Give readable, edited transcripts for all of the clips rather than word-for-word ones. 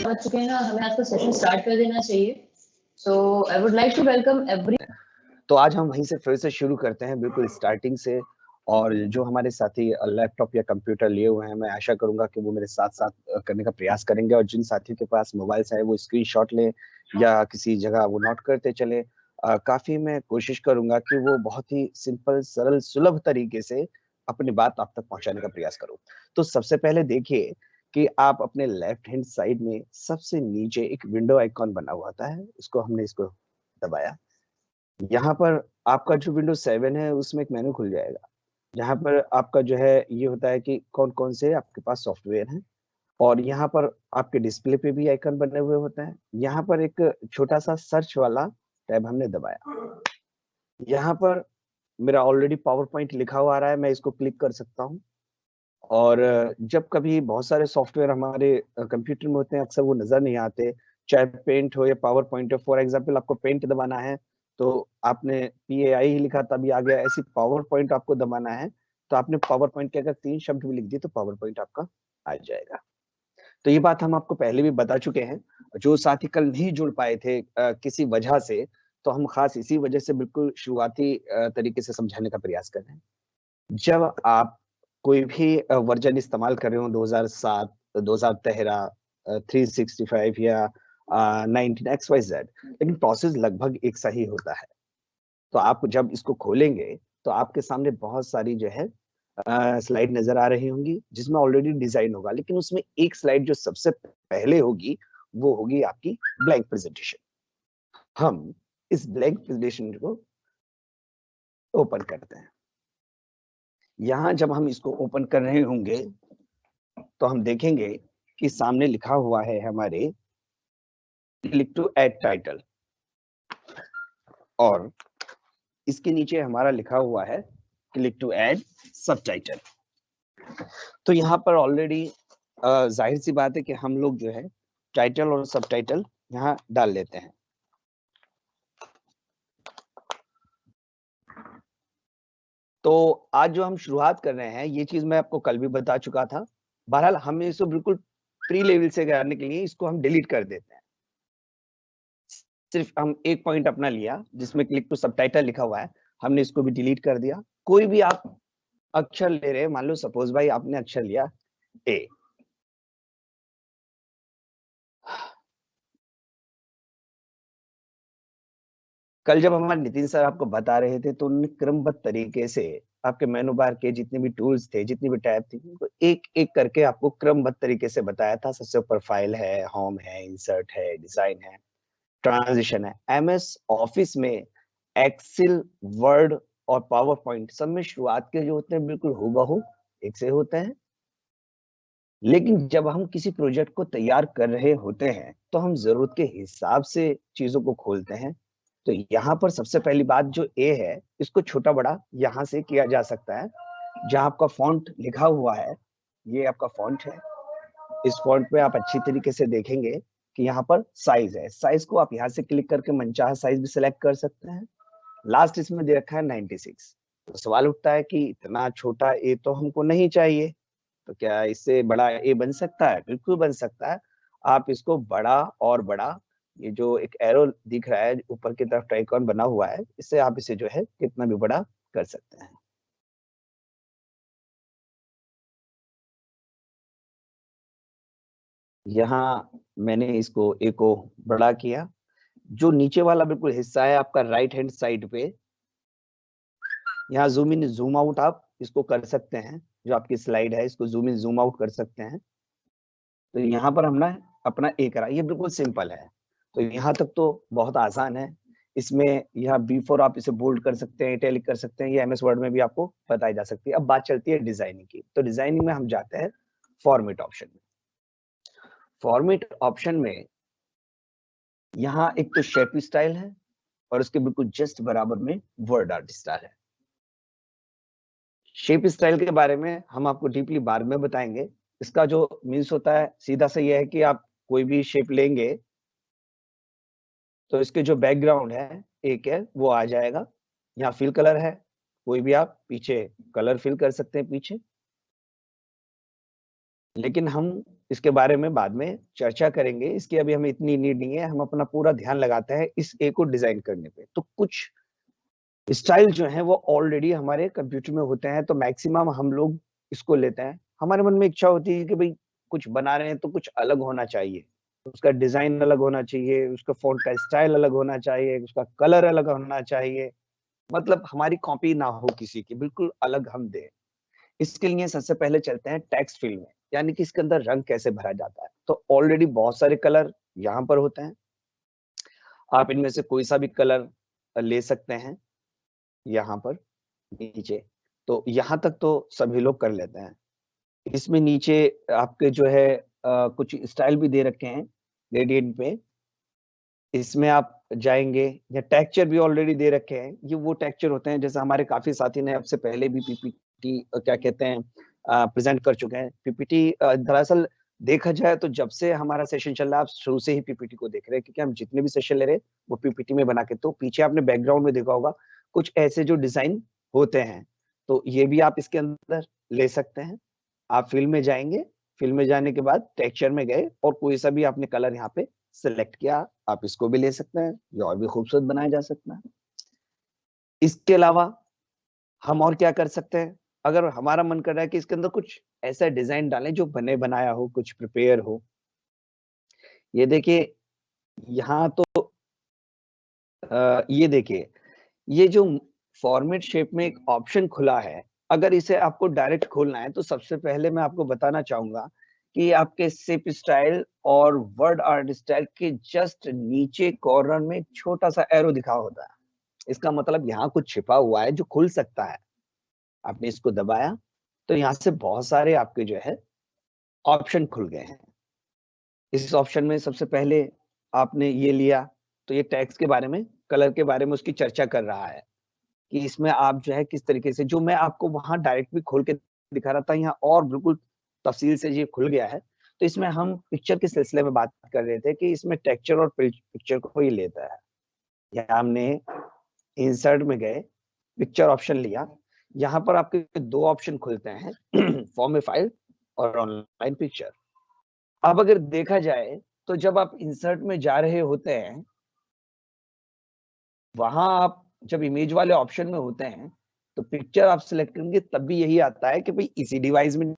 समझ चुके हैं ना, हमें आज का सेशन स्टार्ट कर देना चाहिए। So I would like to welcome every. तो आज हम वहीं से फिर से शुरू करते हैं, बिल्कुल स्टार्टिंग से। और जो हमारे साथी लैपटॉप या कंप्यूटर लिए हुए हैं, मैं आशा करूंगा कि वो मेरे साथ साथ करने का प्रयास करेंगे। और जिन साथियों के पास मोबाइल है वो स्क्रीनशॉट लें या किसी जगह वो नोट करते चले। काफी मैं कोशिश करूंगा कि वो बहुत ही सिंपल, सरल, सुलभ तरीके से अपनी बात आप तक पहुंचाने का प्रयास करूं। तो सबसे पहले देखिए कि आप अपने लेफ्ट हैंड साइड में सबसे नीचे एक विंडो आइकॉन बना हुआ था है, इसको दबाया। यहाँ पर आपका जो विंडोज 7 है उसमें एक मेनू खुल जाएगा, जहाँ पर आपका जो है ये होता है कि कौन कौन से आपके पास सॉफ्टवेयर हैं। और यहाँ पर आपके डिस्प्ले पे भी आइकन बने हुए होते हैं। यहाँ पर एक छोटा सा सर्च वाला टैब हमने दबाया। यहाँ पर मेरा ऑलरेडी पावर पॉइंट लिखा हुआ आ रहा है, मैं इसको क्लिक कर सकता हूँ। और जब कभी बहुत सारे सॉफ्टवेयर हमारे कंप्यूटर में होते हैं, अक्सर वो नजर नहीं आते, चाहे पेंट हो या पावर पॉइंट हो। फॉर एग्जाम्पल आपको पेंट दबाना है तो आपने PAI ही लिखा तभी आ गया। ऐसी पावर पॉइंट आपको दबाना है तो आपने पावर पॉइंट के अगर 3 शब्द भी लिख दिए तो पावर पॉइंट आपका आ जाएगा। तो ये बात हम आपको पहले भी बता चुके हैं। जो साथी कल नहीं जुड़ पाए थे किसी वजह से, तो हम खास इसी वजह से बिल्कुल शुरुआती तरीके से समझाने का प्रयास कर रहे हैं। जब आप कोई भी वर्जन इस्तेमाल कर रहे हो, 2007, 2013, 365 या 19 XYZ, लेकिन प्रोसेस लगभग एक सा ही होता है। तो आप जब इसको खोलेंगे तो आपके सामने बहुत सारी जो है स्लाइड नजर आ रही होंगी, जिसमें ऑलरेडी डिजाइन होगा, लेकिन उसमें एक स्लाइड जो सबसे पहले होगी वो होगी आपकी ब्लैंक प्रेजेंटेशन। हम इस ब्लैंक प्रेजेंटेशन को ओपन करते हैं। यहाँ जब हम इसको ओपन कर रहे होंगे तो हम देखेंगे कि सामने लिखा हुआ है हमारे क्लिक टू ऐड टाइटल, और इसके नीचे हमारा लिखा हुआ है क्लिक टू ऐड सबटाइटल। तो यहाँ पर ऑलरेडी जाहिर सी बात है कि हम लोग जो है टाइटल और सबटाइटल यहाँ डाल लेते हैं। तो आज जो हम शुरुआत कर रहे हैं, ये चीज मैं आपको कल भी बता चुका था। बहरहाल हम इसको बिल्कुल प्री लेवल से करने के लिए इसको हम डिलीट कर देते हैं। सिर्फ हम एक पॉइंट अपना लिया जिसमें क्लिक टू सबटाइटल लिखा हुआ है, हमने इसको भी डिलीट कर दिया। कोई भी आप अक्षर ले रहे हैं, मान लो सपोज भाई आपने अक्षर लिया ए। कल जब हमारे नितिन सर आपको बता रहे थे तो उन्होंने क्रमबद्ध तरीके से आपके मेनू बार के जितने भी टूल्स थे, जितनी भी टैब थी, उनको एक एक करके आपको क्रमबद्ध तरीके से बताया था। सबसे ऊपर फाइल है, होम है, इंसर्ट है, डिजाइन है, ट्रांजिशन है। MS ऑफिस में एक्सेल, वर्ड और पावर पॉइंट सब में शुरुआत के जो होते हैं बिल्कुल हूबहू एक से होते हैं। लेकिन जब हम किसी प्रोजेक्ट को तैयार कर रहे होते हैं तो हम जरूरत के हिसाब से चीजों को खोलते हैं। तो यहाँ पर सबसे पहली बात जो ए है, इसको छोटा बड़ा यहाँ से किया जा सकता है। जहाँ आपका फॉन्ट लिखा हुआ है, ये आपका फॉन्ट है। इस फॉन्ट पे आप अच्छी तरीके से देखेंगे कि यहाँ पर साइज है। साइज को आप यहाँ से क्लिक करके मनचाहा साइज भी सिलेक्ट कर सकते हैं। लास्ट इसमें दे रखा है 96। तो सवाल उठता है कि इतना छोटा ए तो हमको नहीं चाहिए, तो क्या इससे बड़ा ए बन सकता है? बिल्कुल बन सकता है। आप इसको बड़ा और बड़ा, ये जो एक एरो दिख रहा है ऊपर की तरफ आइकॉन बना हुआ है, इससे आप इसे जो है कितना भी बड़ा कर सकते हैं। यहाँ मैंने इसको ए को बड़ा किया। जो नीचे वाला बिल्कुल हिस्सा है आपका राइट हैंड साइड पे, यहाँ जूम इन जूम आउट आप इसको कर सकते हैं। जो आपकी स्लाइड है इसको जूम इन जूम आउट कर सकते हैं। तो यहाँ पर हमने अपना ए करा, ये बिल्कुल सिंपल है। तो यहाँ तक तो बहुत आसान है। इसमें यहाँ B4 आप इसे बोल्ड कर सकते हैं, इटैलिक कर सकते हैं, ये MS वर्ड में भी आपको बताई जा सकती है। अब बात चलती है डिजाइनिंग की। तो डिजाइनिंग में हम जाते हैं फॉर्मेट ऑप्शन में। फॉर्मेट ऑप्शन में यहाँ एक तो शेप स्टाइल है और उसके बिल्कुल जस्ट बराबर में वर्ड आर्ट स्टाइल है। शेप स्टाइल के बारे में हम आपको डीपली बाद में बताएंगे। इसका जो मीन्स होता है सीधा सा ये है कि आप कोई भी शेप लेंगे तो इसके जो बैकग्राउंड है एक है वो आ जाएगा। यहाँ फिल कलर है, कोई भी आप पीछे कलर फिल कर सकते हैं पीछे। लेकिन हम इसके बारे में बाद में चर्चा करेंगे, इसकी अभी हमें इतनी नीड नहीं है, हम अपना पूरा ध्यान लगाते हैं इस ए को डिजाइन करने पे। तो कुछ स्टाइल जो है वो ऑलरेडी हमारे कंप्यूटर में होते हैं, तो मैक्सिमम हम लोग इसको लेते हैं। हमारे मन में इच्छा होती है कि भाई कुछ बना रहे हैं तो कुछ अलग होना चाहिए, उसका डिजाइन अलग होना चाहिए, उसका फॉन्ट का स्टाइल अलग होना चाहिए, उसका कलर अलग होना चाहिए, मतलब हमारी कॉपी ना हो किसी की, बिल्कुल अलग हम दें। इसके लिए सबसे पहले चलते हैं टेक्स्ट फील्ड में, यानी कि इसके अंदर रंग कैसे भरा जाता है। तो ऑलरेडी बहुत सारे कलर यहाँ पर होते हैं, आप इनमें से कोई सा भी कलर ले सकते हैं यहाँ पर नीचे। तो यहाँ तक तो सभी लोग कर लेते हैं। इसमें नीचे आपके जो है कुछ स्टाइल भी दे रखे हैं ग्रेडियंट पे, इसमें आप जाएंगे, या टेक्सचर भी ऑलरेडी दे रखे हैं। ये वो टेक्सचर होते हैं, जैसे हमारे काफी साथी ने आपसे पहले भी पीपीटी क्या कहते हैं प्रेजेंट कर चुके हैं। पीपीटी दरअसल देखा जाए तो जब से हमारा सेशन चल रहा है, आप शुरू से ही पीपीटी को देख रहे हैं, क्योंकि हम जितने भी सेशन ले रहे हैं वो पीपीटी में बना के। तो पीछे आपने बैकग्राउंड में देखा होगा कुछ ऐसे जो डिजाइन होते हैं, तो ये भी आप इसके अंदर ले सकते हैं। आप फिल्म में जाएंगे, फिल्म में जाने के बाद टेक्सचर में गए और कोई सा भी आपने कलर यहाँ पे सिलेक्ट किया, आप इसको भी ले सकते हैं, ये और भी खूबसूरत बनाया जा सकता है। इसके अलावा हम और क्या कर सकते हैं, अगर हमारा मन कर रहा है कि इसके अंदर कुछ ऐसा डिजाइन डालें जो बने बनाया हो, कुछ प्रिपेयर हो। ये देखिए यहाँ तो ये देखिए, ये जो फॉर्मेट शेप में एक ऑप्शन खुला है, अगर इसे आपको डायरेक्ट खोलना है तो सबसे पहले मैं आपको बताना चाहूंगा कि आपके सिप स्टाइल और वर्ड आर्ट स्टाइल के जस्ट नीचे कॉर्नर में एक छोटा सा एरो दिखा होता है। इसका मतलब यहाँ कुछ छिपा हुआ है जो खुल सकता है। आपने इसको दबाया तो यहाँ से बहुत सारे आपके जो है ऑप्शन खुल गए हैं। इस ऑप्शन में सबसे पहले आपने ये लिया, तो ये टेक्स्ट के बारे में, कलर के बारे में उसकी चर्चा कर रहा है कि इसमें आप जो है किस तरीके से, जो मैं आपको वहां डायरेक्ट भी खोल के दिखा रहा था, यहाँ और बिल्कुल तफसील से ये खुल गया है। तो इसमें हम पिक्चर के सिलसिले में बात कर रहे थे कि इसमें टेक्सचर और पिक्चर को ही लेता है। यहाँ हमने इंसर्ट में गए, पिक्चर ऑप्शन लिया, यहाँ पर आपके दो ऑप्शन खुलते हैं फॉर्म ए फाइल और ऑनलाइन पिक्चर। अब अगर देखा जाए तो जब आप इंसर्ट में जा रहे होते हैं, वहां आप जब इमेज वाले ऑप्शन में होते हैं तो पिक्चर आप सिलेक्ट करेंगे, तब भी यही आता है कि भाई इसी डिवाइस में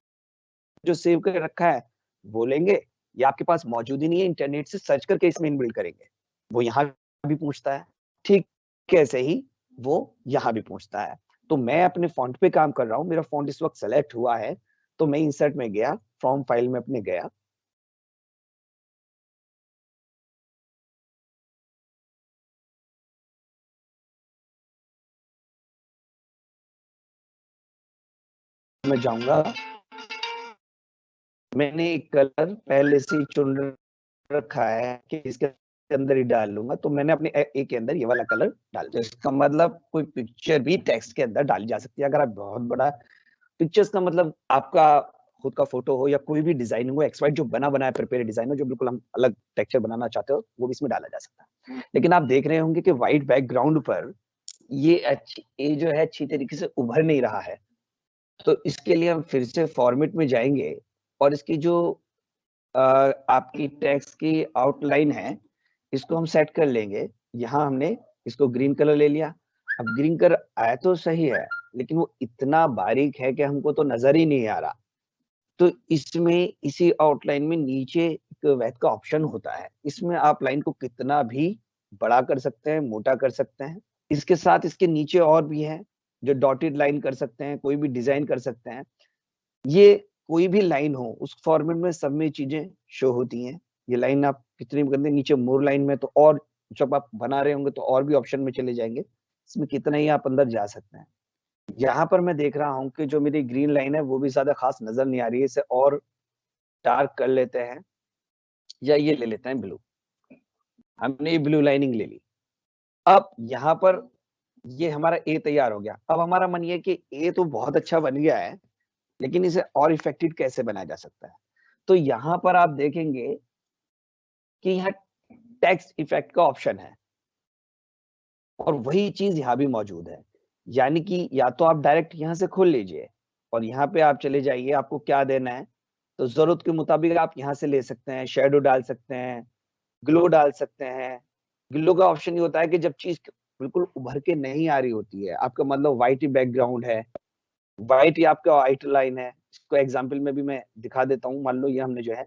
जो सेव कर रखा है वो लेंगे, या आपके पास मौजूद ही नहीं है, इंटरनेट से सर्च करके इसमें इनबिल्ड करेंगे, वो यहाँ भी पूछता है। ठीक कैसे ही वो यहाँ भी पूछता है। तो मैं अपने फॉन्ट पे काम कर रहा हूँ, मेरा फॉन्ट इस वक्त सेलेक्ट हुआ है, तो मैं इंसर्ट में गया, फ्रॉम फाइल में अपने गया, मैं जाऊंगा, मैंने एक कलर पहले से ही चुन रखा है कि इसके अंदर ही डाल लूंगा, तो मैंने अपने ए के अंदर ये वाला कलर डाल दिया। इसका मतलब कोई पिक्चर भी टेक्स्ट के अंदर डाली जा सकती है। अगर आप बहुत बड़ा पिक्चर्स का मतलब आपका खुद का फोटो हो या कोई भी डिजाइन हो, एक्स वाइट जो बना बनाया प्रिपेयर डिजाइन हो, जो बिल्कुल हम अलग टेक्सचर बनाना चाहते हो, वो भी इसमें डाला जा सकता है। लेकिन आप देख रहे होंगे कि व्हाइट बैकग्राउंड पर ये जो है अच्छी तरीके से उभर नहीं रहा है। तो इसके लिए हम फिर से फॉर्मेट में जाएंगे और इसकी जो आपकी टेक्स्ट की आउटलाइन है, इसको हम सेट कर लेंगे। यहाँ हमने इसको ग्रीन कलर ले लिया। अब ग्रीन कलर आया तो सही है, लेकिन वो इतना बारीक है कि हमको तो नजर ही नहीं आ रहा। तो इसमें इसी आउटलाइन में नीचे एक वैध का ऑप्शन होता है, इसमें आप लाइन को कितना भी बड़ा कर सकते हैं, मोटा कर सकते हैं। इसके साथ इसके नीचे और भी है, जो डॉटेड लाइन कर सकते हैं, कोई भी डिजाइन कर सकते हैं। ये कोई भी लाइन हो उस फॉर्मेट में सब में चीजें शो होती हैं। ये लाइन आप कितनी भी कर दें, नीचे मोर लाइन में तो, और जब आप बना रहे होंगे तो और भी ऑप्शन में चले जाएंगे, इसमें कितना ही आप अंदर जा सकते हैं। यहाँ पर मैं देख रहा हूँ कि जो मेरी ग्रीन लाइन है वो भी ज्यादा खास नजर नहीं आ रही है, इसे और डार्क कर लेते हैं, या ये ले लेते हैं ब्लू। हमने ये ब्लू लाइनिंग ले ली। अब यहाँ पर ये हमारा ए तैयार हो गया। अब हमारा मन ये कि ए तो बहुत अच्छा बन गया है, लेकिन इसे और इफेक्टिव कैसे बनाया जा सकता है। तो यहाँ पर आप देखेंगे कि यहाँ टेक्स्ट इफेक्ट का ऑप्शन है, और वही चीज यहाँ भी मौजूद है। यानी कि या तो आप डायरेक्ट यहाँ से खोल लीजिए और यहाँ पे आप चले जाइए, आपको क्या देना है, तो जरूरत के मुताबिक आप यहाँ से ले सकते हैं, शेडो डाल सकते हैं, ग्लो डाल सकते हैं। ग्लो का ऑप्शन ये होता है कि जब चीज बिल्कुल उभर के नहीं आ रही होती है, आपका मतलब व्हाइट ही बैकग्राउंड है, व्हाइट ही आपका व्हाइट लाइन है। इसको एग्जाम्पल में भी मैं दिखा देता हूँ। मान लो ये हमने जो है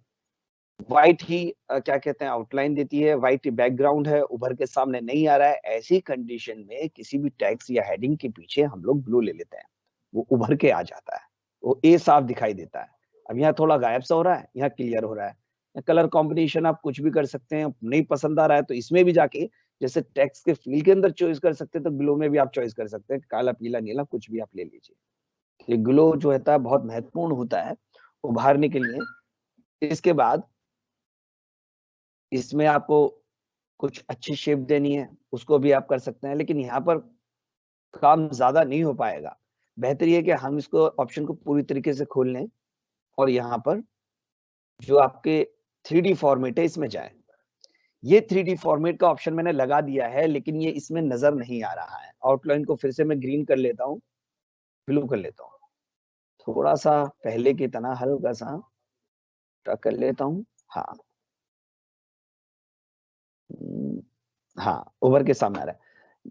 व्हाइट ही क्या कहते हैं आउटलाइन देती है, व्हाइट ही बैकग्राउंड है, उभर के सामने नहीं आ रहा है। ऐसी कंडीशन में किसी भी टैक्स या हेडिंग के पीछे हम लोग ग्लो ले लेते हैं, वो उभर के आ जाता है, वो ए साफ दिखाई देता है। अब यहाँ थोड़ा गायब सा हो रहा है, यहाँ क्लियर हो रहा है। कलर कॉम्बिनेशन आप कुछ भी कर सकते हैं, नहीं पसंद आ रहा है तो इसमें भी जाके जैसे टेक्स्ट के फील्ड के अंदर चॉइस कर सकते हैं, तो ग्लो में भी आप चॉइस कर सकते हैं, काला पीला नीला कुछ भी आप ले लीजिए। ये ग्लो जो होता है बहुत महत्वपूर्ण होता है उभारने के लिए। इसके बाद इसमें आपको कुछ अच्छी शेप देनी है, उसको भी आप कर सकते हैं, लेकिन यहाँ पर काम ज्यादा नहीं हो पाएगा। बेहतर ये है कि हम इसको ऑप्शन को पूरी तरीके से खोल लें और यहाँ पर जो आपके 3D फॉर्मेट है इसमें जाए। ये 3D फॉर्मेट का ऑप्शन मैंने लगा दिया है, लेकिन ये इसमें नजर नहीं आ रहा है। आउटलाइन को फिर से मैं ग्रीन कर लेता हूँ, ब्लू कर लेता हूँ, थोड़ा सा पहले की तरह हल्का सा कर लेता हूँ। हाँ, हाँ, उभर के सामने आ रहा है।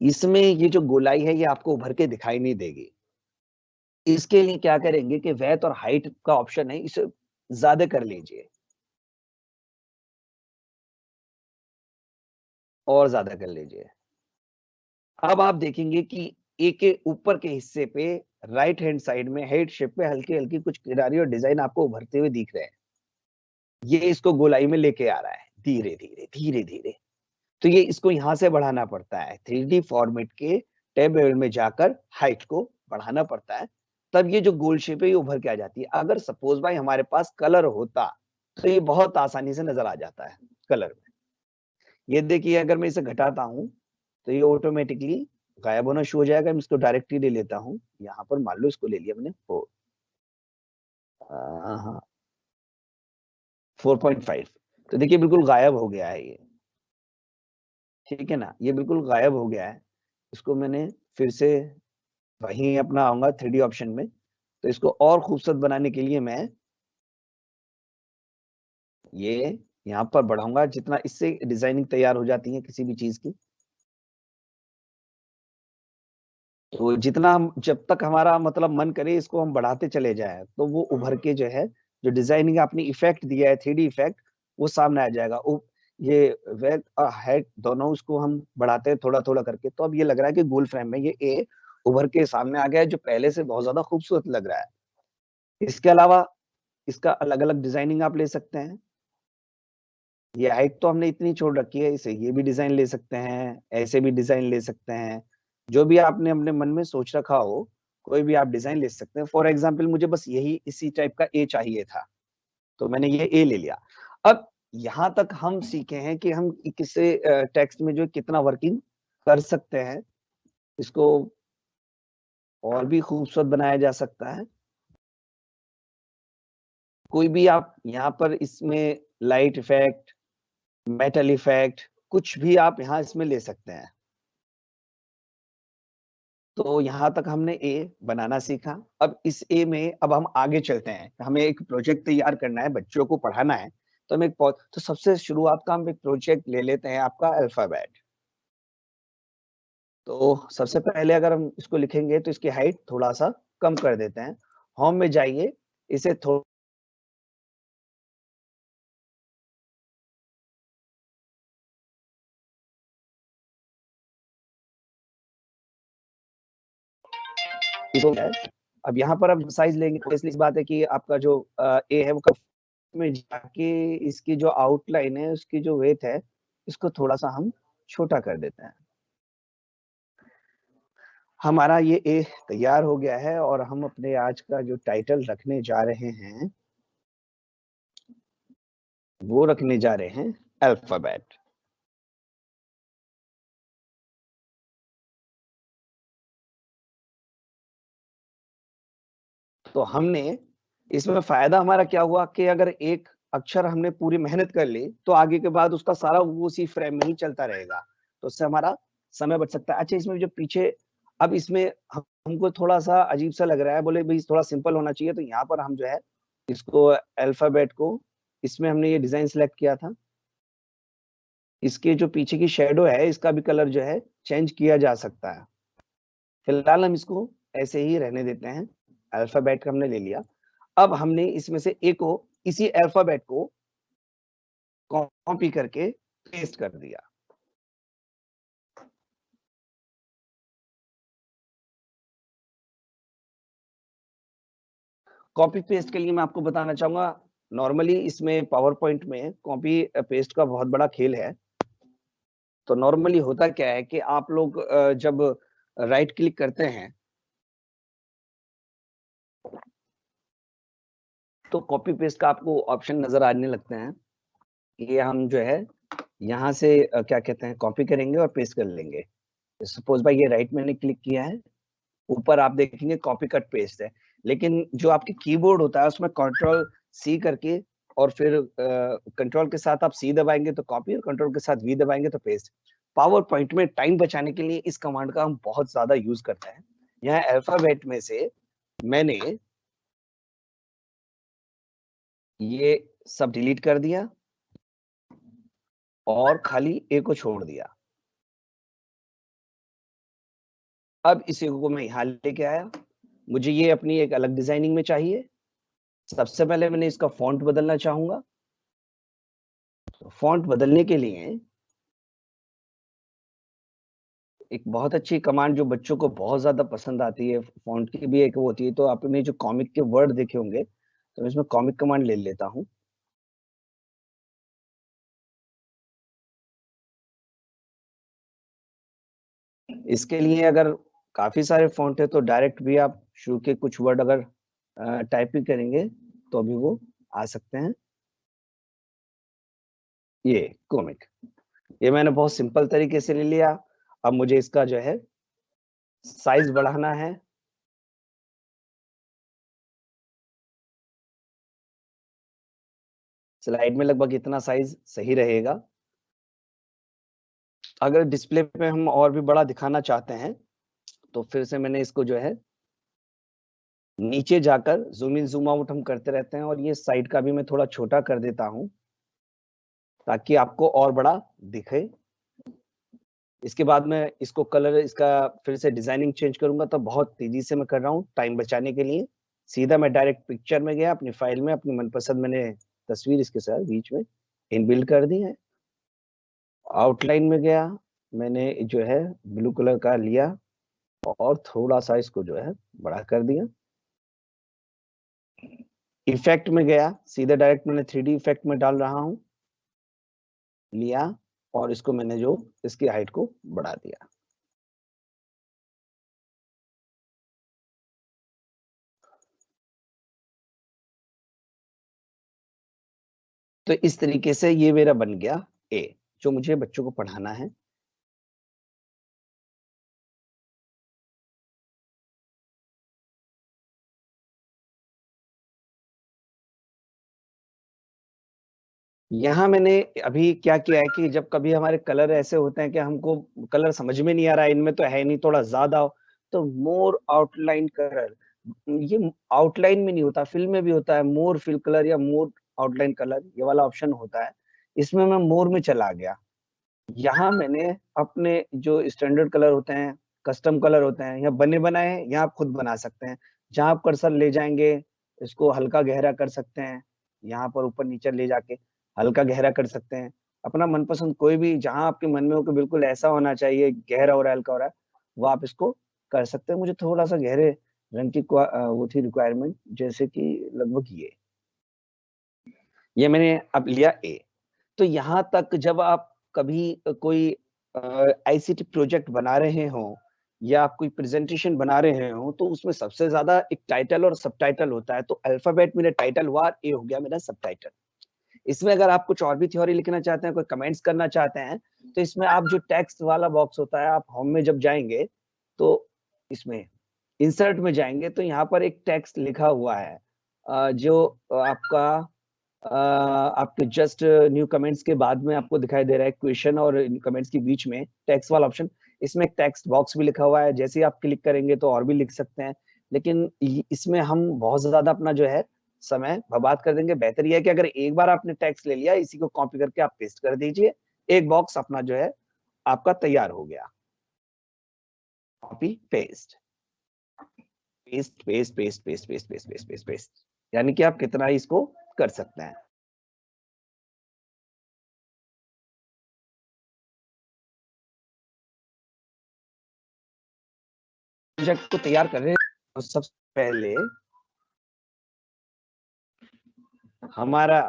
इसमें ये जो गोलाई है ये आपको उभर के दिखाई नहीं देगी। इसके लिए क्या करेंगे कि वेथ और हाइट का ऑप्शन है, इसे ज्यादा कर लीजिए और ज्यादा कर लीजिए। अब आप देखेंगे कि ए के ऊपर के हिस्से पे राइट हैंड साइड में हेड शेप पे हल्की हल्की कुछ किनारी और डिजाइन आपको उभरते हुए दिख रहे हैं। ये इसको गोलाई में लेके आ रहा है धीरे धीरे धीरे धीरे। तो ये इसको यहां से बढ़ाना पड़ता है, 3D फॉर्मेट के टैब में जाकर हाइट को बढ़ाना पड़ता है, तब ये जो गोल शेप है ये उभर के आ जाती है। अगर सपोज भाई हमारे पास कलर होता तो ये बहुत आसानी से नजर आ जाता है कलर में। ये देखिए अगर मैं इसे घटाता हूँ तो ये ऑटोमेटिकली गायब होना शुरू हो जाएगा। मैं इसको डायरेक्टली ले लेता हूँ, यहाँ पर मान लो इसको ले लिया मैंने 4.5, तो देखिए बिल्कुल गायब हो गया है ये, ठीक है ना, ये बिल्कुल गायब हो गया है। इसको मैंने फिर से वहीं अपना आऊंगा 3D ऑप्शन में, तो इसको और खूबसूरत बनाने के लिए मैं ये यहाँ पर बढ़ाऊंगा। जितना इससे डिजाइनिंग तैयार हो जाती है किसी भी चीज की, तो जितना हम जब तक हमारा मतलब मन करे इसको हम बढ़ाते चले जाए तो वो उभर के जो है जो डिजाइनिंग आपने इफेक्ट दिया है 3D इफेक्ट वो सामने आ जाएगा। ये वेट और हाइट दोनों उसको हम बढ़ाते हैं थोड़ा थोड़ा करके, तो अब ये लग रहा है कि गोल फ्रेम में ये ए उभर के सामने आ गया है, जो पहले से बहुत ज्यादा खूबसूरत लग रहा है। इसके अलावा इसका अलग अलग डिजाइनिंग आप ले सकते हैं। ये हाइट तो हमने इतनी छोड़ रखी है, इसे ये भी डिजाइन ले सकते हैं, ऐसे भी डिजाइन ले सकते हैं। जो भी आपने अपने मन में सोच रखा हो कोई भी आप डिजाइन ले सकते हैं। फॉर एग्जाम्पल मुझे बस यही इसी टाइप का ए चाहिए था, तो मैंने ये ए ले लिया। अब यहाँ तक हम सीखे हैं कि हम किसी टेक्स्ट में जो कितना वर्किंग कर सकते हैं, इसको और भी खूबसूरत बनाया जा सकता है। कोई भी आप यहाँ पर इसमें लाइट इफेक्ट, मेटल इफेक्ट, कुछ भी आप यहाँ इसमें ले सकते हैं। तो यहाँ तक हमने ए बनाना सीखा। अब इस ए में अब हम आगे चलते हैं, हमें एक प्रोजेक्ट तैयार करना है, बच्चों को पढ़ाना है। तो हम तो सबसे शुरुआत का हम एक प्रोजेक्ट ले लेते हैं आपका अल्फाबेट। तो सबसे पहले अगर हम इसको लिखेंगे तो इसकी हाइट थोड़ा सा कम कर देते हैं। होम में जाइए, इसे थोड़ा अब यहाँ पर अब साइज लेंगे तो इसलिए इस बात है कि आपका जो ए है वो में जाके इसकी जो आउटलाइन है उसकी जो वेट है इसको थोड़ा सा हम छोटा कर देते हैं। हमारा ये ए तैयार हो गया है और हम अपने आज का जो टाइटल रखने जा रहे हैं वो रखने जा रहे हैं अल्फाबेट। तो हमने इसमें फायदा हमारा क्या हुआ कि अगर एक अक्षर हमने पूरी मेहनत कर ली तो आगे के बाद उसका सारा वो उसी फ्रेम में ही चलता रहेगा, तो उससे हमारा समय बच सकता है। अच्छा, इसमें जो पीछे अब इसमें हमको थोड़ा सा अजीब सा लग रहा है, बोले भाई थोड़ा सिंपल होना चाहिए, तो यहाँ पर हम जो है इसको अल्फाबेट को, इसमें हमने ये डिजाइन सेलेक्ट किया था, इसके जो पीछे की शेडो है इसका भी कलर जो है चेंज किया जा सकता है। फिलहाल हम इसको ऐसे ही रहने देते हैं। अल्फाबेट का हमने ले लिया। अब हमने इसमें से ए को, इसी अल्फाबेट को कॉपी करके पेस्ट कर दिया। कॉपी पेस्ट के लिए मैं आपको बताना चाहूंगा, नॉर्मली इसमें पावर पॉइंट में कॉपी पेस्ट का बहुत बड़ा खेल है। तो नॉर्मली होता क्या है कि आप लोग जब राइट क्लिक करते हैं तो कॉपी पेस्ट का आपको ऑप्शन नजर आने लगते हैं। ये हम जो है यहाँ से क्या कहते हैं, कॉपी करेंगे और पेस्ट कर लेंगे। सपोज भाई ये राइट मैंने क्लिक किया है, ऊपर आप देखेंगे कॉपी कट पेस्ट है, लेकिन जो आपके कीबोर्ड होता है उसमें कंट्रोल सी करके और फिर कंट्रोल के साथ आप सी दबाएंगे तो कॉपी और कंट्रोल के साथ वी दबाएंगे तो पेस्ट। पावर पॉइंट में टाइम बचाने के लिए इस कमांड का हम बहुत ज्यादा यूज करते हैं। यहाँ अल्फाबेट में से मैंने ये सब डिलीट कर दिया और खाली ए को छोड़ दिया। अब इसी को मैं यहाँ लेके आया, मुझे ये अपनी एक अलग डिजाइनिंग में चाहिए। सबसे पहले मैंने इसका फॉन्ट बदलना चाहूंगा। फॉन्ट बदलने के लिए एक बहुत अच्छी कमांड जो बच्चों को बहुत ज्यादा पसंद आती है, फॉन्ट की भी एक वो होती है, तो आपने जो कॉमिक के वर्ड देखे होंगे तो मैं इसमें कॉमिक कमांड ले लेता हूँ। इसके लिए अगर काफी सारे फॉन्ट है तो डायरेक्ट भी आप शुरू के कुछ वर्ड अगर टाइपिंग करेंगे तो भी वो आ सकते हैं। ये कॉमिक, ये मैंने बहुत सिंपल तरीके से ले लिया। अब मुझे इसका जो है साइज बढ़ाना है। स्लाइड में लगभग इतना साइज सही रहेगा। अगर डिस्प्ले पे हम और भी बड़ा दिखाना चाहते हैं तो फिर से मैंने इसको जो है नीचे जाकर जूम इन जूम आउट हम करते रहते हैं, और ये साइड का भी मैं थोड़ा छोटा कर देता हूं ताकि आपको और बड़ा दिखे। इसके बाद मैं इसको कलर, इसका फिर से डिजाइनिंग चेंज करूंगा, तो बहुत तेजी से मैं कर रहा हूँ टाइम बचाने के लिए। सीधा मैं डायरेक्ट पिक्चर में गया, अपनी फाइल में अपनी मनपसंद मैंने तस्वीर इसके साथ बीच में इनबिल्ड कर दी है। आउटलाइन में गया, मैंने जो है ब्लू कलर का लिया और थोड़ा सा इसको जो है बड़ा कर दिया। इफेक्ट में गया, सीधा डायरेक्ट मैंने 3D इफेक्ट में डाल रहा हूं, लिया और इसको मैंने जो इसकी हाइट को बढ़ा दिया। तो इस तरीके से ये मेरा बन गया ए, जो मुझे बच्चों को पढ़ाना है। यहाँ मैंने अभी क्या किया है कि जब कभी हमारे कलर ऐसे होते हैं कि हमको कलर समझ में नहीं आ रहा है, इनमें तो है नहीं, थोड़ा ज्यादा हो, तो मोर आउटलाइन कलर, ये आउटलाइन में नहीं होता, फिल में भी होता है, मोर फिल कलर या मोर आउटलाइन कलर, ये वाला ऑप्शन होता है। इसमें मैं मोर में चला गया। यहाँ मैंने अपने जो स्टैंडर्ड कलर होते हैं, कस्टम कलर होते हैं, या बने बनाए हैं, यहाँ आप खुद बना सकते हैं। जहाँ आप कर्सर ले जाएंगे इसको हल्का गहरा कर सकते हैं, यहाँ पर ऊपर नीचे ले जाके हल्का गहरा कर सकते हैं। अपना मनपसंद कोई भी, जहां आपके मन में हो कि बिल्कुल ऐसा होना चाहिए, गहरा हो रहा है हल्का हो रहा है, वो आप इसको कर सकते हैं। मुझे थोड़ा सा गहरे रंग की वो थी रिक्वायरमेंट, जैसे कि लगभग ये मैंने अब लिया ए। तो यहाँ तक जब आप कभी कोई आईसीटी प्रोजेक्ट बना रहे हो या आप कोई प्रेजेंटेशन बना रहे हो तो उसमें सबसे ज्यादा एक टाइटल और सबटाइटल होता है। तो अल्फाबेट मेरा टाइटल हुआ, ए हो गया मेरा सबटाइटल। इसमें अगर आप कुछ और भी थ्योरी लिखना चाहते हैं, कोई कमेंट्स करना चाहते हैं, तो इसमें आप जो टेक्स्ट वाला बॉक्स होता है, आप होम में जब जाएंगे तो इसमें इंसर्ट में जाएंगे तो यहाँ पर एक टेक्स्ट लिखा हुआ है, जो आपका आपके जस्ट न्यू कमेंट्स के बाद में आपको दिखाई दे रहा है, क्वेश्चन और कमेंट्स के बीच में टेक्स्ट वाला ऑप्शन। इसमें एक टेक्स्ट बॉक्स भी लिखा हुआ है, जैसे ही आप क्लिक करेंगे तो और भी लिख सकते हैं, लेकिन इसमें हम बहुत ज्यादा अपना जो है समय बर्बाद कर देंगे। बेहतर यह है कि अगर एक बार आपने टेक्स्ट ले लिया, इसी को कॉपी करके आप पेस्ट कर दीजिए, एक बॉक्स अपना जो है आपका तैयार हो गया। Copy paste paste paste paste paste paste paste paste paste paste, यानी कि आप कितना ही इसको कर सकते हैं। प्रोजेक्ट को तैयार कर रहे हैं तो सबसे पहले हमारा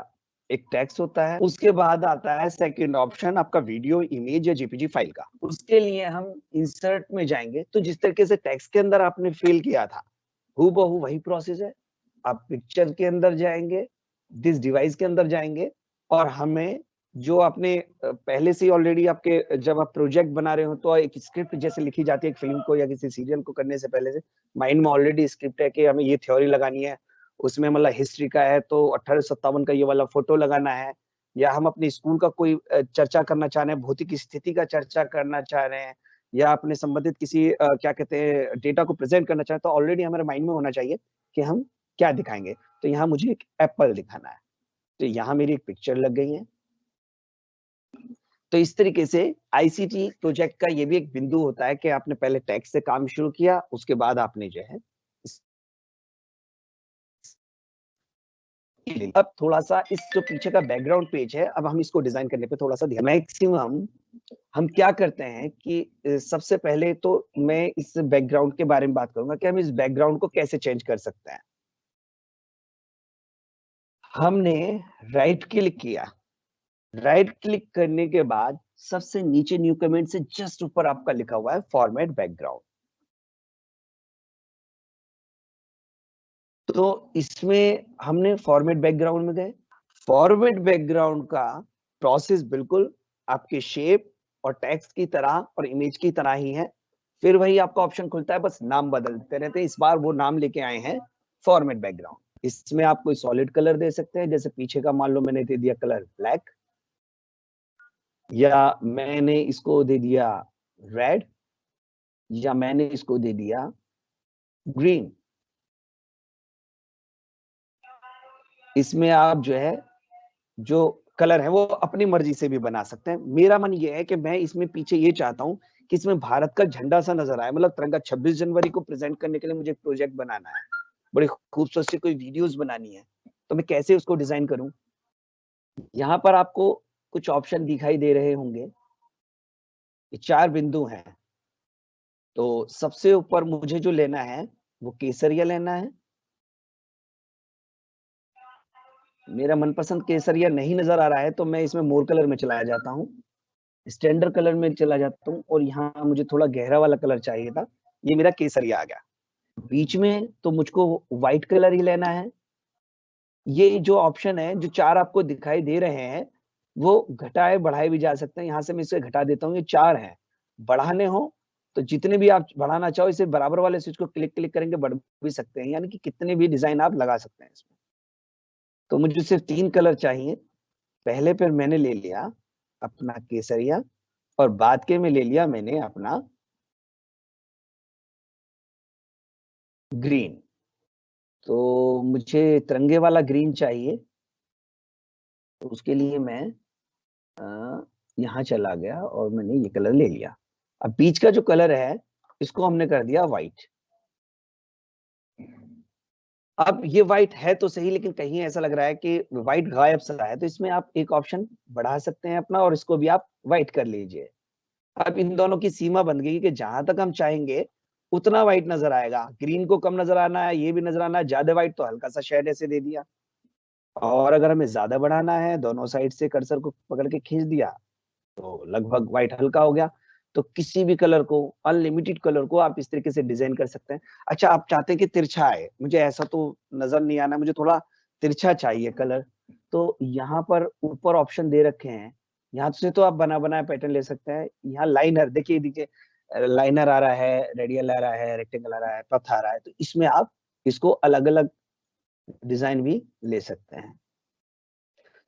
एक टेक्स्ट होता है, उसके बाद आता है सेकंड ऑप्शन आपका वीडियो, इमेज या जेपीजी फाइल का। उसके लिए हम इंसर्ट में जाएंगे, तो जिस तरीके से टेक्स्ट के अंदर आपने फिल किया था हूबहू वही प्रोसेस है। आप पिक्चर के अंदर जाएंगे, दिस डिवाइस के अंदर जाएंगे और हमें जो आपने पहले से ऑलरेडी आपके जब आप प्रोजेक्ट बना रहे हो तो एक स्क्रिप्ट जैसे लिखी जाती है एक फिल्म को या किसी सीरियल को करने से पहले से माइंड में ऑलरेडी स्क्रिप्ट है कि हमें ये थ्योरी लगानी है, उसमें मतलब हिस्ट्री का है तो 1857 का ये वाला फोटो लगाना है, या हम अपने स्कूल का कोई चर्चा करना चाह रहे हैं, भौतिक स्थिति का चर्चा करना चाह रहे हैं, या अपने संबंधित किसी क्या कहते हैं डेटा को प्रेजेंट करना चाहते हैं, तो ऑलरेडी हमारे माइंड में होना चाहिए कि हम क्या दिखाएंगे। तो यहाँ मुझे एक एप्पल दिखाना है, तो यहाँ मेरी एक पिक्चर लग गई है। तो इस तरीके से आईसीटी प्रोजेक्ट का ये भी एक बिंदु होता है कि आपने पहले टेक्स्ट से काम शुरू किया, उसके बाद आपने जो है अब थोड़ा सा इस जो पीछे का बैकग्राउंड पेज है, अब हम इसको डिजाइन करने पे थोड़ा सा ध्यान, मैक्सिमम हम क्या करते हैं कि सबसे पहले तो मैं इस बैकग्राउंड के बारे में बात करूंगा कि हम इस बैकग्राउंड को कैसे चेंज कर सकते हैं। हमने राइट क्लिक किया, राइट क्लिक करने के बाद सबसे नीचे न्यू कमेंट से जस्ट ऊपर आपका लिखा हुआ है फॉर्मेट बैकग्राउंड। तो इसमें हमने फॉर्मेट बैकग्राउंड में गए, फॉर्मेट बैकग्राउंड का प्रोसेस बिल्कुल आपके शेप और टेक्स्ट की तरह और इमेज की तरह ही है। फिर वही आपका ऑप्शन खुलता है, बस नाम बदलते रहते हैं। इस बार वो नाम लेके आए हैं फॉर्मेट बैकग्राउंड। इसमें आप कोई सॉलिड कलर दे सकते हैं, जैसे पीछे का मान लो मैंने दे दिया कलर ब्लैक, या मैंने इसको दे दिया रेड, या मैंने इसको दे दिया ग्रीन। इसमें आप जो है जो कलर है वो अपनी मर्जी से भी बना सकते हैं। मेरा मन ये है कि मैं इसमें पीछे ये चाहता हूं कि इसमें भारत का झंडा सा नजर आए, मतलब तिरंगा। 26 जनवरी को प्रेजेंट करने के लिए मुझे एक प्रोजेक्ट बनाना है, बड़ी खूबसूरत सी कोई वीडियोस बनानी है, तो मैं कैसे उसको डिजाइन करूं। यहाँ पर आपको कुछ ऑप्शन दिखाई दे रहे होंगे, ये 4 बिंदु हैं। तो सबसे ऊपर मुझे जो लेना है वो केसरिया लेना है। मेरा मनपसंद केसरिया नहीं नजर आ रहा है तो मैं इसमें मोर कलर में चलाया जाता हूँ, स्टैंडर्ड कलर में चला जाता हूँ, और यहाँ मुझे थोड़ा गहरा वाला कलर चाहिए था, ये मेरा केसरिया आ गया। बीच में तो मुझको व्हाइट कलर ही लेना है। ये जो ऑप्शन है जो 4 आपको दिखाई दे रहे हैं वो घटाए बढ़ाए भी जा सकते हैं। यहाँ से मैं इसे घटा देता हूँ, ये 4 हैं। बढ़ाने हो तो जितने भी आप बढ़ाना चाहो इसे बराबर वाले स्विच को क्लिक क्लिक करेंगे बढ़ भी सकते हैं, यानी कि कितने भी डिजाइन आप लगा सकते हैं इसमें। तो मुझे सिर्फ 3 कलर चाहिए। पहले फिर मैंने ले लिया अपना केसरिया और बाद के में ले लिया मैंने अपना ग्रीन। तो मुझे तिरंगे वाला ग्रीन चाहिए, तो उसके लिए मैं यहाँ चला गया और मैंने ये कलर ले लिया। अब बीच का जो कलर है इसको हमने कर दिया व्हाइट। अब ये व्हाइट है तो सही, लेकिन कहीं ऐसा लग रहा है कि व्हाइट गायब सा है, तो इसमें आप एक ऑप्शन बढ़ा सकते हैं अपना और इसको भी आप व्हाइट कर लीजिए। अब इन दोनों की सीमा बन गई कि जहां तक हम चाहेंगे उतना व्हाइट नजर आएगा। ग्रीन को कम नजर आना है, ये भी नजर आना है, ज्यादा व्हाइट तो हल्का सा शेड ऐसे दे दिया। और अगर हमें ज्यादा बढ़ाना है, दोनों साइड से कर्सर को पकड़ के खींच दिया तो लगभग व्हाइट हल्का हो गया। तो किसी भी कलर को, अनलिमिटेड कलर को आप इस तरीके से डिजाइन कर सकते हैं। अच्छा, आप चाहते हैं कि तिरछा आए, मुझे ऐसा तो नजर नहीं आना, मुझे थोड़ा तिरछा चाहिए कलर, तो यहाँ पर ऊपर ऑप्शन दे रखे हैं, यहाँ से तो आप बना बनाया पैटर्न ले सकते हैं। यहाँ लाइनर देखिए, देखिए लाइनर आ रहा है, रेडियल आ रहा है, रेक्टेंगल आ रहा है, पथ आ रहा है, तो इसमें आप इसको अलग अलग डिजाइन भी ले सकते हैं।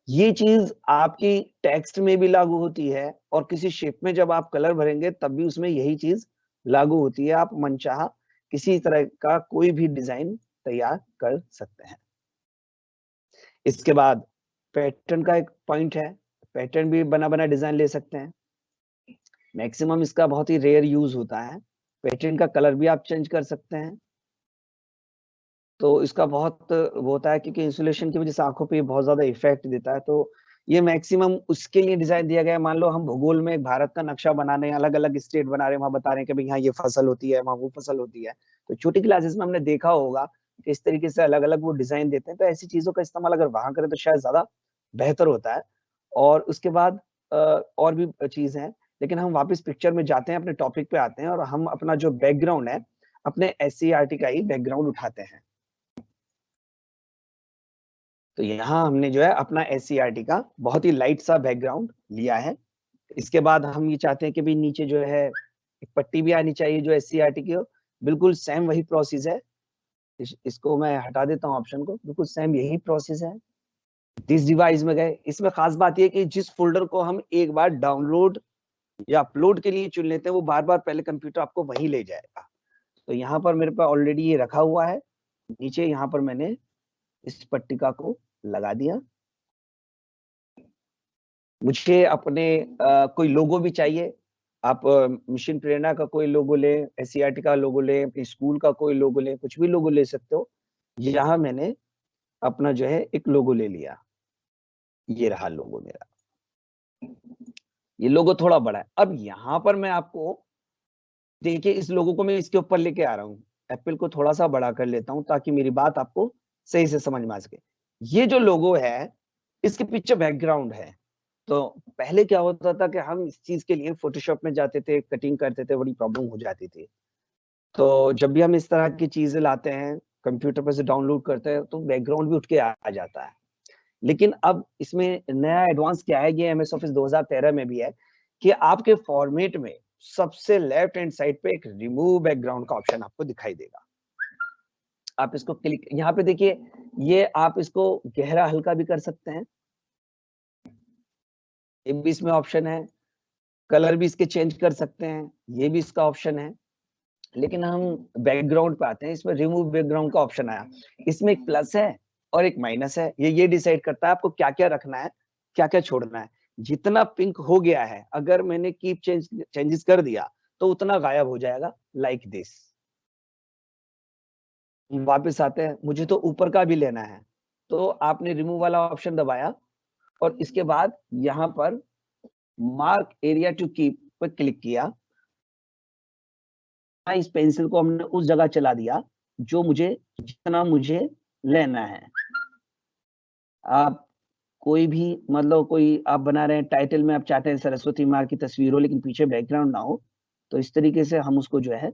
ये चीज आपकी टेक्स्ट में भी लागू होती है और किसी शेप में जब आप कलर भरेंगे तब भी उसमें यही चीज लागू होती है। आप मनचाहा किसी तरह का कोई भी डिजाइन तैयार कर सकते हैं। इसके बाद पैटर्न का एक पॉइंट है, पैटर्न भी बना बना डिजाइन ले सकते हैं। मैक्सिमम इसका बहुत ही रेयर यूज होता है। पैटर्न का कलर भी आप चेंज कर सकते हैं। तो इसका बहुत वो होता है क्योंकि इंसुलेशन की वजह से आंखों पे बहुत ज्यादा इफेक्ट देता है। तो ये मैक्सिमम उसके लिए डिजाइन दिया गया है। मान लो हम भूगोल में एक भारत का नक्शा बना रहे हैं, अलग अलग स्टेट बना रहे हैं, वहां बता रहे हैं कि भाई यहाँ ये फसल होती है, वहां वो फसल होती है। तो छोटी क्लासेस में हमने देखा होगा कि इस तरीके से अलग अलग वो डिजाइन देते हैं। तो ऐसी चीजों का इस्तेमाल अगर वहां करें तो शायद ज्यादा बेहतर होता है। और उसके बाद और भी चीज है, लेकिन हम वापस पिक्चर में जाते हैं, अपने टॉपिक पे आते हैं और हम अपना जो बैकग्राउंड है अपने SCERT का ही बैकग्राउंड उठाते हैं। तो यहाँ हमने जो है अपना SCERT का बहुत ही लाइट सा बैकग्राउंड लिया है। इसके बाद हम ये चाहते हैं कि भी नीचे जो है एक पट्टी भी आनी चाहिए जो SCERT की हो। बिल्कुल सेम वही प्रोसेस है। इसको मैं हटा देता हूँ ऑप्शन को। बिल्कुल सेम यही प्रोसेस है। दिस डिवाइस में गए। इसमें खास बात यह कि जिस फोल्डर को हम एक बार डाउनलोड या अपलोड के लिए चुन लेते हैं वो बार बार पहले कंप्यूटर आपको वहीं ले जाएगा। तो यहाँ पर मेरे पास ऑलरेडी ये रखा हुआ है। नीचे यहाँ पर मैंने इस पट्टिका को लगा दिया। मुझे अपने कोई लोगो भी चाहिए। आप मिशन प्रेरणा का कोई लोगो ले, SCERT का लोगो ले, अपने स्कूल का कोई लोगो ले, कुछ भी लोगो ले सकते हो। यहाँ मैंने अपना जो है एक लोगो ले लिया। ये रहा लोगो मेरा। ये लोगो थोड़ा बड़ा है। अब यहाँ पर मैं आपको देखिए इस लोगो को मैं इसके ऊपर लेके आ रहा हूँ। एप्पल को थोड़ा सा बड़ा कर लेता हूँ ताकि मेरी बात आपको सही से समझ में आ सके। ये जो लोगो है इसके पीछे बैकग्राउंड है। तो पहले क्या होता था कि हम इस चीज के लिए फोटोशॉप में जाते थे, कटिंग करते थे, बड़ी प्रॉब्लम हो जाती थी। तो जब भी हम इस तरह की चीजें लाते हैं, कंप्यूटर पर से डाउनलोड करते हैं, तो बैकग्राउंड भी उठ के आ जाता है। लेकिन अब इसमें नया एडवांस क्या है, ये MS ऑफिस 2013 में भी है कि आपके फॉर्मेट में सबसे लेफ्ट हैंड साइड पे एक रिमूव बैकग्राउंड का ऑप्शन आपको दिखाई देगा। आप इसको क्लिक, यहाँ पे देखिए, ये आप इसको गहरा हल्का भी कर सकते हैं। ये भी इसमें ऑप्शन है। कलर भी इसके चेंज कर सकते हैं, ये भी इसका ऑप्शन है। लेकिन हम बैकग्राउंड पे आते हैं। इसमें रिमूव बैकग्राउंड का ऑप्शन आया। इसमें एक प्लस है और एक माइनस है। ये डिसाइड करता है आपको क्या क्या रखना है, क्या क्या छोड़ना है। जितना पिंक हो गया है, अगर मैंने कीप चेंजेस कर दिया तो उतना गायब हो जाएगा, लाइक दिस। वापस आते हैं, मुझे तो ऊपर का भी लेना है। तो आपने रिमूव वाला ऑप्शन दबाया और इसके बाद यहाँ पर मार्क एरिया टू कीप पर क्लिक किया। इस पेंसिल को हमने उस जगह चला दिया जो मुझे, जितना मुझे लेना है। आप कोई भी, मतलब कोई आप बना रहे हैं, टाइटल में आप चाहते हैं सरस्वती माँ की तस्वीर हो लेकिन पीछे बैकग्राउंड ना हो, तो इस तरीके से हम उसको जो है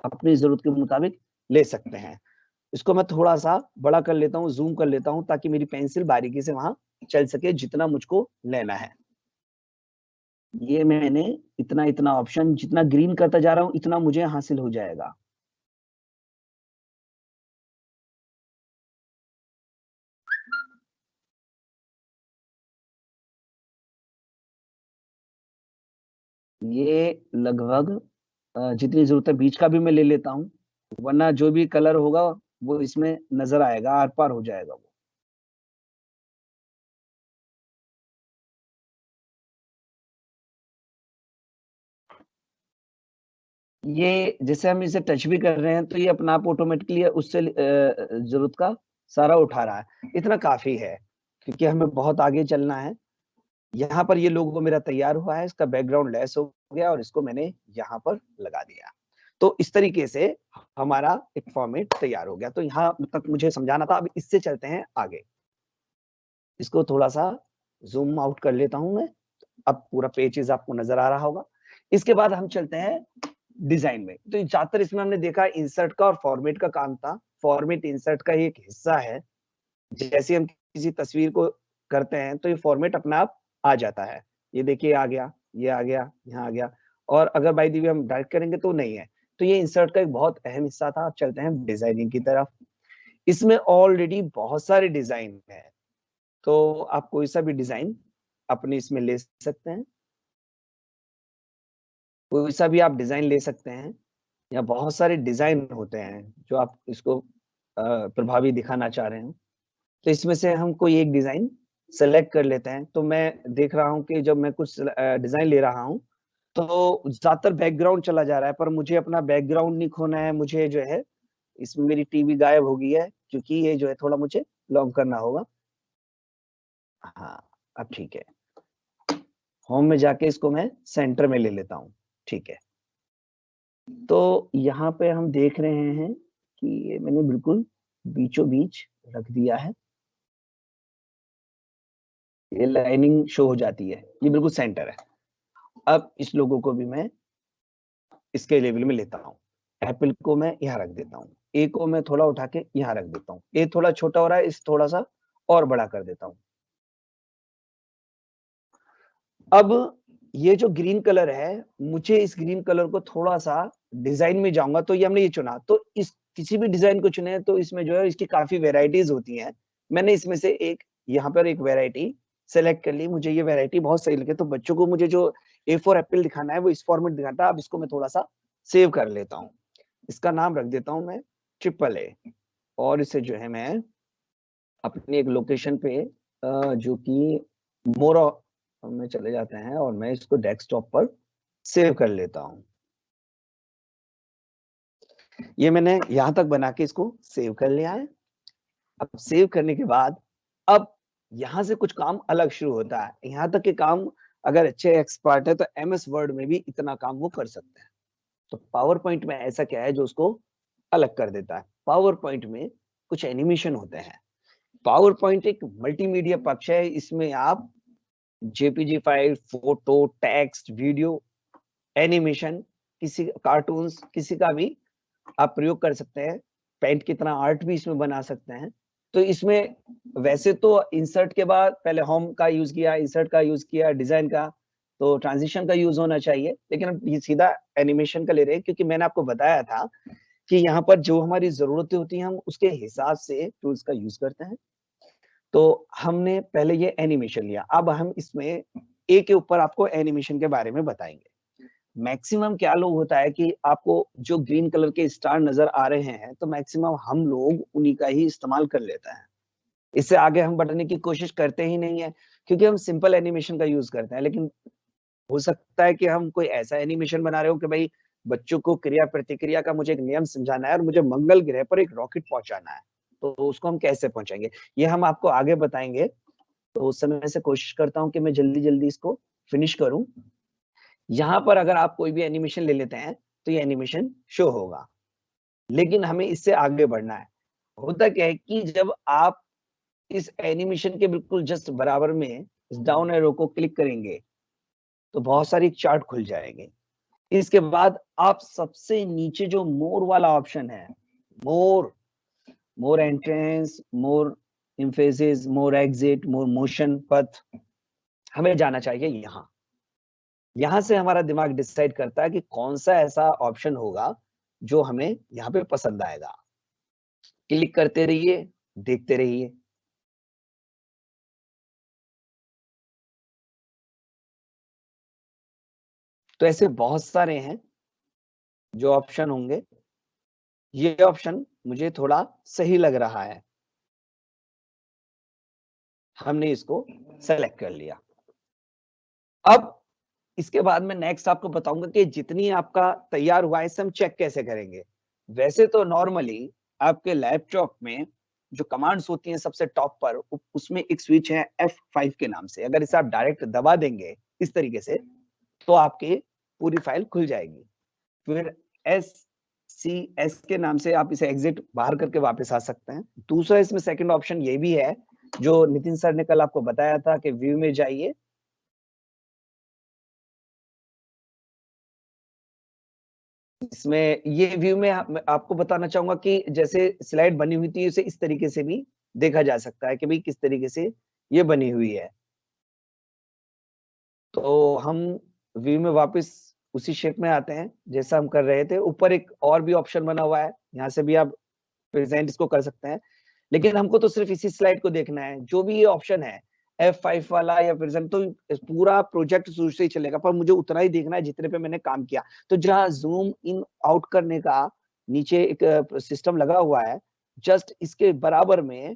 अपनी जरूरत के मुताबिक ले सकते हैं। इसको मैं थोड़ा सा बड़ा कर लेता हूँ, जूम कर लेता हूँ ताकि मेरी पेंसिल बारीकी से वहां चल सके जितना मुझको लेना है। ये मैंने इतना इतना ऑप्शन, जितना ग्रीन करता जा रहा हूँ इतना मुझे हासिल हो जाएगा। ये लगभग जितनी जरूरत है बीच का भी मैं ले लेता हूँ, वरना जो भी कलर होगा वो इसमें नजर आएगा, आर पार हो जाएगा वो। ये जैसे हम इसे टच भी कर रहे हैं तो ये अपना आप ऑटोमेटिकली उससे जरूरत का सारा उठा रहा है। इतना काफी है क्योंकि हमें बहुत आगे चलना है। यहाँ पर ये लोगो मेरा तैयार हुआ है, इसका बैकग्राउंड लेस हो गया और इसको मैंने यहाँ पर लगा दिया। तो इस तरीके से हमारा एक फॉर्मेट तैयार हो गया। तो यहाँ तक मुझे समझाना था। अब इससे चलते हैं आगे। इसको थोड़ा सा जूम आउट कर लेता हूं मैं। अब पूरा पेजेस आपको नजर आ रहा होगा। इसके बाद हम चलते हैं डिजाइन में। तो ज्यादातर इसमें हमने देखा इंसर्ट का और फॉर्मेट का काम था। फॉर्मेट इंसर्ट का एक हिस्सा है। जैसे हम किसी तस्वीर को करते हैं तो ये फॉर्मेट अपने आप आ जाता है। ये देखिए आ गया, ये आ गया, यहाँ आ गया। और अगर बाई दी वे हम डायरेक्ट करेंगे तो नहीं है। तो ये इंसर्ट का एक बहुत अहम हिस्सा था। अब चलते हैं डिजाइनिंग की तरफ। इसमें ऑलरेडी बहुत सारे डिजाइन है। तो आप कोई सा भी डिजाइन अपने इसमें ले सकते हैं। कोई सा भी आप डिजाइन ले सकते हैं। या बहुत सारे डिजाइन होते हैं जो आप इसको प्रभावी दिखाना चाह रहे हैं। तो इसमें से हम कोई एक डिजाइन सेलेक्ट कर लेते हैं। तो मैं देख रहा हूँ कि जब मैं कुछ डिजाइन ले रहा हूँ तो ज्यादातर बैकग्राउंड चला जा रहा है, पर मुझे अपना बैकग्राउंड नहीं खोना है। मुझे जो है इसमें मेरी टीवी गायब हो गई है, क्योंकि ये जो है थोड़ा मुझे लॉन्ग करना होगा। हाँ, अब ठीक है। होम में जाके इसको मैं सेंटर में ले लेता हूँ। ठीक है, तो यहाँ पे हम देख रहे हैं कि ये मैंने बिल्कुल बीचों बीच रख दिया है। ये लाइनिंग शो हो जाती है, ये बिल्कुल सेंटर है। अब इस लोगों को भी मैं इसके लेवल में लेता हूँ। एप्पल को मैं यहाँ रख देता हूँ, ए को मैं थोड़ा उठा के यहाँ रख देता हूँ। ए थोड़ा छोटा हो रहा है, इस थोड़ा सा और बड़ा कर देता हूँ। अब ये जो ग्रीन कलर है, मुझे इस ग्रीन कलर को थोड़ा सा डिजाइन में जाऊंगा, तो ये हमने ये चुना। तो इस किसी भी डिजाइन को चुने तो इसमें जो है इसकी काफी वेराइटीज होती हैं। मैंने इसमें से एक यहाँ पर एक वेराइटी सेलेक्ट कर ली। मुझे ये वेराइटी बहुत सही लगे, तो बच्चों को मुझे जो A4 एप्पल दिखाना है वो इस फॉर्मेट दिखाता है। अब इसको मैं थोड़ा सा सेव कर लेता हूँ। इसका नाम रख देता हूँ मैं AAA, और इसे जो है मैं अपनी एक लोकेशन पे जो कि मोर में चले जाते हैं, और मैं इसको डेस्कटॉप पर सेव कर लेता हूँ। ये मैंने यहाँ तक बना के इसको सेव कर लिया है। अब सेव करने के बाद अब यहाँ से कुछ काम अलग शुरू होता है। यहाँ तक के काम अगर अच्छे एक्सपर्ट है तो MS वर्ड में भी इतना काम वो कर सकते हैं। तो पावर पॉइंट में ऐसा क्या है जो उसको अलग कर देता है? पावर पॉइंट में कुछ एनिमेशन होते हैं। पावर पॉइंट एक मल्टीमीडिया पक्ष है। इसमें आप JPG file, photo, text, video, animation, किसी कार्टून्स, किसी का भी आप प्रयोग कर सकते हैं। पेंट की तरह आर्ट भी इसमें बना सकते हैं। तो इसमें वैसे तो इंसर्ट के बाद पहले होम का यूज किया, इंसर्ट का यूज किया, डिजाइन का, तो ट्रांजिशन का यूज होना चाहिए, लेकिन हम ये सीधा एनिमेशन का ले रहे हैं, क्योंकि मैंने आपको बताया था कि यहाँ पर जो हमारी जरूरतें होती हैं हम उसके हिसाब से टूल्स का यूज करते हैं। तो हमने पहले ये एनिमेशन लिया, अब हम इसमें ए के ऊपर आपको एनिमेशन के बारे में बताएंगे। मैक्सिमम क्या लोग होता है कि आपको जो ग्रीन कलर के स्टार नजर आ रहे हैं, तो मैक्सिमम हम लोग उन्हीं का ही इस्तेमाल कर लेते हैं। इससे आगे हम बढ़ने की कोशिश करते ही नहीं है, क्योंकि हम सिंपल एनिमेशन का यूज करते हैं। लेकिन हो सकता है कि हम कोई ऐसा एनिमेशन बना रहे हो कि भाई बच्चों को क्रिया प्रतिक्रिया का मुझे एक नियम समझाना है और मुझे मंगल ग्रह पर एक रॉकेट पहुंचाना है, तो उसको हम कैसे पहुंचाएंगे ये हम आपको आगे बताएंगे। तो उस समय से कोशिश करता हूँ कि मैं जल्दी जल्दी इसको फिनिश करूं। यहाँ पर अगर आप कोई भी एनिमेशन ले लेते हैं तो ये एनिमेशन शो होगा, लेकिन हमें इससे आगे बढ़ना है। होता क्या है कि जब आप इस एनिमेशन के बिल्कुल जस्ट बराबर में इस डाउन एरो को क्लिक करेंगे तो बहुत सारी चार्ट खुल जाएंगे। इसके बाद आप सबसे नीचे जो मोर वाला ऑप्शन है, मोर मोर एंट्रेंस, मोर इम्फेसिस, मोर एग्जिट, मोर मोशन पथ, हमें जाना चाहिए यहाँ। यहाँ से हमारा दिमाग डिसाइड करता है कि कौन सा ऐसा ऑप्शन होगा जो हमें यहाँ पे पसंद आएगा। क्लिक करते रहिए, देखते रहिए। तो ऐसे बहुत सारे हैं जो ऑप्शन होंगे। ये ऑप्शन मुझे थोड़ा सही लग रहा है, हमने इसको सेलेक्ट कर लिया। अब इसके बाद मैं नेक्स्ट आपको बताऊंगा कि जितनी आपका तैयार हुआ है इसे हम चेक कैसे करेंगे। वैसे तो नॉर्मली आपके लैपटॉप में जो कमांड्स होती हैं सबसे टॉप पर, उसमें एक स्विच है F5 के नाम से। अगर इसे आप डायरेक्ट दबा देंगे इस तरीके से तो आपकी पूरी फाइल खुल जाएगी। फिर SCS के नाम से आप इसे एग्जिट बाहर करके वापस आ सकते हैं। दूसरा इसमें सेकंड ऑप्शन ये भी है जो नितिन सर ने कल आपको बताया था कि व्यू में जाइए, इसमें ये व्यू में आपको बताना चाहूंगा कि जैसे स्लाइड बनी हुई थी उसे इस तरीके से भी देखा जा सकता है कि भाई किस तरीके से ये बनी हुई है। तो हम व्यू में वापस उसी शेप में आते हैं जैसा हम कर रहे थे। ऊपर एक और भी ऑप्शन बना हुआ है, यहाँ से भी आप प्रेजेंट इसको कर सकते हैं, लेकिन हमको तो सिर्फ इसी स्लाइड को देखना है। जो भी ये ऑप्शन है F5 वाला या प्रेजेंट, तो पूरा प्रोजेक्ट शुरू से ही चलेगा, पर मुझे उतना ही देखना है जितने पे मैंने काम किया। तो जहाँ जूम इन आउट करने का नीचे एक सिस्टम लगा हुआ है, जस्ट इसके बराबर में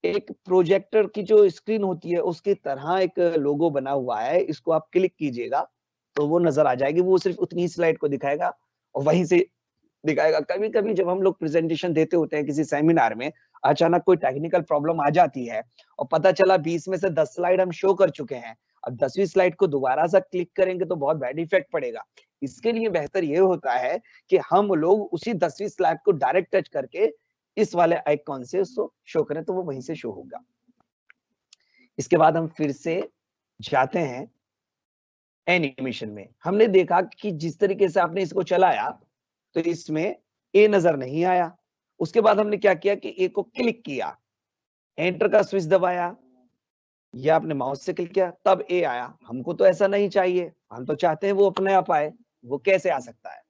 एक प्रोजेक्टर की जो स्क्रीन होती है उसकी तरह एक लोगो बना हुआ है, इसको आप क्लिक कीजिएगा तो वो नजर आ जाएगी, वो सिर्फ उतनी ही स्लाइड को दिखाएगा और वहीं से दिखाएगा। कभी-कभी जब हम लोग प्रेजेंटेशन देते होते हैं किसी सेमिनार में, अचानक कोई टेक्निकल प्रॉब्लम आ जाती है और पता चला 20 में से 10 स्लाइड हम शो कर चुके हैं। अब 10वीं स्लाइड को दोबारा से क्लिक करेंगे तो बहुत बैड इफेक्ट पड़ेगा। इसके लिए बेहतर ये होता है कि हम लोग उसी 10वीं स्लाइड को डायरेक्ट टच करके इस वाले आइकॉन से उसको शो करें तो वो वहीं से शो होगा। इसके बाद हम फिर से जाते हैं एनिमेशन में। हमने देखा कि जिस तरीके से आपने इसको चलाया तो इसमें ए नजर नहीं आया। उसके बाद हमने क्या किया कि ए को क्लिक किया, एंटर का स्विच दबाया या आपने माउस से क्लिक किया तब ए आया। हमको तो ऐसा नहीं चाहिए, हम तो चाहते हैं वो अपने आप आए। वो कैसे आ सकता है?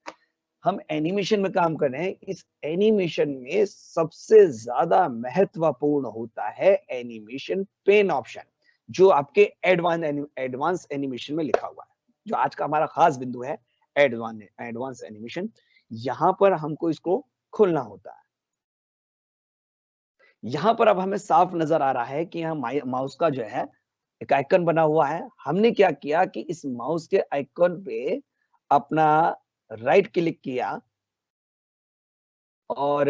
हम एनिमेशन में काम कर रहे हैं। इस एनिमेशन में सबसे ज्यादा महत्वपूर्ण होता है एनिमेशन पेन ऑप्शन, जो आपके एडवांस एनिमेशन में लिखा हुआ है, जो आज का हमारा खास बिंदु है एडवांस एनिमेशन। यहां पर हमको इसको खोलना होता है। यहां पर अब हमें साफ नजर आ रहा है कि यहाँ माउस का जो है एक आइकन बना हुआ है। हमने क्या किया कि इस माउस के आइकन पे अपना राइट क्लिक किया और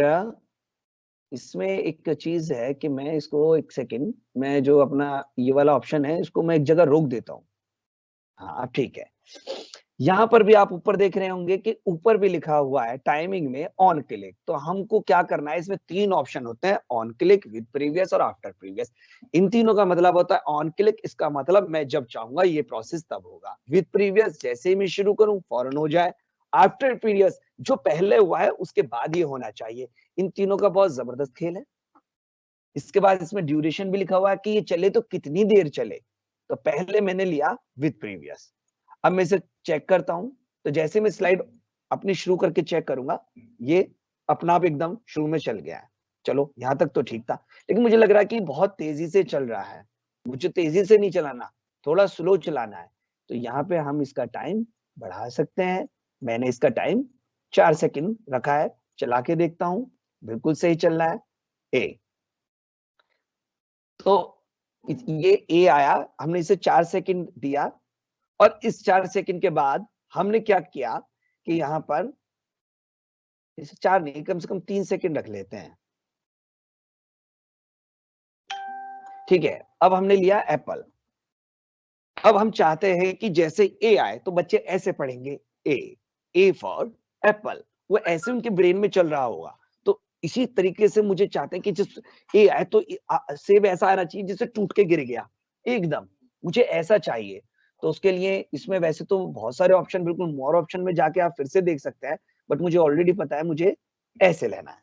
इसमें एक चीज है कि मैं इसको एक सेकंड, मैं जो अपना ये वाला ऑप्शन है इसको मैं एक जगह रोक देता हूँ। हाँ, अब ठीक है। यहाँ पर भी आप ऊपर देख रहे होंगे कि ऊपर भी लिखा हुआ है टाइमिंग में ऑन क्लिक। तो हमको क्या करना है, इसमें 3 ऑप्शन होते हैं, ऑन क्लिक, विद प्रीवियस और आफ्टर प्रीवियस। इन तीनों का मतलब होता है ऑन क्लिक, इसका मतलब मैं जब चाहूंगा ये प्रोसेस तब होगा। विद प्रीवियस जैसे ही मैं शुरू करूं फौरन हो जाए। आफ्टर प्रीवियस जो पहले हुआ है उसके बाद ये होना चाहिए। इन तीनों का बहुत जबरदस्त खेल है। इसके बाद इसमें ड्यूरेशन भी लिखा हुआ है कि ये चले तो कितनी देर चले। तो पहले मैंने लिया विद प्रीवियस। अब मैं इसे चेक करता हूं तो जैसे मैं स्लाइड अपनी शुरू करके चेक करूंगा ये अपना आप एकदम शुरू में चल गया है। चलो यहां तक तो ठीक था, लेकिन मुझे लग रहा है कि बहुत तेजी से चल रहा है। मुझे तेजी से नहीं चलाना, थोड़ा स्लो चलाना है। तो यहाँ पे हम इसका टाइम बढ़ा सकते हैं। मैंने इसका टाइम 4 सेकंड रखा है, चला के देखता हूं, बिल्कुल सही चल रहा है। ए तो ये ए आया, हमने इसे 4 सेकंड दिया और इस 4 सेकंड के बाद हमने क्या किया कि यहाँ पर इसे 4 नहीं, कम से कम 3 सेकंड रख लेते हैं। ठीक है, अब हमने लिया एप्पल। अब हम चाहते हैं कि जैसे ए आए तो बच्चे ऐसे पढ़ेंगे, ए फॉर एप्पल। वो ऐसे उनके ब्रेन में चल रहा होगा। तो इसी तरीके से मुझे चाहते हैं कि जिस ए आए तो सेब ऐसा आना चाहिए जिससे टूट के गिर गया एकदम, मुझे ऐसा चाहिए। तो उसके लिए इसमें वैसे तो बहुत सारे ऑप्शन, बिल्कुल मोर ऑप्शन में जाके आप फिर से देख सकते हैं, बट मुझे ऑलरेडी पता है मुझे ऐसे लेना है,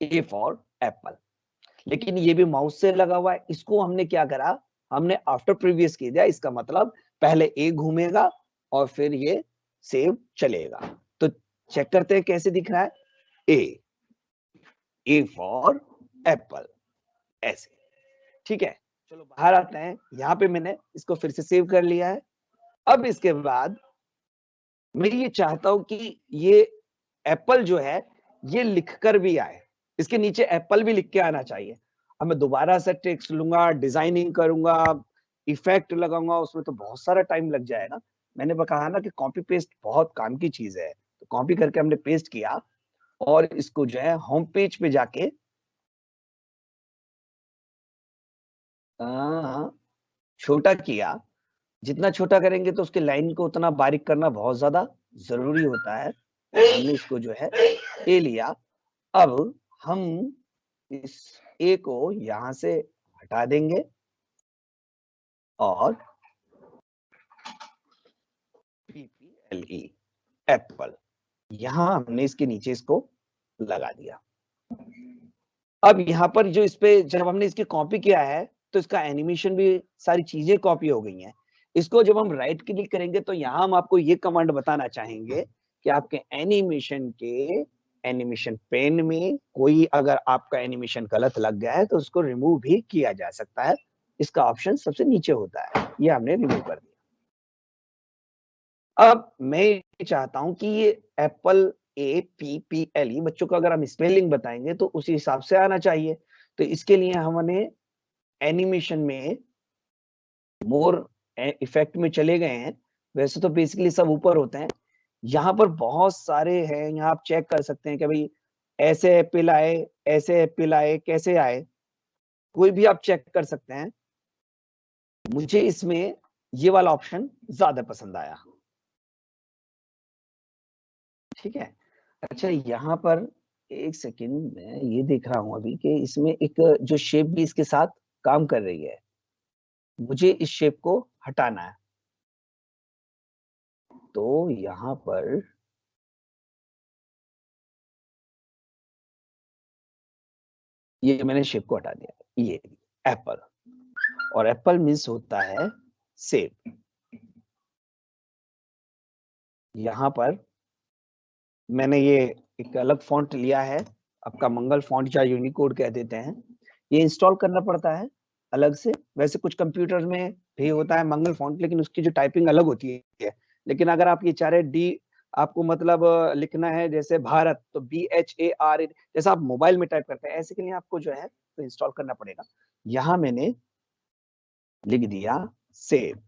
ए फॉर एप्पल। लेकिन ये भी माउस से लगा हुआ है। इसको हमने क्या करा, हमने आफ्टर प्रीवियस किया दिया। इसका मतलब पहले ए घूमेगा और फिर ये सेव चलेगा। तो चेक करते हैं कैसे दिख रहा है। ए फॉर एप्पल, ऐसे। ठीक है, चलो बाहर आते हैं। यहाँ पे मैंने इसको फिर से सेव कर लिया है। अब इसके बाद मैं ये चाहता हूं कि ये एप्पल जो है ये लिखकर भी आए, इसके नीचे एप्पल भी लिख के आना चाहिए। अब मैं दोबारा से टेक्स्ट लूंगा, डिजाइनिंग करूंगा, इफेक्ट लगाऊंगा, उसमें तो बहुत सारा टाइम लग जाएगा। मैंने कहा ना कि कॉपी पेस्ट बहुत काम की चीज है। तो कॉपी करके हमने पेस्ट किया और इसको जो है होम पेज पे जाके छोटा किया। जितना छोटा करेंगे तो उसके लाइन को उतना बारीक करना बहुत ज्यादा जरूरी होता है। हमने इसको जो है ए लिया। अब हम इस ए को यहां से हटा देंगे और PPLE एप्पल यहां हमने इसके नीचे इसको लगा दिया। अब यहाँ पर जो इस पे जब हमने इसकी कॉपी किया है तो इसका एनिमेशन भी सारी चीजें कॉपी हो गई हैं। इसको जब हम राइट क्लिक करेंगे तो यहाँ हम आपको ये कमांड बताना चाहेंगे कि आपके एनिमेशन के एनिमेशन पेन में कोई अगर आपका एनिमेशन गलत लग गया है तो उसको रिमूव भी किया जा सकता है। इसका ऑप्शन सबसे नीचे होता है, ये हमने रिमूव कर दिया। अब मैं ये चाहता हूं कि ये एप्पल APPLE बच्चों को अगर हम स्पेलिंग बताएंगे तो उसी हिसाब से आना चाहिए। तो इसके लिए हमने एनिमेशन में मोर इफेक्ट में चले गए हैं। वैसे तो बेसिकली सब ऊपर होते हैं, यहाँ पर बहुत सारे हैं। यहाँ आप चेक कर सकते हैं कि भाई ऐसे एप्पल आए, ऐसे एप्पल आए, कैसे आए, कोई भी आप चेक कर सकते हैं। मुझे इसमें ये वाला ऑप्शन ज्यादा पसंद आया। ठीक है, अच्छा यहाँ पर एक सेकंड, मैं ये देख रहा हूं अभी कि इसमें एक जो शेप भी इसके साथ काम कर रही है, मुझे इस शेप को हटाना है। तो यहाँ पर ये मैंने शेप को हटा दिया, ये एप्पल, और एप्पल मीन्स होता है सेब। यहाँ पर मैंने ये एक अलग फॉन्ट लिया है, आपका मंगल फॉन्ट या यूनिकोड कह देते हैं। ये इंस्टॉल करना पड़ता है अलग से। वैसे कुछ कंप्यूटर में भी होता है मंगल फॉन्ट, लेकिन उसकी जो टाइपिंग अलग होती है। लेकिन अगर आप ये चाह रहे डी आपको मतलब लिखना है जैसे भारत, तो BHAR, जैसा आप मोबाइल में टाइप करते हैं, ऐसे के लिए आपको जो है तो इंस्टॉल करना पड़ेगा। यहाँ मैंने लिख दिया सेव।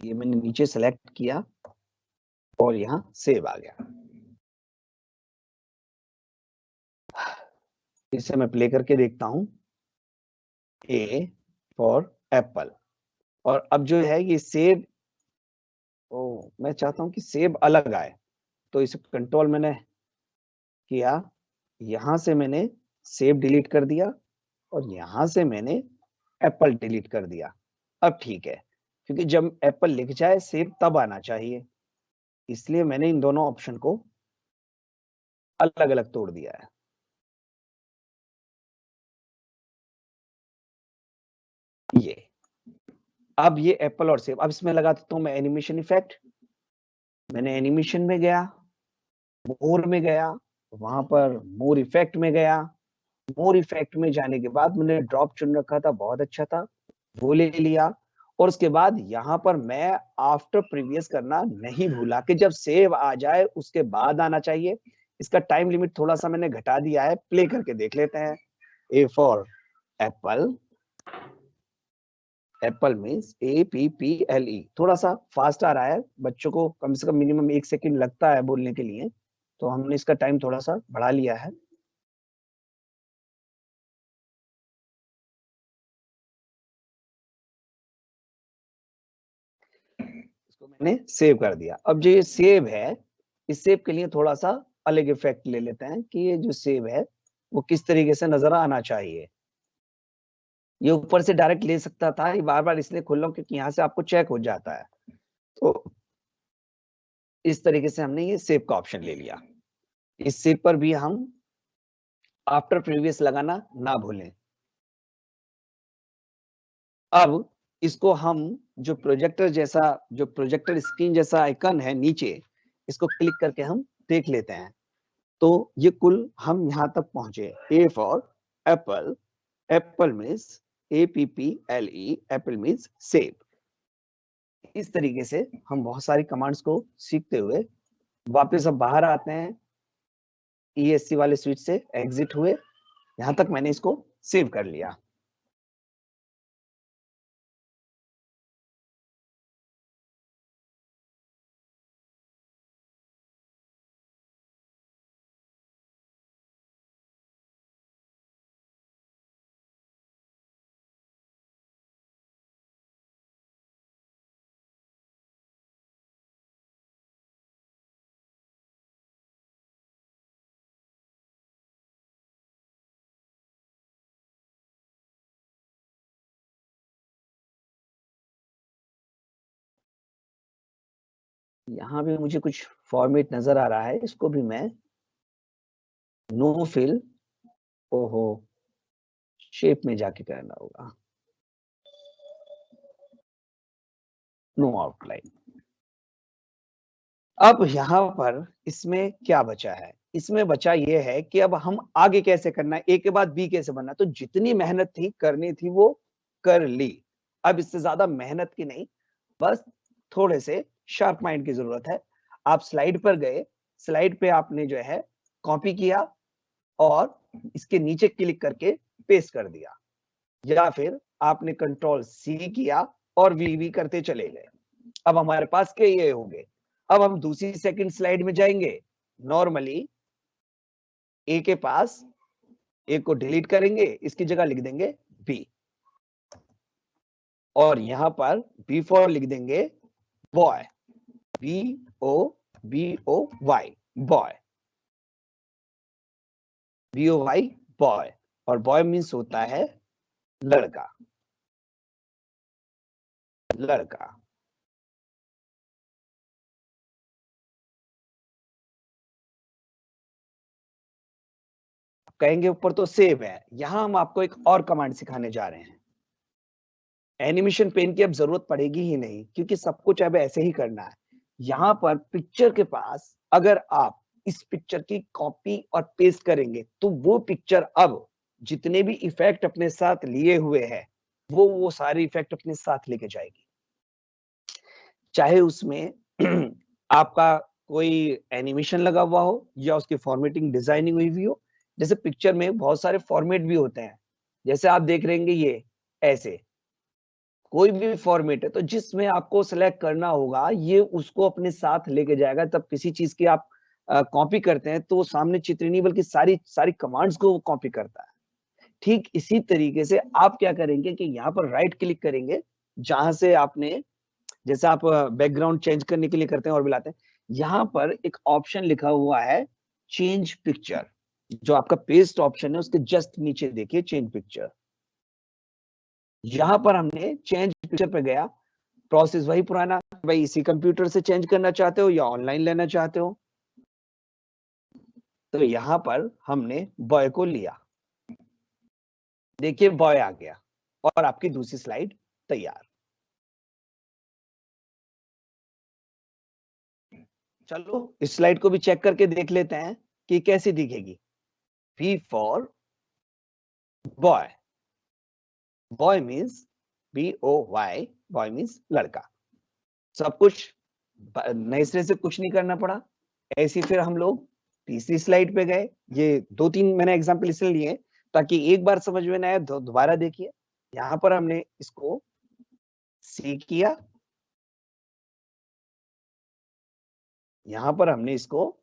ये मैंने नीचे सेलेक्ट किया और यहाँ सेव आ गया। इसे मैं प्ले करके देखता हूं। A फॉर एप्पल, और अब जो है ये सेव, ओ मैं चाहता हूं कि सेव अलग आए, तो इसे कंट्रोल मैंने किया, यहां से मैंने सेव डिलीट कर दिया और यहां से मैंने एप्पल डिलीट कर दिया। अब ठीक है, क्योंकि जब एप्पल लिख जाए सेव तब आना चाहिए, इसलिए मैंने इन दोनों ऑप्शन को अलग अलग तोड़ दिया है। ये अब ये एप्पल और सेव, अब इसमें लगा देता हूं मैं एनिमेशन इफेक्ट। मैंने एनिमेशन में गया, मोर में गया, वहां पर मोर इफेक्ट में गया। मोर इफेक्ट में जाने के बाद मैंने ड्रॉप चुन रखा था, बहुत अच्छा था, वो ले लिया। और उसके बाद यहाँ पर मैं आफ्टर प्रीवियस करना नहीं भूला कि जब सेव आ जाए उसके बाद आना चाहिए। इसका टाइम लिमिट थोड़ा सा मैंने घटा दिया है, प्ले करके देख लेते हैं। A for apple, apple means APPLE। थोड़ा सा फास्ट आ रहा है, बच्चों को कम से कम मिनिमम 1 सेकंड लगता है बोलने के लिए, तो हमने इसका टाइम थोड़ा सा बढ़ा लिया है। इसको मैंने सेव कर दिया। अब जो ये सेव है, इस सेव के लिए थोड़ा सा अलग इफेक्ट ले लेते हैं कि ये जो सेव है वो किस तरीके से नजर आना चाहिए। ये ऊपर से डायरेक्ट ले सकता था, ये बार बार इसलिए खोल रहा हूं क्योंकि यहाँ से आपको चेक हो जाता है। तो इस तरीके से हमने ये सेव का ऑप्शन ले लिया। इस सेव पर भी हम आफ्टर प्रीवियस लगाना ना भूलें। अब इसको हम जो प्रोजेक्टर स्क्रीन जैसा आइकन है नीचे, इसको क्लिक करके हम देख लेते हैं। तो ये कुल हम यहाँ तक पहुंचे। A for apple, apple means APPLE, Apple means save. इस तरीके से हम बहुत सारी कमांड्स को सीखते हुए वापस अब बाहर आते हैं, ESC वाले स्विच से एग्जिट हुए। यहाँ तक मैंने इसको सेव कर लिया। यहाँ भी मुझे कुछ फॉर्मेट नजर आ रहा है, इसको भी मैं नो फिल, ओहो, शेप में जाके करना होगा, नो आउटलाइन। अब यहाँ पर इसमें क्या बचा है? इसमें बचा ये है कि अब हम आगे कैसे करना है, ए के बाद बी कैसे बनना है। तो जितनी मेहनत थी करनी थी वो कर ली, अब इससे ज्यादा मेहनत की नहीं, बस थोड़े से शार्प माइंड की जरूरत है। आप स्लाइड पर गए, स्लाइड पे आपने जो है कॉपी किया और इसके नीचे क्लिक करके पेस्ट कर दिया, या फिर आपने कंट्रोल सी किया और वी करते चले गए। अब हमारे पास के ये होंगे। अब हम दूसरी सेकंड स्लाइड में जाएंगे। नॉर्मली ए के पास, ए को डिलीट करेंगे, इसकी जगह लिख देंगे बी, और यहां पर बी फॉर लिख देंगे boy, BOY, boy, BOY boy, और बॉय मीन्स होता है लड़का, लड़का। कहेंगे ऊपर तो सेव है। यहां हम आपको एक और कमांड सिखाने जा रहे हैं। एनिमेशन पेन की अब जरूरत पड़ेगी ही नहीं, क्योंकि सब कुछ अब ऐसे ही करना है। यहां पर पिक्चर के पास अगर आप इस पिक्चर की कॉपी और पेस्ट करेंगे तो वो पिक्चर अब जितने भी इफेक्ट अपने साथ लिए हुए हैं वो सारे इफेक्ट अपने साथ लेके जाएगी। चाहे उसमें आपका कोई एनिमेशन लगा हुआ हो या उसकी फॉर्मेटिंग डिजाइनिंग हुई हुई हो। जैसे पिक्चर में बहुत सारे फॉर्मेट भी होते हैं, जैसे आप देख रहे हैं ये ऐसे कोई भी फॉर्मेट है, तो जिसमें आपको सेलेक्ट करना होगा ये उसको अपने साथ लेके जाएगा। तब किसी चीज की आप कॉपी करते हैं तो वो सामने चित्र नहीं बल्कि सारी कमांड्स को कॉपी करता है। ठीक इसी तरीके से आप क्या करेंगे कि यहाँ पर राइट क्लिक करेंगे, जहां से आपने, जैसे आप बैकग्राउंड चेंज करने के लिए करते हैं और बुलाते हैं, यहाँ पर एक ऑप्शन लिखा हुआ है चेंज पिक्चर। जो आपका पेस्ट ऑप्शन है उसके जस्ट नीचे देखिए चेंज पिक्चर। यहां पर हमने चेंज पिक्चर पे गया। प्रोसेस वही पुराना, भाई इसी कंप्यूटर से चेंज करना चाहते हो या ऑनलाइन लेना चाहते हो। तो यहां पर हमने बॉय को लिया, देखिए बॉय आ गया और आपकी दूसरी स्लाइड तैयार। चलो इस स्लाइड को भी चेक करके देख लेते हैं कि कैसी दिखेगी। V for boy, boy means BOY, boy means लड़का। सब कुछ नए सिरे से कुछ नहीं करना पड़ा। ऐसे फिर हम लोग तीसरी स्लाइड पे गए। ये 2-3 मैंने एग्जांपल इसलिए लिए ताकि एक बार समझ में ना आए दोबारा देखिए। यहाँ पर हमने इसको सी किया, यहाँ पर हमने इसको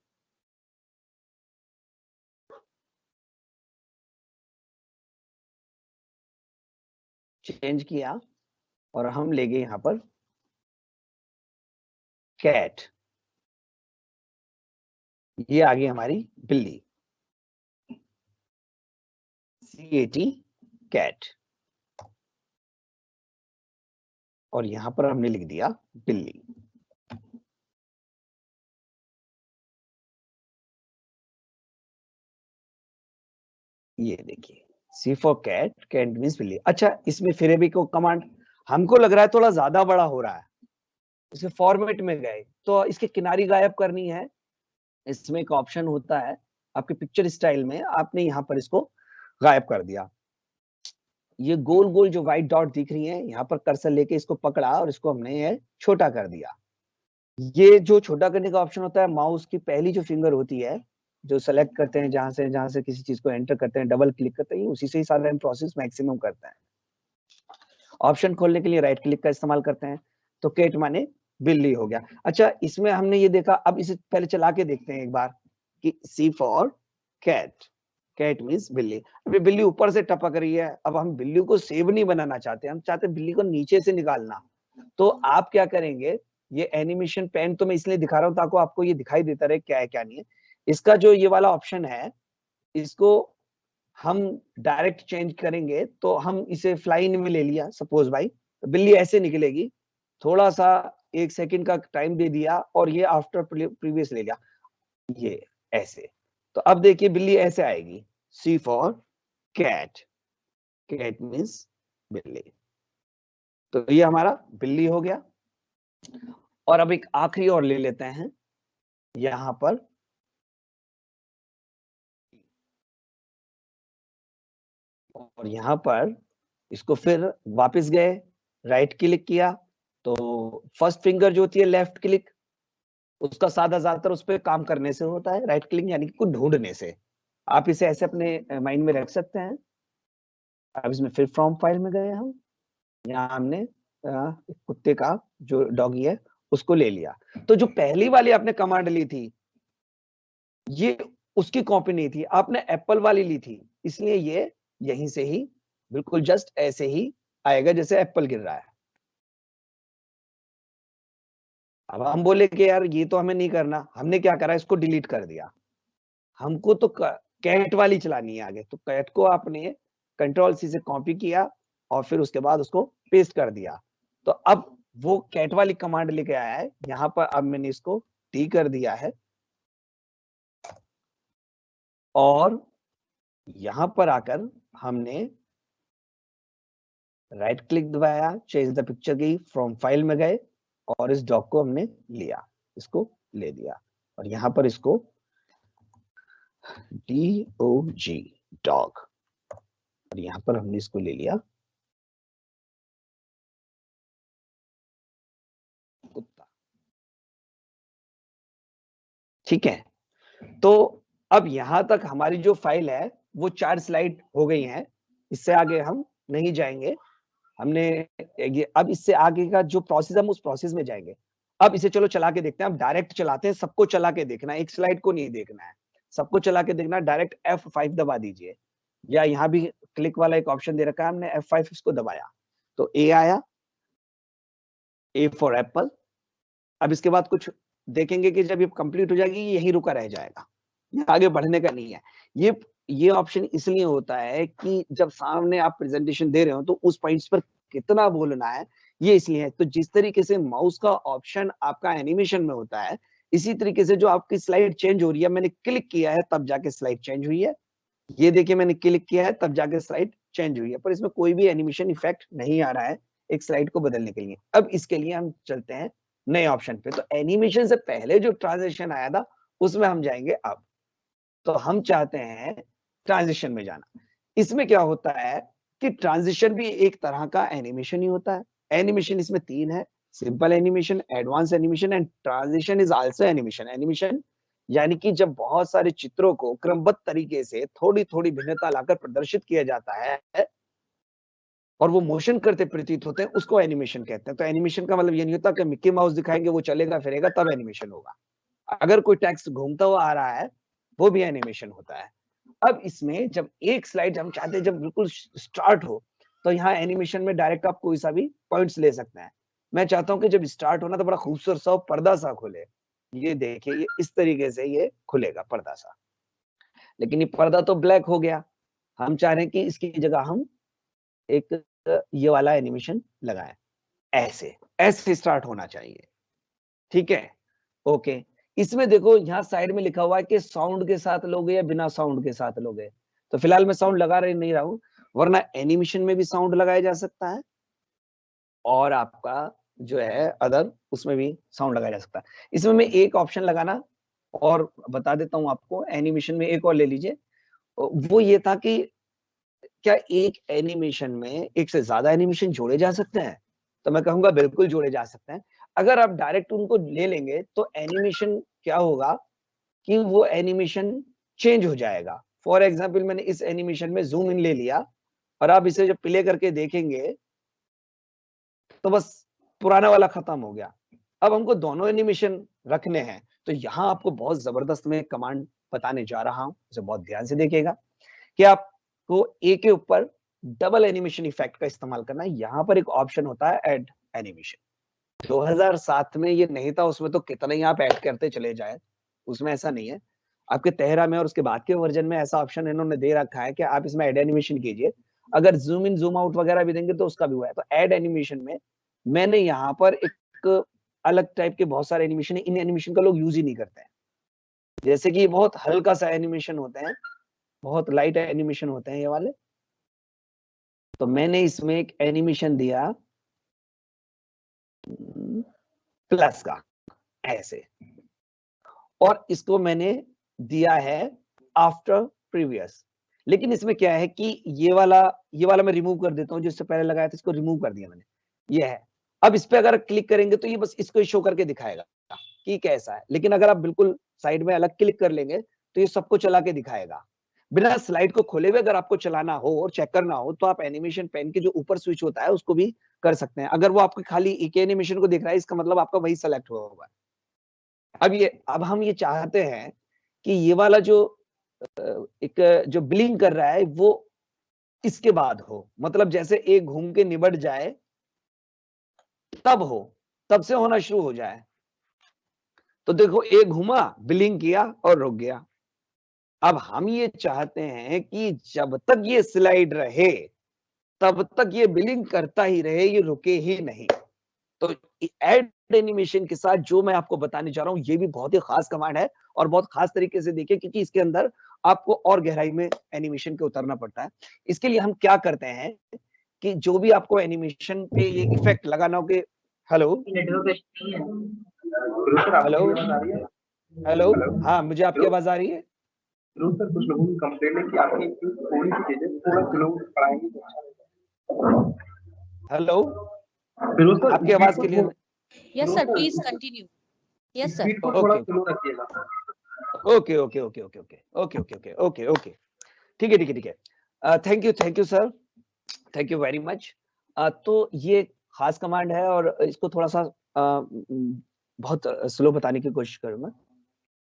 चेंज किया और हम ले गए यहाँ पर कैट। ये आ गई हमारी बिल्ली, CAT, कैट, और यहां पर हमने लिख दिया बिल्ली। ये देखिए C for cat, cat means बिल्ली। अच्छा, इसमें फिर भी को कमांड हमको लग रहा है थोड़ा ज्यादा बड़ा हो रहा है। इसके फॉर्मेट में गए तो इसके किनारी गायब करनी है। इसमें एक ऑप्शन होता है आपके पिक्चर स्टाइल में, आपने यहाँ पर इसको गायब कर दिया। ये गोल गोल जो व्हाइट डॉट दिख रही है, यहाँ पर कर्सर लेके इसको पकड़ा और इसको हमने छोटा कर दिया। ये जो छोटा करने का ऑप्शन होता है, माउस की पहली जो फिंगर होती है जो सेलेक्ट करते हैं, जहां से किसी चीज को एंटर करते हैं, डबल क्लिक करते हैं, उसी से ही सारा प्रोसेस मैक्सिमम करते हैं। ऑप्शन खोलने के लिए राइट क्लिक का इस्तेमाल करते हैं। तो कैट माने बिल्ली हो गया। अच्छा, इसमें हमने ये देखा, अब इसे पहले चला के देखते हैं एक बार कि C for cat, cat means बिल्ली। अभी बिल्ली ऊपर से टपक रही है। अब हम बिल्ली को सेव नहीं बनाना चाहते, हम चाहते बिल्ली को नीचे से निकालना। तो आप क्या करेंगे, ये एनिमेशन पेन तो मैं इसलिए दिखा रहा हूं ताकि आपको ये दिखाई देता रहे क्या है क्या नहीं है। इसका जो ये वाला ऑप्शन है, इसको हम डायरेक्ट चेंज करेंगे तो हम इसे फ्लाई इन में ले लिया सपोज भाई, तो बिल्ली ऐसे निकलेगी। थोड़ा सा 1 सेकंड का टाइम दे दिया और ये आफ्टर प्रीवियस ले लिया, ये ऐसे। तो अब देखिए बिल्ली ऐसे आएगी, C for cat, cat means बिल्ली। तो ये हमारा बिल्ली हो गया। और अब एक आखिरी और ले लेते हैं यहां पर, और यहां पर इसको फिर वापस गए, राइट क्लिक किया, तो फर्स्ट फिंगर जो होती है लेफ्ट क्लिक, उसका साधा ज्यादातर उस पर काम करने से होता है, राइट क्लिक यानी कि कुछ ढूंढने से। आप इसे ऐसे अपने माइंड में रख सकते हैं। अब इसमें फिर फ्रॉम फाइल में गए हम, यहाँ हमने कुत्ते का जो डॉगी है उसको ले लिया। तो जो पहली वाली आपने कमांड ली थी ये उसकी कॉपी नहीं थी, आपने एप्पल वाली ली थी, इसलिए ये यहीं से ही बिल्कुल जस्ट ऐसे ही आएगा जैसे एप्पल गिर रहा है। अब हम बोले कि यार ये तो हमें नहीं करना, हमने क्या करा, इसको डिलीट कर दिया। हमको तो कैट वाली चलानी है आगे, तो कैट को आपने कंट्रोल सी से कॉपी किया और फिर उसके बाद उसको पेस्ट कर दिया। तो अब वो कैट वाली कमांड लेके आया है, यहां पर अब मैंने इसको टी कर दिया है और यहां पर आकर हमने राइट क्लिक दबाया, चेंज द पिक्चर की, फ्रॉम फाइल में गए और इस डॉग को हमने लिया, इसको ले दिया और यहां पर इसको DOG डॉग और यहां पर हमने इसको ले लिया कुत्ता। ठीक है, तो अब यहां तक हमारी जो फाइल है वो 4 स्लाइड हो गई हैं, इससे आगे हम नहीं जाएंगे। हमने ये अब इससे आगे का जो प्रोसेस हम उस प्रोसेस में जाएंगे। अब इसे चलो चला के देखते हैं, अब डायरेक्ट चलाते हैं, सबको चला के देखना है, एक स्लाइड को नहीं देखना है, सबको चला के देखना है। डायरेक्ट F5 दबा दीजिए, या यहाँ भी क्लिक वाला एक ऑप्शन दे रखा है, हमने F5 इसको दबाया तो A आया, A फॉर एप्पल। अब इसके बाद कुछ देखेंगे कि जब ये कंप्लीट हो जाएगी यही रुका रह जाएगा, ये आगे बढ़ने का नहीं है। ये ऑप्शन इसलिए होता है कि जब सामने आप प्रेजेंटेशन दे रहे हो तो उस पॉइंट्स पर कितना बोलना है ये इसलिए है। तो जिस तरीके से माउस का ऑप्शन आपका एनिमेशन में होता है, इसी तरीके से जो आपकी स्लाइड चेंज हो रही है, मैंने क्लिक किया है तब जाके स्लाइड चेंज हुई है, ये देखिए मैंने क्लिक किया है तब जाके स्लाइड चेंज हुई है, पर इसमें कोई भी एनिमेशन इफेक्ट नहीं आ रहा है एक स्लाइड को बदलने के लिए। अब इसके लिए हम चलते हैं नए ऑप्शन पे, तो एनिमेशन से पहले जो ट्रांजिशन आया था उसमें हम जाएंगे। अब तो हम चाहते हैं ट्रांजिशन में जाना। इसमें क्या होता है कि ट्रांजिशन भी एक तरह का एनिमेशन ही होता है। एनिमेशन इसमें 3 है, simple animation, advance animation and transition is also animation. Animation यानी कि जब बहुत सारे चित्रों को क्रमबद्ध तरीके से थोड़ी थोड़ी भिन्नता लाकर प्रदर्शित किया जाता है और वो मोशन करते प्रतीत होते हैं, उसको एनिमेशन कहते हैं। तो एनिमेशन का मतलब ये नहीं होता कि मिक्की माउस दिखाएंगे वो चलेगा फिरेगा तब एनिमेशन होगा, अगर कोई टेक्स्ट घूमता हुआ आ रहा है वो भी एनिमेशन होता है। अब इसमें जब एक स्लाइड हम चाहते हैं जब बिल्कुल स्टार्ट हो, तो यहाँ एनिमेशन में डायरेक्ट आप कोई सा भी पॉइंट्स ले सकते हैं। मैं चाहता हूं कि जब स्टार्ट होना तो बड़ा खूबसूरत सा पर्दा सा खुले, ये देखिए ये इस तरीके से ये खुलेगा पर्दा सा, लेकिन ये पर्दा तो ब्लैक हो गया। हम चाह रहे हैं कि इसकी जगह हम एक ये वाला एनिमेशन लगाएं, ऐसे ऐसे स्टार्ट होना चाहिए। ठीक है, ओके। इसमें देखो यहाँ साइड में लिखा हुआ है कि साउंड के साथ लोगे या बिना साउंड के साथ लोगे, तो फिलहाल मैं साउंड लगा रही नहीं रहा हूं, वरना एनिमेशन में भी साउंड लगाया जा सकता है और आपका जो है अदर उसमें भी साउंड लगाया जा सकता है। इसमें मैं एक ऑप्शन लगाना और बता देता हूं आपको, एनिमेशन में एक और ले लीजिए। वो ये था कि क्या एक एनिमेशन में एक से ज्यादा एनिमेशन जोड़े जा सकते हैं, तो मैं कहूंगा बिल्कुल जोड़े जा सकते हैं। अगर आप डायरेक्ट उनको ले लेंगे तो एनिमेशन क्या होगा कि वो एनिमेशन चेंज हो जाएगा। फॉर एग्जाम्पल मैंने इस एनिमेशन में जूम इन ले लिया और आप इसे जब प्ले करके देखेंगे तो बस पुराना वाला खत्म हो गया। अब हमको दोनों एनिमेशन रखने हैं, तो यहाँ आपको बहुत जबरदस्त मैं कमांड बताने जा रहा हूं, इसे बहुत ध्यान से देखिएगा कि आपको ए के ऊपर डबल एनिमेशन इफेक्ट का इस्तेमाल करना है। यहाँ पर एक ऑप्शन होता है ऐड एनिमेशन। 2007 में ये नहीं था, उसमें तो कितना ही आप ऐड करते चले जाए, उसमें ऐसा नहीं है। आपके तेहरा में और उसके बाद के वर्जन में ऐसा ऑप्शन इन्होंने दे रखा है कि आप इसमें ऐड एनिमेशन कीजिए। अगर जूम इन जूम आउट वगैरह भी देंगे तो उसका भी हुआ है। तो ऐड एनिमेशन में मैंने यहाँ पर एक अलग टाइप के बहुत सारे एनिमेशन है, इन एनिमेशन का लोग यूज ही नहीं करते हैं। जैसे कि बहुत हल्का सा एनिमेशन होते हैं, बहुत लाइट एनिमेशन होते हैं ये वाले। तो मैंने इसमें एक एनिमेशन दिया प्लस का ऐसे, और इसको मैंने दिया है आफ्टर प्रीवियस। लेकिन इसमें क्या है कि ये वाला मैं रिमूव कर देता हूँ, जिससे पहले लगाया था इसको रिमूव कर दिया मैंने, ये है। अब इस पे अगर क्लिक करेंगे तो ये बस इसको शो करके दिखाएगा। कि कैसा है, लेकिन अगर आप बिल्कुल साइड में अलग क्लिक कर लेंगे तो ये सबको चला के दिखाएगा। बिना स्लाइड को खोले हुए अगर आपको चलाना हो और चेक करना हो तो आप एनिमेशन पेन के जो ऊपर स्विच होता है उसको भी कर सकते हैं। अगर वो आपको खाली एक एनिमेशन को दिख रहा है, इसका मतलब आपका वही सेलेक्ट हुआ होगा। अब हम ये चाहते हैं कि ये वाला जो एक जो ब्लिंक कर रहा है वो इसके बाद हो, मतलब जैसे एक घूम के निबट जाए तब हो, तब से होना शुरू हो जाए। तो देखो एक घुमा, ब्लिंक किया और रुक गया। अब हम ये चाहते हैं कि जब तक ये स्लाइड रहे तब तक ये ब्लिंक करता ही रहे, ये रुके ही नहीं। तो ऐड एनिमेशन के साथ जो मैं आपको बताने जा रहा हूं ये भी बहुत ही खास कमांड है और बहुत खास तरीके से देखिए, क्योंकि इसके अंदर आपको और गहराई में एनिमेशन के उतरना पड़ता है। इसके लिए हम क्या करते हैं कि जो भी आपको एनिमेशन पे ये इफेक्ट लगाना हो कि हेलो हेलो हेलो, हाँ मुझे आपकी आवाज आ रही है। जरूर सर, कुछ लोगों की कंप्लेंट है कि आपकी थोड़ी सी चीजें थोड़ा स्लो पढ़ाएंगे तो अच्छा रहेगा। हेलो, फिरोज सर, आपकी आवाज के लिए Yes, sir. Please continue. Yes, sir. Speed को थोड़ा स्लो रखिएगा। Okay okay okay okay okay okay okay okay okay okay, ठीक है ठीक है ठीक है। Thank you sir, thank you very much. तो ये खास कमांड है और इसको थोड़ा सा बहुत स्लो बताने की कोशिश करूंगा।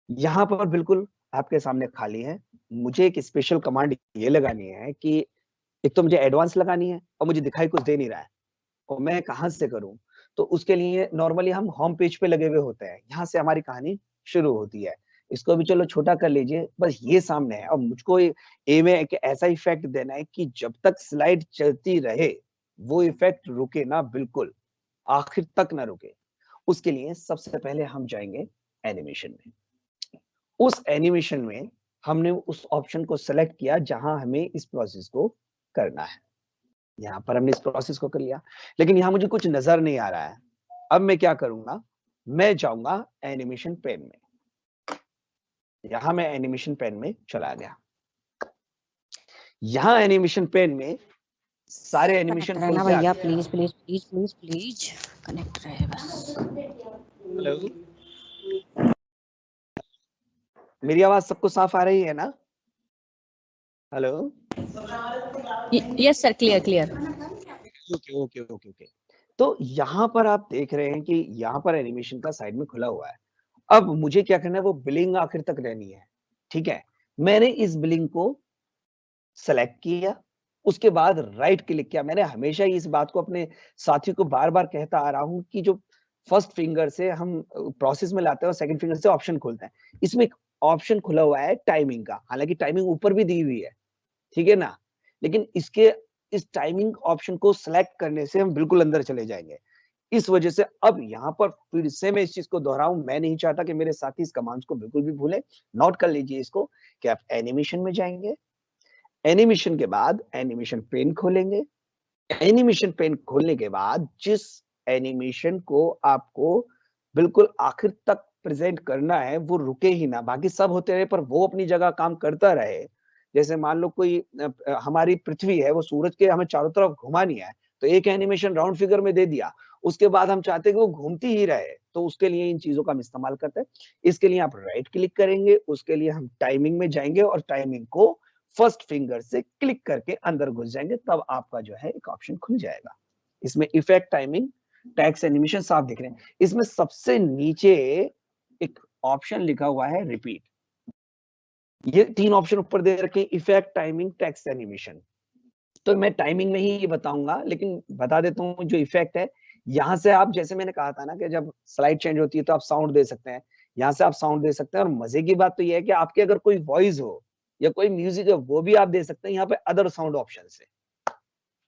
यहाँ पर बिल्कुल आपके सामने खाली है, मुझे एक स्पेशल कमांड ये लगानी है कि एक तो मुझे एडवांस लगानी है और मुझे दिखाई कुछ दे नहीं रहा है और मैं कहां से करूं। तो उसके लिए नॉर्मली हम होम पेज पे लगे हुए होते हैं, यहाँ से हमारी कहानी शुरू होती है। इसको भी चलो छोटा कर लीजिए, बस ये सामने है और मुझको ए में एक ऐसा इफेक्ट देना है कि जब तक स्लाइड चलती रहे वो इफेक्ट रुके ना, बिल्कुल आखिर तक ना रुके। उसके लिए सबसे पहले हम जाएंगे एनिमेशन में। उस एनिमेशन में हमने उस ऑप्शन को सेलेक्ट किया जहां हमें इस प्रोसेस को करना है। यहाँ पर हमने इस प्रोसेस को कर लिया, लेकिन यहाँ मुझे कुछ नजर नहीं आ रहा है। अब मैं क्या करूंगा, मैं जाऊंगा एनिमेशन पेन में। यहां मैं एनिमेशन पेन में चला गया। यहाँ एनिमेशन पेन में सारे एनिमेशन रहना भैया, please please please please please connect रहे बस। हेलो, मेरी आवाज सबको साफ आ रही है ना? Hello, yes sir, clear clear. Okay okay okay okay. तो यहाँ पर आप देख रहे हैं कि यहाँ पर एनिमेशन का साइड में खुला हुआ है। अब मुझे क्या करना है, वो ब्लिंग आखिर तक रहनी है। ठीक है, मैंने इस ब्लिंग को सेलेक्ट किया, उसके बाद राइट क्लिक किया। मैंने हमेशा इस बात को अपने साथियों को बार बार कहता आ रहा हूं कि जो फर्स्ट फिंगर से हम प्रोसेस में लाते हैं और सेकंड फिंगर से ऑप्शन खोलते हैं, इसमें एक ऑप्शन खुला हुआ है टाइमिंग का। हालांकि टाइमिंग ऊपर भी दी हुई है, ठीक है ना, लेकिन इस टाइमिंग ऑप्शन को सिलेक्ट करने से हम बिल्कुल अंदर चले जाएंगे। इस वजह से अब यहाँ पर फिर से मैं इस चीज को दोहराऊं, मैं नहीं चाहता कि मेरे साथी इस कमांड्स को बिल्कुल भी भूलें। नोट कर लीजिए इसको कि आप एनिमेशन में जाएंगे, एनिमेशन के बाद एनिमेशन पेन खोलेंगे। एनिमेशन पेन खोलने के बाद जिस एनिमेशन को आपको बिल्कुल आखिर तक प्रेजेंट करना है वो रुके ही ना, बाकी सब होते रहे पर वो अपनी जगह काम करता रहे। जैसे मान लो कोई हमारी पृथ्वी है, वो सूरज के हमें चारों तरफ घुमानी है, तो एक एनिमेशन राउंड फिगर में दे दिया, उसके बाद हम चाहते हैं कि वो घूमती ही रहे, तो उसके लिए इन चीजों का हम इस्तेमाल करते हैं। इसके लिए आप राइट क्लिक करेंगे, उसके लिए हम टाइमिंग में जाएंगे और टाइमिंग को फर्स्ट फिंगर से क्लिक करके अंदर घुस जाएंगे, तब आपका जो है एक ऑप्शन खुल जाएगा। इसमें इफेक्ट, टाइमिंग, टेक्स्ट, एनिमेशन साफ दिख रहे हैं। इसमें सबसे नीचे एक ऑप्शन लिखा हुआ है रिपीट। ये तीन ऑप्शन ऊपर दे रखे हैं, इफेक्ट, टाइमिंग, टेक्स्ट, एनिमेशन। तो मैं टाइमिंग में ही ये बताऊंगा, लेकिन बता देता हूँ जो इफेक्ट है, यहाँ से आप, जैसे मैंने कहा था ना कि जब स्लाइड चेंज होती है तो आप साउंड दे सकते हैं, यहाँ से आप साउंड दे सकते हैं। और मजे की बात तो ये है कि आपके अगर कोई वॉइस हो या कोई म्यूजिक है वो भी आप दे सकते हैं यहाँ पे अदर साउंड ऑप्शन से।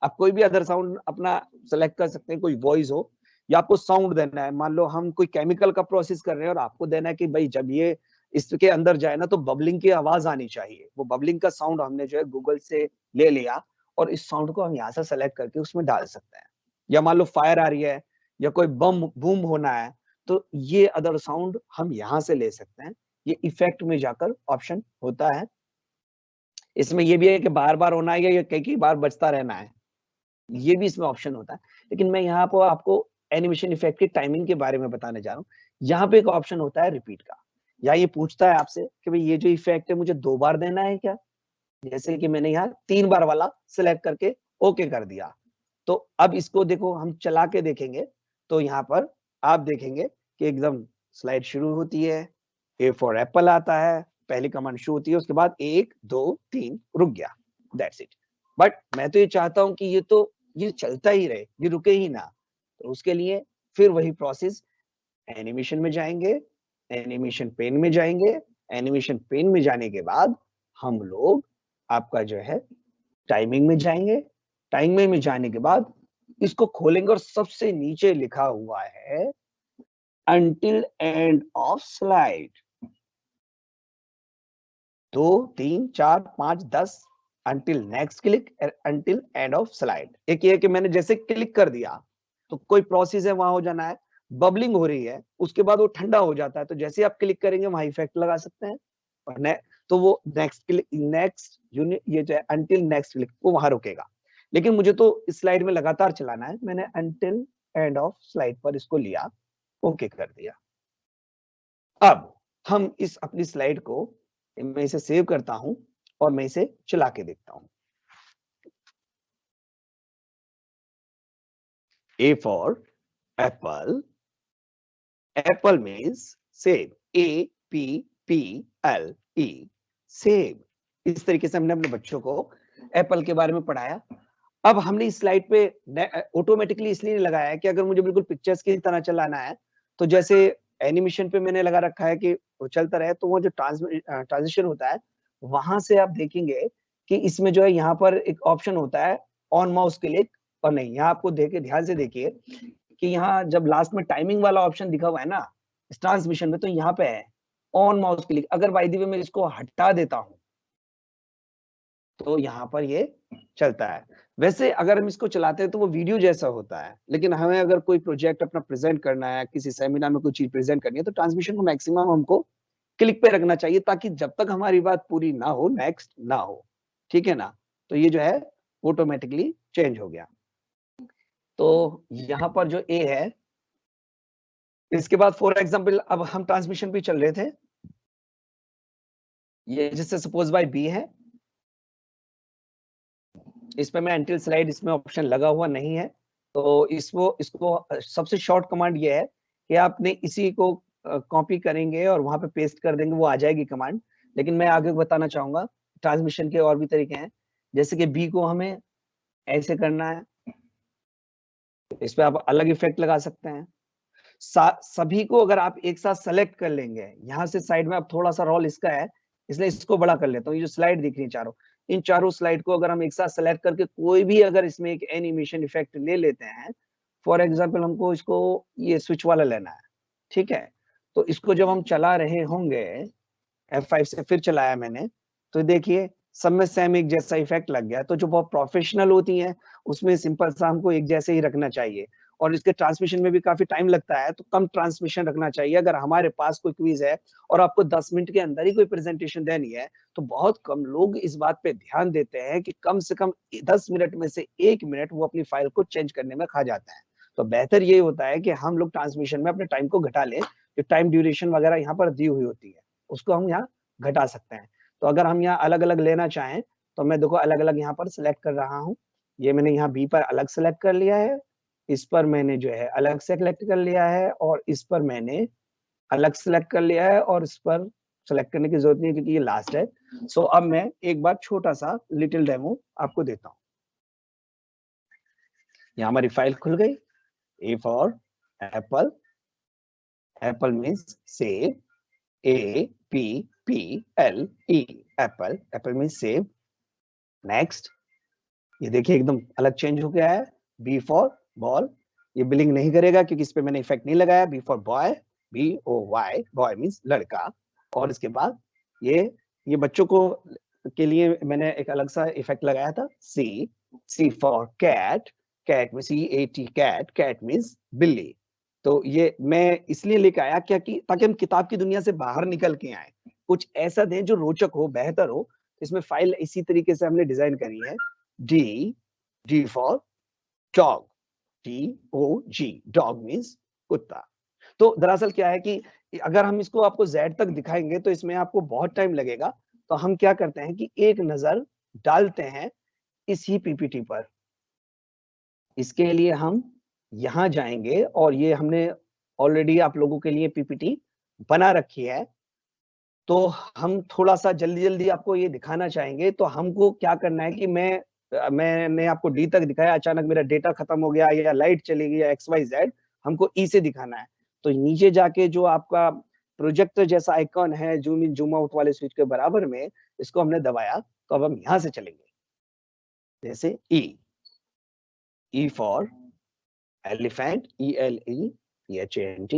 आप कोई भी अदर साउंड अपना सेलेक्ट कर सकते हैं, कोई वॉइस हो या आपको साउंड देना है। मान लो हम कोई केमिकल का प्रोसेस कर रहे हैं और आपको देना है कि भाई जब ये इसके अंदर जाए ना तो बबलिंग की आवाज आनी चाहिए, वो बबलिंग का साउंड हमने जो है गूगल से ले लिया और इस साउंड को हम यहाँ से सेलेक्ट करके उसमें डाल सकते हैं। या मान लो फायर आ रही है या कोई बम बूम होना है, तो ये अदर साउंड हम यहाँ से ले सकते हैं। ये इफेक्ट में जाकर ऑप्शन होता है। इसमें ये भी है कि बार बार होना है या कई बार बजता रहना है, ये भी इसमें ऑप्शन होता है। लेकिन मैं यहाँ पर आपको एनिमेशन इफेक्ट की टाइमिंग के बारे में बताने जा रहा हूँ यहाँ पे एक ऑप्शन होता है रिपीट का, या ये पूछता है आपसे कि भाई ये जो इफेक्ट है मुझे 2 बार देना है क्या? जैसे कि मैंने यहाँ 3 बार वाला सिलेक्ट करके ओके कर दिया। तो अब इसको देखो हम चला के देखेंगे, तो यहाँ पर आप देखेंगे कि एकदम स्लाइड शुरू होती है, ए फॉर एप्पल आता है, पहली कमांड शुरू होती है, उसके बाद 1 2 3 रुक गया, दैट्स इट। बट मैं तो ये चाहता हूँ कि ये चलता ही रहे, ये रुके ही ना। तो उसके लिए फिर वही प्रोसेस, एनिमेशन में जाएंगे, एनिमेशन पेन में जाएंगे, एनिमेशन पेन में जाने के बाद हम लोग आपका जो है टाइमिंग में जाएंगे, टाइमिंग में जाने के बाद इसको खोलेंगे और सबसे नीचे लिखा हुआ है until end of slide। 2 3 4 5 10 until next click, until end of slide। एक ये है कि मैंने जैसे क्लिक कर दिया तो कोई प्रोसेस है वहां हो जाना है, बबलिंग हो रही है, उसके बाद वो ठंडा हो जाता है, तो जैसे आप क्लिक करेंगे वहां इफेक्ट लगा सकते हैं। और तो वो नेक्स्ट क्लिक, नेक्स्ट यूनिट, ये जो है अंटिल नेक्स्ट क्लिक, वो वहां रुकेगा। लेकिन मुझे तो इस स्लाइड में लगातार चलाना है, मैंने अंटिल एंड ऑफ स्लाइड पर इसको लिया, ओके कर दिया। अब हम इस अपनी स्लाइड को, मैं इसे सेव करता हूं और मैं इसे चला के देखता हूं। A for apple, apple means save, APPLE, save। इस तरीके से हमने अपने बच्चों को एप्पल के बारे में पढ़ाया। अब हमने इस स्लाइड पे ऑटोमेटिकली इसलिए नहीं लगाया है कि अगर मुझे बिल्कुल पिक्चर्स की तरह चलाना है, तो जैसे एनिमेशन पे मैंने लगा रखा है कि वो चलता रहे, तो वो जो ट्रांजिशन होता है, वहां से आप देखेंगे कि इसमें जो है यहाँ पर एक ऑप्शन होता है ऑन माउस क्लिक, और नहीं, यहाँ आपको देखे ध्यान से देखिए कि यहाँ जब लास्ट में टाइमिंग वाला ऑप्शन दिखा हुआ है ना इस ट्रांसमिशन में, तो यहाँ पे है ऑन माउस क्लिक। अगर बाय द वे मैं इसको हटा देता हूं तो यहाँ पर ये चलता है। वैसे अगर हम इसको चलाते हैं तो वो वीडियो जैसा होता है, लेकिन हमें अगर कोई प्रोजेक्ट अपना प्रेजेंट करना है, किसी सेमिनार में कोई चीज प्रेजेंट करनी है, तो ट्रांसमिशन को मैक्सिमम हमको क्लिक पे रखना चाहिए, ताकि जब तक हमारी बात पूरी ना हो नेक्स्ट ना हो, ठीक है ना। तो ये जो है ऑटोमेटिकली चेंज हो गया। तो यहाँ पर जो ए है, इसके बाद फॉर एग्जाम्पल अब हम ट्रांसमिशन पे चल रहे थे, ये जिससे सपोज बाय बी है, इस पे मैं अंटिल स्लाइड, इसमें ऑप्शन लगा हुआ नहीं है, तो इसको सबसे शॉर्ट कमांड ये है कि आपने इसी को कॉपी करेंगे और वहां पे पेस्ट कर देंगे, वो आ जाएगी कमांड। लेकिन मैं आगे बताना चाहूंगा ट्रांसमिशन के और भी तरीके हैं, जैसे कि बी को हमें ऐसे करना है, इस पे आप अलग इफेक्ट लगा सकते हैं। सभी को अगर आप एक साथ सेलेक्ट कर लेंगे, यहाँ से साइड में अब थोड़ा सा रोल इसका है, इसलिए इसको बड़ा कर लेता हूँ। ये जो स्लाइड दिख रही है चारों, इन चारों स्लाइड को अगर हम एक साथ सेलेक्ट करके कोई भी अगर इसमें एक एनिमेशन इफेक्ट ले लेते हैं, फॉर एग्जांपल हमको इसको ये स्विच वाला लेना है, ठीक है, तो इसको जब हम चला रहे होंगे, F5 से फिर चलाया मैंने, तो देखिए सब में सेम एक जैसा इफेक्ट लग गया। तो जो बहुत प्रोफेशनल होती हैं उसमें सिंपल सा हमको एक जैसे ही रखना चाहिए, और इसके ट्रांसमिशन में भी काफी टाइम लगता है, तो कम ट्रांसमिशन रखना चाहिए। अगर हमारे पास कोई क्विज है और आपको 10 मिनट के अंदर ही कोई प्रेजेंटेशन देनी है, तो बहुत कम लोग इस बात पे ध्यान देते हैं कि कम से कम 10 मिनट में से 1 मिनट वो अपनी फाइल को चेंज करने में खा जाता है। तो बेहतर ये होता है कि हम लोग ट्रांसमिशन में अपने टाइम को घटा लें, जो टाइम ड्यूरेशन वगैरह यहाँ पर दी हुई होती है उसको हम यहाँ घटा सकते हैं। तो अगर हम यहाँ अलग अलग लेना चाहें, तो मैं देखो अलग अलग यहाँ पर सिलेक्ट कर रहा हूँ। ये मैंने यहाँ बी पर अलग सेलेक्ट कर लिया है, इस पर मैंने जो है अलग सेलेक्ट कर लिया है, और इस पर मैंने अलग सेलेक्ट कर लिया है, और इस पर सेलेक्ट करने की जरूरत नहीं है क्योंकि ये लास्ट है। सो अब मैं एक बार छोटा सा लिटिल डेमो आपको देता हूँ। यहाँ हमारी फाइल खुल गई, A for apple, apple means सेव, APPLE, एप्पल, एप्पल मीन्स सेव। नेक्स्ट, ये देखिए एकदम अलग चेंज हो गया है। बी फॉर बॉल, ये बिलिंग नहीं करेगा क्योंकि इस पे मैंने इफेक्ट नहीं लगाया। B for boy, BOY, boy means लड़का। और इसके बाद ये बच्चों को के लिए मैंने एक अलग सा इफेक्ट लगाया था। C फॉर कैट, कैट में CAT, कैट, कैट मीन्स बिल्ली। तो ये मैं इसलिए लेके आया क्या कि ताकि हम किताब की दुनिया से बाहर निकल के आए, कुछ ऐसा दें जो रोचक हो, बेहतर हो। इसमें फाइल इसी तरीके से हमने डिजाइन करी है। D for dog, DOG, dog means कुत्ता। तो दरअसल क्या है कि अगर हम इसको आपको Z तक दिखाएंगे तो इसमें आपको बहुत टाइम लगेगा। तो हम क्या करते हैं कि एक नजर डालते हैं इसी पीपीटी पर। इसके लिए हम यहाँ जाएंगे और ये हमने ऑलरेडी आप लोगों के लिए पीपीटी बना रखी है। तो हम थोड़ा-सा जल्दी-जल्दी आपको ये दिखाना चाहेंगे, तो हमको क्या करना है कि मैंने आपको डी तक दिखाया, अचानक मेरा डेटा खत्म हो गया या लाइट चली गई या XYZ, हमको ई से दिखाना है। तो नीचे जाके जो आपका प्रोजेक्टर जैसा आइकॉन है, ज़ूम इन, ज़ूम आउट वाले स्विच के बराबर में, इसको हमने दबाया, तो अब हम यहाँ से चलेंगे। जैसे ई, ई फॉर एलिफेंट, ELEPHANT,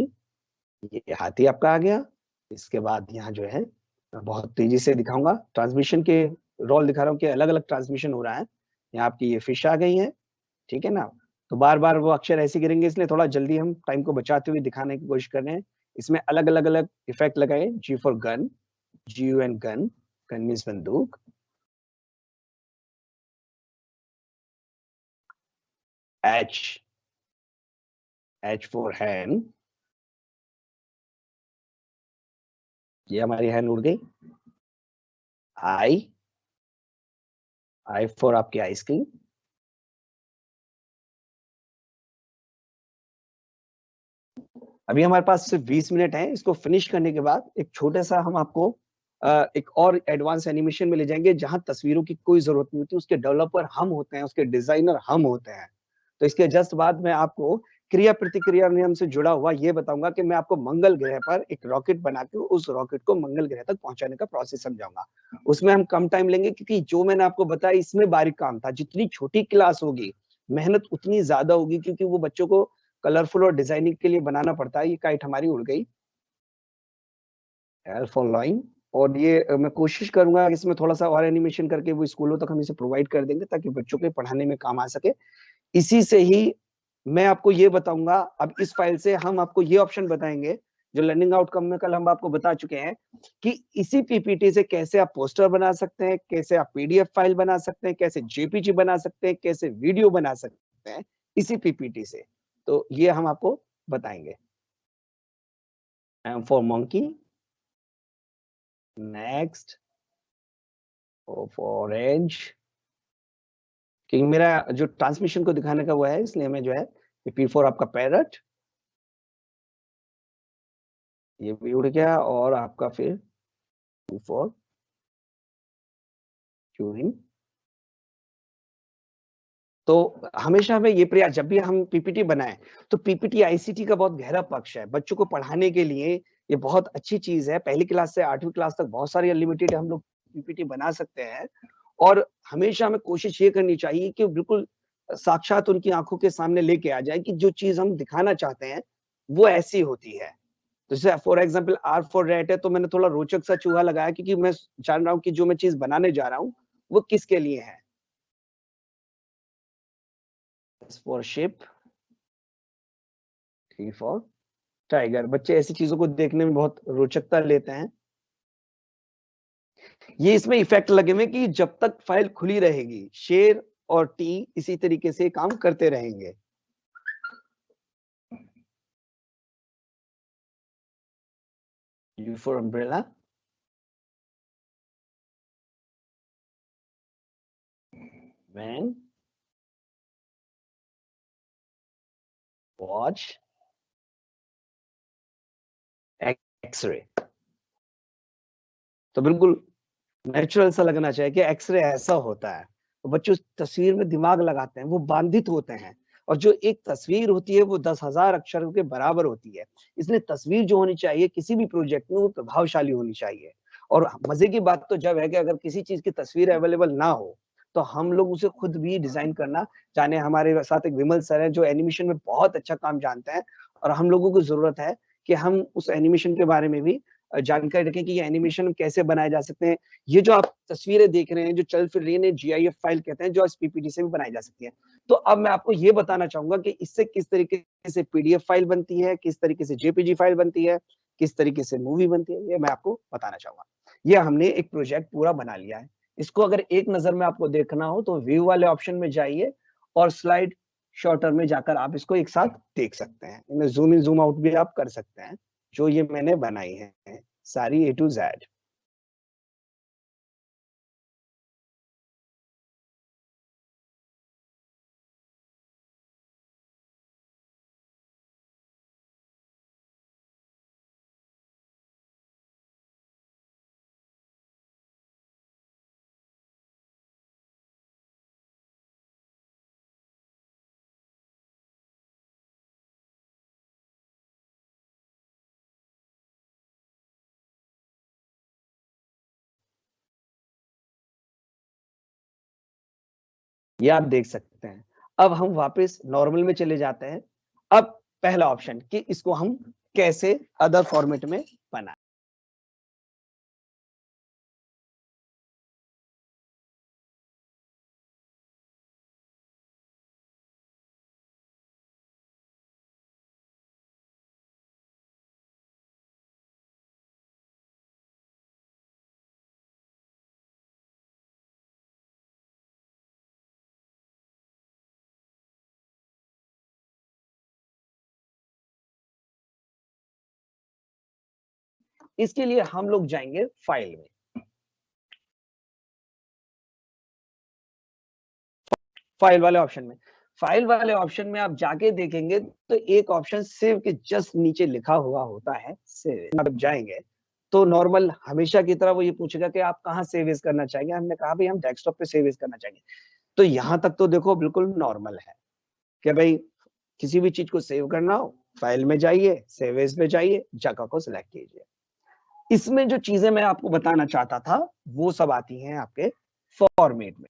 ये हाथी आपका आ गया। इसके बाद यहाँ जो है मैं बहुत तेजी से दिखाऊंगा, ट्रांसमिशन के रोल दिखा रहा हूँ कि अलग-अलग ट्रांसमिशन हो रहा है। यहाँ आपकी ये फिश आ गई है, ठीक है ना? तो बार-बार वो अक्षर ऐसे गिरेंगे, इसलिए थोड़ा जल्दी हम टाइम को बचाते हुए दिखाने की कोशिश कर रहे हैं। इसमें अलग-अलग इफेक्ट लगाए, G for gun, GUN gun, gun means बंदूक। H फॉर हैन, ये हमारी हैन उड़ गई। I फॉर आपकी आइसक्रीम। अभी हमारे पास सिर्फ 20 मिनट हैं। इसको फिनिश करने के बाद एक छोटा सा हम आपको एक और एडवांस एनिमेशन में ले जाएंगे जहां तस्वीरों की कोई जरूरत नहीं होती, उसके डेवलपर हम होते हैं, उसके डिजाइनर हम होते हैं। तो इसके जस्ट बाद मैं आपको क्रिया प्रतिक्रिया नियम से जुड़ा हुआ ये बताऊंगा कि मैं आपको मंगल ग्रह पर एक रॉकेट बना के उस रॉकेट को मंगल ग्रह तक पहुंचाने का प्रोसेस समझाऊंगा। उसमें हम कम टाइम लेंगे क्योंकि जो मैंने आपको बताया इसमें बारीक काम था। जितनी छोटी क्लास होगी मेहनत उतनी ज्यादा होगी क्योंकि वो बच्चों को कलरफुल और डिजाइनिंग के लिए बनाना पड़ता है। ये काइट हमारी उड़ गई, L फॉर लाइन। और ये मैं कोशिश करूंगा इसमें थोड़ा सा और एनिमेशन करके वो स्कूलों तक हम इसे प्रोवाइड कर देंगे ताकि बच्चों के पढ़ाने में काम आ सके। इसी से ही मैं आपको ये बताऊंगा, अब इस फाइल से हम आपको ये ऑप्शन बताएंगे जो लर्निंग आउटकम में कल हम आपको बता चुके हैं कि इसी पीपीटी से कैसे आप पोस्टर बना सकते हैं, कैसे आप PDF फाइल बना सकते हैं, कैसे JPG बना सकते हैं, कैसे वीडियो बना सकते हैं इसी पीपीटी से। तो ये हम आपको बताएंगे। M for monkey, next, O for orange, क्योंकि मेरा जो ट्रांसमिशन को दिखाने का वो है इसलिए मैं जो है P for आपका पैरट, ये भी उड़ गया। और आपका फिर Q for chewing। तो हमेशा हमें ये प्रयास, जब भी हम पीपीटी बनाएं तो पीपीटी आईसीटी का बहुत गहरा पक्ष है। बच्चों को पढ़ाने के लिए ये बहुत अच्छी चीज है। पहली क्लास से 8वीं क्लास तक बहुत सारी अनलिमिटेड हम लोग पीपीटी बना सकते हैं और हमेशा हमें कोशिश ये करनी चाहिए कि बिल्कुल साक्षात उनकी आंखों के सामने लेके आ जाए कि जो चीज हम दिखाना चाहते हैं वो ऐसी होती है। तो जैसे for example R for rat है, तो मैंने थोड़ा रोचक सा चूहा लगाया क्योंकि मैं जान रहा हूँ कि जो मैं चीज बनाने जा रहा हूँ वो किसके लिए है। S for sheep, T for tiger. बच्चे ऐसी चीजों को देखने में बहुत रोचकता लेते हैं। ये इसमें इफेक्ट लगे हुए कि जब तक फाइल खुली रहेगी शेर और टी इसी तरीके से काम करते रहेंगे। U for umbrella, van, watch, x ray. तो बिल्कुल नेचुरल सा लगना चाहिए कि एक्सरे ऐसा होता है। तो बच्चे उस तस्वीर में दिमाग लगाते हैं, वो बांधित होते हैं और जो एक तस्वीर होती है वो 10,000 अक्षरों के बराबर होती है। इसलिए तस्वीर जो होनी चाहिए किसी भी प्रोजेक्ट में वो प्रभावशाली होनी चाहिए। और मजे की बात तो जब है कि अगर किसी चीज की तस्वीर अवेलेबल ना हो तो हम लोग उसे खुद भी डिजाइन करना जाने। हमारे साथ एक विमल सर है जो एनिमेशन में बहुत अच्छा काम जानते हैं और हम लोगों को जरूरत है कि हम उस एनिमेशन के बारे में भी जानकारी रखें कि ये एनिमेशन कैसे बनाए जा सकते हैं। ये जो आप तस्वीरें देख रहे हैं जो चल फिर रही है GIF फाइल कहते हैं, जो इस पीपीटी से भी बनाई जा सकती है। तो अब मैं आपको ये बताना चाहूंगा कि इससे किस तरीके से PDF फाइल बनती है, किस तरीके से JPG फाइल बनती है, किस तरीके से मूवी बनती है, ये मैं आपको बताना चाहूंगा। ये हमने एक प्रोजेक्ट पूरा बना लिया है। इसको अगर एक नजर में आपको देखना हो तो व्यू वाले ऑप्शन में जाइए और स्लाइड शॉर्ट टर्म में जाकर आप इसको एक साथ देख सकते हैं। इनमें जूम इन जूम आउट भी आप कर सकते हैं, जो ये मैंने बनाई है सारी A to Z। ये आप देख सकते हैं। अब हम वापस नॉर्मल में चले जाते हैं। अब पहला ऑप्शन कि इसको हम कैसे अदर फॉर्मेट में बनाएं। इसके लिए हम लोग जाएंगे फाइल में। फाइल वाले ऑप्शन में, फाइल वाले ऑप्शन में आप जाके देखेंगे तो एक ऑप्शन सेव के जस्ट नीचे लिखा हुआ होता है सेव। आप जाएंगे तो नॉर्मल हमेशा की तरह वो ये पूछेगा कि आप कहाँ सेव एज करना चाहेंगे। हमने कहा भाई हम डेस्कटॉप पे सेव एज करना चाहेंगे। तो यहां तक तो देखो बिल्कुल नॉर्मल है कि भाई किसी भी चीज को सेव करना हो फाइल में जाइए, सेव एज पे जाइए, जगह को सिलेक्ट कीजिए। इसमें जो चीजें मैं आपको बताना चाहता था वो सब आती हैं आपके फॉर्मेट में।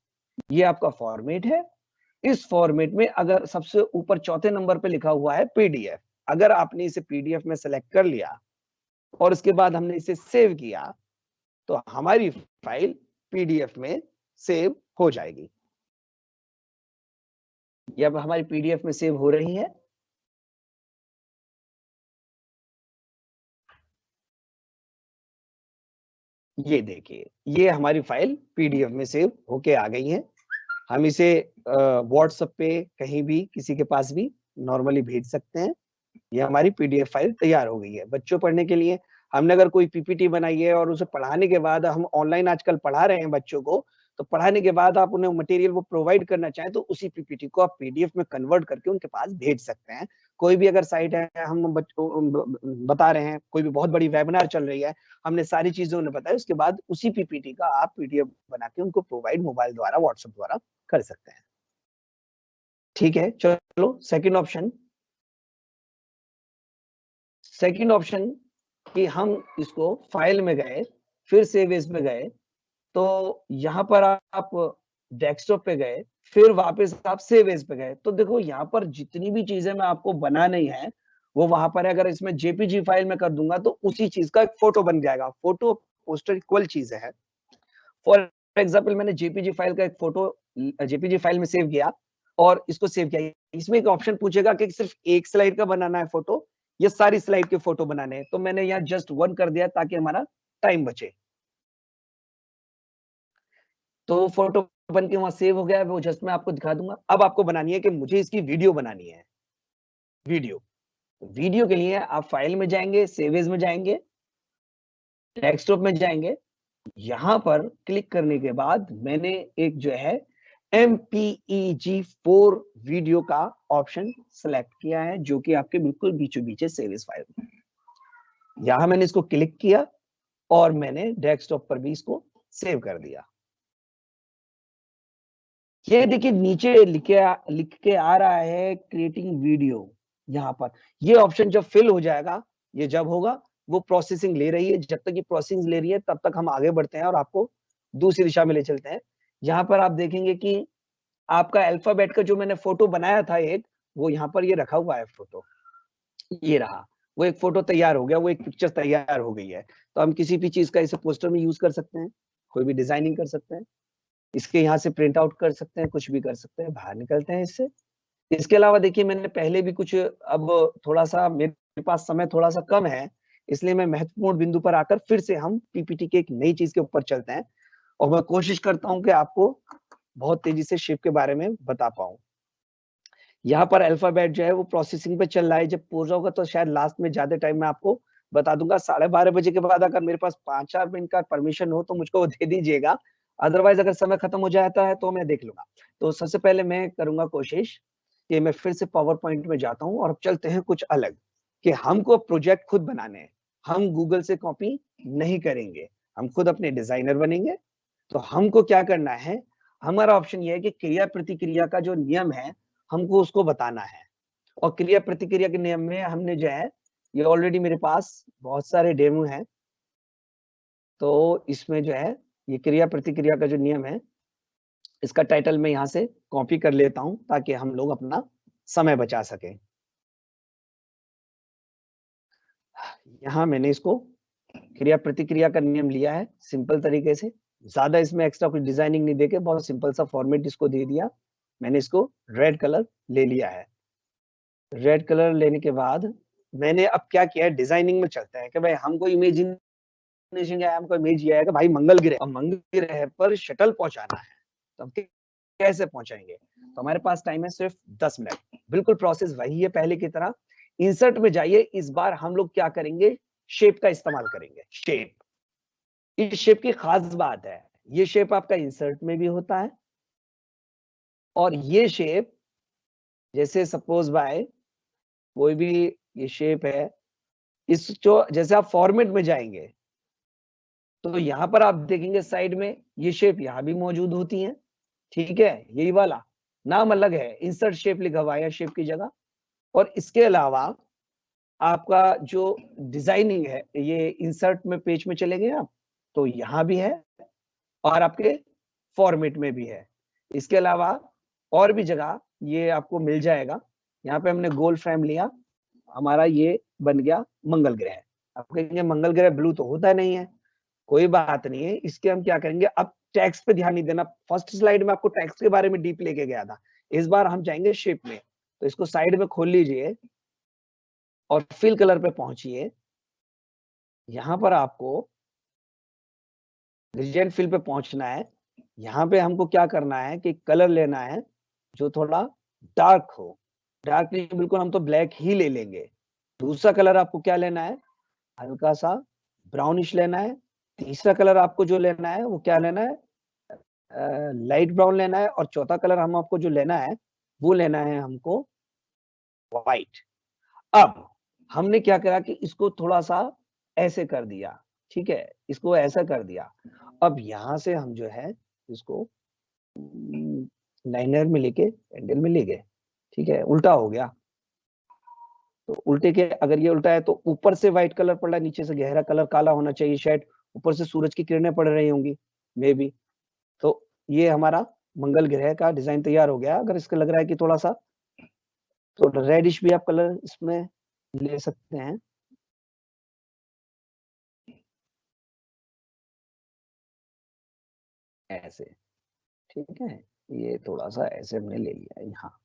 ये आपका फॉर्मेट है। इस फॉर्मेट में अगर सबसे ऊपर चौथे नंबर पे लिखा हुआ है पीडीएफ, अगर आपने इसे पीडीएफ में सेलेक्ट कर लिया और उसके बाद हमने इसे सेव किया तो हमारी फाइल पीडीएफ में सेव हो जाएगी। ये अब हमारी पीडीएफ में सेव हो रही है। ये देखिए, ये हमारी फाइल पीडीएफ में सेव होके आ गई है। हम इसे व्हाट्सएप पे कहीं भी किसी के पास भी नॉर्मली भेज सकते हैं। ये हमारी पीडीएफ फाइल तैयार हो गई है बच्चों पढ़ने के लिए। हमने अगर कोई पीपीटी बनाई है और उसे पढ़ाने के बाद हम ऑनलाइन आजकल पढ़ा रहे हैं बच्चों को, तो पढ़ाने के बाद आप उन्हें मटेरियल वो प्रोवाइड करना चाहें तो उसी पीपीटी को आप पीडीएफ में कन्वर्ट करके उनके पास भेज सकते हैं। कोई भी अगर साइट है, हम बच्चों बता रहे हैं, कोई भी बहुत बड़ी वेबिनार चल रही है, हमने सारी चीजें उन्हें बताई, उसके बाद उसी पीपीटी का आप पीडीएफ बना के उनको प्रोवाइड मोबाइल द्वारा, व्हाट्सएप द्वारा कर सकते हैं। ठीक है, चलो सेकंड ऑप्शन। सेकंड ऑप्शन कि हम इसको फाइल में गए, फिर सेव एज में गए, तो यहाँ पर आप डेस्कटॉप पे गए, फिर वापस आप सेव एज पे गए, तो देखो यहाँ पर जितनी भी चीजें मैं आपको बनानी है वो वहां पर है। अगर इसमें जेपीजी फाइल में कर दूंगा तो उसी चीज का एक फोटो बन जाएगा। फोटो पोस्टर इक्वल चीजें है। फॉर एग्जाम्पल मैंने जेपीजी फाइल का एक फोटो जेपीजी फाइल में सेव किया और इसको सेव किया। इसमें एक ऑप्शन पूछेगा कि सिर्फ एक स्लाइड का बनाना है फोटो, ये सारी स्लाइड के फोटो बनाने हैं, तो मैंने यहाँ जस्ट 1 कर दिया ताकि हमारा टाइम बचे। तो फोटो बन के वहां सेव हो गया है, वो जस्ट मैं आपको दिखा दूंगा। अब आपको बनानी है कि मुझे इसकी वीडियो बनानी है। वीडियो के लिए आप फाइल में जाएंगे, सेव एज में जाएंगे, डेस्कटॉप में जाएंगे। यहां पर क्लिक करने के बाद मैंने एक जो है MPEG-4 वीडियो का ऑप्शन सेलेक्ट किया है, जो कि आपके बिल्कुल बीचों बीच सेव एज फाइल में। यहां मैंने इसको क्लिक किया और मैंने डेस्कटॉप पर भी इसको सेव कर दिया। ये देखिए नीचे लिख के आ रहा है क्रिएटिंग वीडियो। यहाँ पर ये ऑप्शन जब फिल हो जाएगा, ये जब होगा, वो प्रोसेसिंग ले रही है। जब तक ये प्रोसेसिंग ले रही है तब तक हम आगे बढ़ते हैं और आपको दूसरी दिशा में ले चलते हैं। यहाँ पर आप देखेंगे कि आपका अल्फाबेट का जो मैंने फोटो बनाया था एक, वो यहाँ पर ये रखा हुआ है फोटो। ये रहा, वो एक फोटो तैयार हो गया, वो एक पिक्चर तैयार हो गई है। तो हम किसी भी चीज का इसे पोस्टर में यूज कर सकते हैं, कोई भी डिजाइनिंग कर सकते हैं, इसके यहाँ से प्रिंट आउट कर सकते हैं, कुछ भी कर सकते हैं। बाहर निकलते हैं इससे। इसके अलावा देखिए मैंने पहले भी कुछ, अब थोड़ा सा मेरे पास समय थोड़ा सा कम है, इसलिए मैं महत्वपूर्ण बिंदु पर आकर फिर से हम पीपीटी के एक नई चीज के ऊपर चलते हैं और मैं कोशिश करता हूं कि आपको बहुत तेजी से शिप के बारे में बता पाऊं। यहाँ पर अल्फाबेट जो है वो प्रोसेसिंग पे चल रहा है। जब पूरा होगा तो शायद लास्ट में ज्यादा टाइम में आपको बता दूंगा। 12:30 बजे के बाद अगर मेरे पास 5-4 मिनट का परमिशन हो तो मुझको वो दे दीजिएगा, अदरवाइज अगर समय खत्म हो जाता है तो मैं देख लूंगा। तो सबसे पहले मैं करूंगा कोशिश कि मैं फिर से पावर पॉइंट में जाता हूँ और अब चलते हैं कुछ अलग, कि हमको प्रोजेक्ट खुद बनाने हैं। हम गूगल से कॉपी नहीं करेंगे, हम खुद अपने डिजाइनर बनेंगे। तो हमको क्या करना है, हमारा ऑप्शन ये है कि क्रिया प्रतिक्रिया का जो नियम है हमको उसको बताना है। और क्रिया प्रतिक्रिया के नियम में हमने जो है, ये ऑलरेडी मेरे पास बहुत सारे डेमो हैं, तो इसमें जो है ये क्रिया प्रतिक्रिया का जो नियम है इसका टाइटल मैं यहाँ से कॉपी कर लेता हूं ताकि हम लोग अपना समय बचा सकें। यहाँ मैंने इसको क्रिया प्रतिक्रिया का नियम लिया है सिंपल तरीके से, ज्यादा इसमें एक्स्ट्रा कुछ डिजाइनिंग नहीं देके बहुत सिंपल सा फॉर्मेट इसको दे दिया। मैंने इसको रेड कलर ले लिया है। रेड कलर लेने के बाद मैंने अब क्या किया है, डिजाइनिंग में चलते हैं कि भाई हमको इमेजिनेशन है, हमको इमेज ये है कि भाई मंगल ग्रह, और मंगल ग्रह पर शटल पहुंचाना है, तो हम कैसे पहुंचाएंगे। तो हमारे पास टाइम है सिर्फ 10 मिनट। बिल्कुल प्रोसेस वही है पहले की तरह। इंसर्ट में जाइए, इस बार हम लोग क्या करेंगे, शेप का इस्तेमाल करेंगे। शेप, इस शेप की खास बात है, ये शेप आपका इंसर्ट में भी होता है, और ये शेप जैसे सपोज बाय कोई भी ये शेप है, इस जो जैसे आप फॉर्मेट में जाएंगे तो यहाँ पर आप देखेंगे साइड में ये शेप यहाँ भी मौजूद होती है। ठीक है, यही वाला नाम अलग है, इंसर्ट शेप लिखा हुआ है शेप की जगह। और इसके अलावा आपका जो डिजाइनिंग है, ये इंसर्ट में पेज में चलेंगे आप तो यहाँ भी है और आपके फॉर्मेट में भी है। इसके अलावा और भी जगह ये आपको मिल जाएगा। यहाँ पे हमने गोल फ्रेम लिया, हमारा ये बन गया मंगल ग्रह। आप कहेंगे मंगल ग्रह ब्लू तो होता नहीं है, कोई बात नहीं है, इसके हम क्या करेंगे, अब टेक्स्ट पे ध्यान नहीं देना। फर्स्ट स्लाइड में आपको टेक्स्ट के बारे में डीप लेके गया था, इस बार हम जाएंगे शेप में। तो इसको साइड में खोल लीजिए और फिल कलर पे पहुंचिए। यहाँ पर आपको ग्रेडिएंट फिल पे पहुंचना है। यहाँ पे हमको क्या करना है कि कलर लेना है जो थोड़ा डार्क हो। डार्क नहीं बिल्कुल, हम तो ब्लैक ही ले लेंगे। दूसरा कलर आपको क्या लेना है, हल्का सा ब्राउनिश लेना है। तीसरा कलर आपको जो लेना है वो क्या लेना है, लाइट ब्राउन लेना है। और चौथा कलर हम आपको जो लेना है वो लेना है हमको व्हाइट। अब हमने क्या करा कि इसको थोड़ा सा ऐसे कर दिया, ठीक है, इसको ऐसा कर दिया। अब यहाँ से हम जो है इसको लाइनर में लेके पेंडल में ले गए, ठीक है, उल्टा हो गया। तो उल्टे के, अगर ये उल्टा है तो ऊपर से व्हाइट कलर पड़ रहा है, नीचे से गहरा कलर काला होना चाहिए, शायद ऊपर से सूरज की किरणें पड़ रही होंगी मे बी। तो ये हमारा मंगल ग्रह का डिजाइन तैयार हो गया। अगर इसका लग रहा है कि थोड़ा सा तो रेडिश भी आप कलर इसमें ले सकते हैं। ऐसे, ठीक है, ये थोड़ा सा ऐसे हमने ले लिया यहाँ।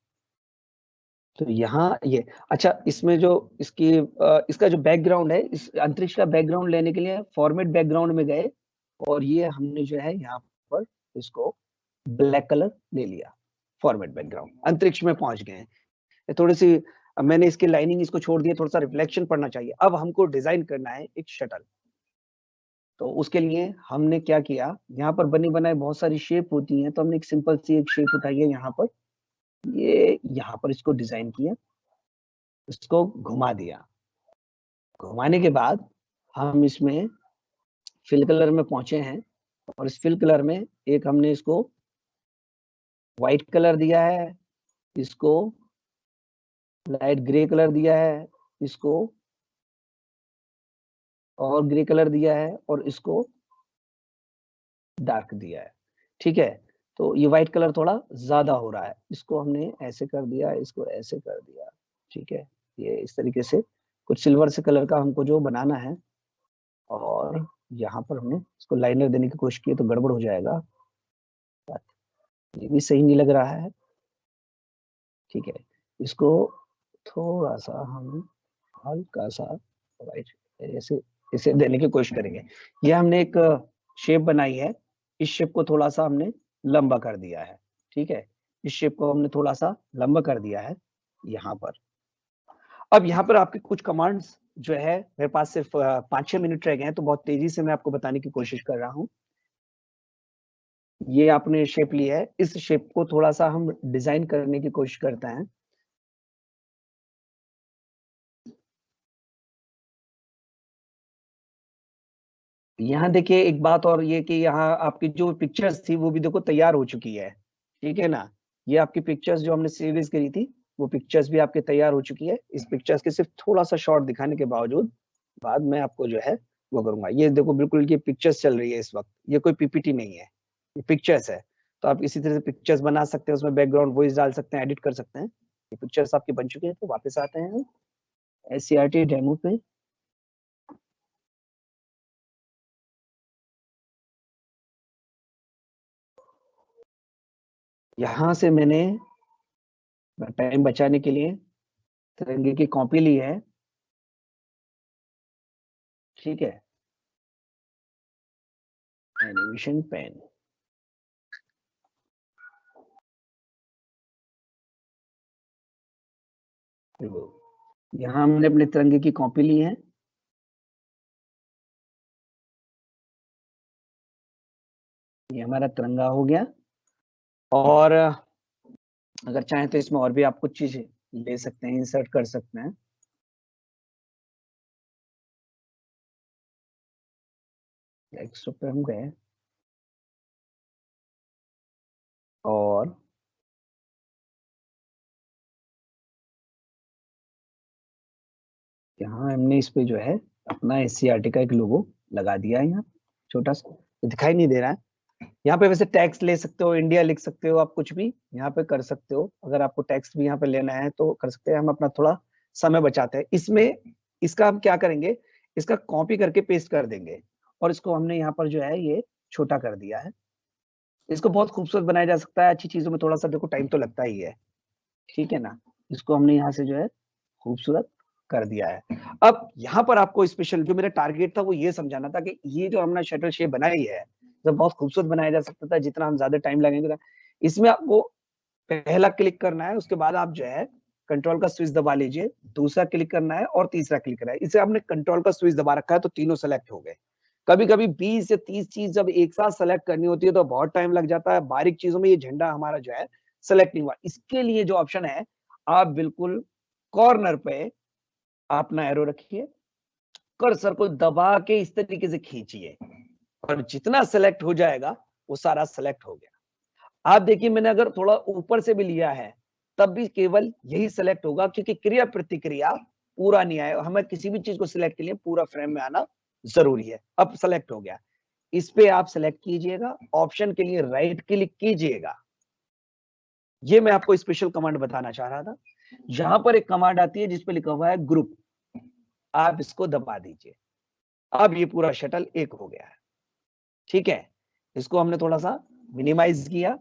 तो यहाँ ये अच्छा, इसमें जो इसका जो बैकग्राउंड है, इस अंतरिक्ष का बैकग्राउंड लेने के लिए फॉर्मेट बैकग्राउंड में गए और ये हमने जो है यहाँ पर इसको ब्लैक कलर ले लिया। फॉर्मेट बैकग्राउंड, अंतरिक्ष में पहुंच गए हैं। थोड़ी सी मैंने इसकी लाइनिंग इसको छोड़ दिया, थोड़ा सा रिफ्लेक्शन पड़ना चाहिए। अब हमको डिजाइन करना है एक शटल। तो उसके लिए हमने क्या किया, यहाँ पर बनी बनाई बहुत सारी शेप होती हैं, तो हमने एक सिंपल सी एक शेप उठाई है यहाँ पर, ये यहाँ पर इसको डिजाइन किया, इसको घुमा दिया। घुमाने के बाद हम इसमें फिल कलर में पहुंचे हैं और इस फिल कलर में एक हमने इसको व्हाइट कलर दिया है, इसको लाइट ग्रे कलर दिया है, इसको और ग्रे कलर दिया है और इसको डार्क दिया है। ठीक है, तो ये व्हाइट कलर थोड़ा ज्यादा हो रहा है, इसको हमने ऐसे कर दिया, इसको ऐसे कर दिया। ठीक है, ये इस तरीके से कुछ सिल्वर से कलर का हमको जो बनाना है। और यहाँ पर हमने इसको लाइनर देने की कोशिश की तो गड़बड़ हो जाएगा, ये भी सही नहीं लग रहा है। ठीक है, इसको थोड़ा सा हम हल्का सा व्हाइट ऐसे इसे देने की कोशिश करेंगे। ये हमने एक शेप बनाई है, इस शेप को थोड़ा सा हमने लंबा कर दिया है। ठीक है, इस शेप को हमने थोड़ा सा लंबा कर दिया है यहाँ पर। अब यहाँ पर आपके कुछ कमांड्स जो है, मेरे पास सिर्फ 5-6 मिनट रह गए हैं, तो बहुत तेजी से मैं आपको बताने की कोशिश कर रहा हूँ। ये आपने शेप लिया है, इस शेप को थोड़ा सा हम डिजाइन करने की कोशिश करते हैं। यहाँ देखिए एक बात और ये कि यहाँ आपकी जो पिक्चर्स थी वो भी देखो तैयार हो चुकी है, ठीक है ना। ये आपकी पिक्चर्स जो हमने सीरीज करी थी वो पिक्चर्स भी आपके तैयार हो चुकी है। इस पिक्चर्स के सिर्फ थोड़ा सा शॉर्ट दिखाने के बावजूद बाद में आपको जो है वो करूंगा। ये देखो बिल्कुल ये पिक्चर्स चल रही है इस वक्त, ये कोई पीपीटी नहीं है, ये पिक्चर्स है। तो आप इसी तरह से पिक्चर्स बना सकते हैं, उसमें बैकग्राउंड वॉइस डाल सकते हैं, एडिट कर सकते हैं। ये पिक्चर्स आपकी बन चुकी है। तो वापस आते हैं हम SCRT डेमो पे। यहाँ से मैंने टाइम बचाने के लिए तिरंगे की कॉपी ली है, ठीक है। एनिमेशन पेन, यहाँ हमने अपने तिरंगे की कॉपी ली है। ये हमारा तिरंगा हो गया। और अगर चाहें तो इसमें और भी आप कुछ चीज ले सकते हैं, इंसर्ट कर सकते हैं। डेस्कटॉप पे हम गए और यहाँ हमने इस पे जो है अपना SCRT का एक लोगो लगा दिया है। यहाँ छोटा सा दिखाई नहीं दे रहा है। यहाँ पे वैसे टेक्स्ट ले सकते हो, इंडिया लिख सकते हो, आप कुछ भी यहाँ पे कर सकते हो। अगर आपको टेक्स्ट भी यहाँ पे लेना है तो कर सकते हैं। हम अपना थोड़ा समय बचाते हैं इसमें। इसका हम क्या करेंगे, इसका कॉपी करके पेस्ट कर देंगे और इसको हमने यहाँ पर जो है ये छोटा कर दिया है। इसको बहुत खूबसूरत बनाया जा सकता है। अच्छी चीजों में थोड़ा सा देखो टाइम तो लगता ही है, ठीक है ना। इसको हमने यहाँ से जो है खूबसूरत कर दिया है। अब यहाँ पर आपको स्पेशल जो मेरा टारगेट था वो ये समझाना था कि ये जो हमने शटल शेप बनाई है तो बहुत खूबसूरत बनाया जा सकता था। जितना हम ज्यादा टाइम लगेगा इसमें, आपको पहला क्लिक करना है, उसके बाद आप जो है कंट्रोल का स्विच दबा लीजिए, दूसरा क्लिक करना है और तीसरा क्लिक करना है। इसे आपने कंट्रोल का स्विच दबा रखा है तो तीनों सेलेक्ट हो गए। कभी कभी 20 से 30 चीज जब एक साथ सेलेक्ट करनी होती है तो बहुत टाइम लग जाता है। बारीक चीजों में ये झंडा हमारा जो है सेलेक्ट नहीं हुआ। इसके लिए जो ऑप्शन है, आप बिल्कुल कॉर्नर पे अपना एरो रखिए, कर्सर को दबा के इस तरीके से खींचिए और जितना सेलेक्ट हो जाएगा वो सारा सेलेक्ट हो गया। आप देखिए मैंने अगर थोड़ा ऊपर से भी लिया है तब भी केवल यही सेलेक्ट होगा, क्योंकि क्रिया प्रतिक्रिया पूरा नहीं आया। हमें किसी भी चीज को सिलेक्ट के लिए पूरा फ्रेम में आना जरूरी है। अब सेलेक्ट हो गया, इस पे आप सेलेक्ट कीजिएगा, ऑप्शन के लिए राइट क्लिक कीजिएगा। ये मैं आपको स्पेशल कमांड बताना चाह रहा था। यहां पर एक कमांड आती है जिसपे लिखा हुआ है ग्रुप, आप इसको दबा दीजिए। अब ये पूरा शटल एक हो गया है, ठीक है। इसको हमने थोड़ा सा मिनिमाइज किया,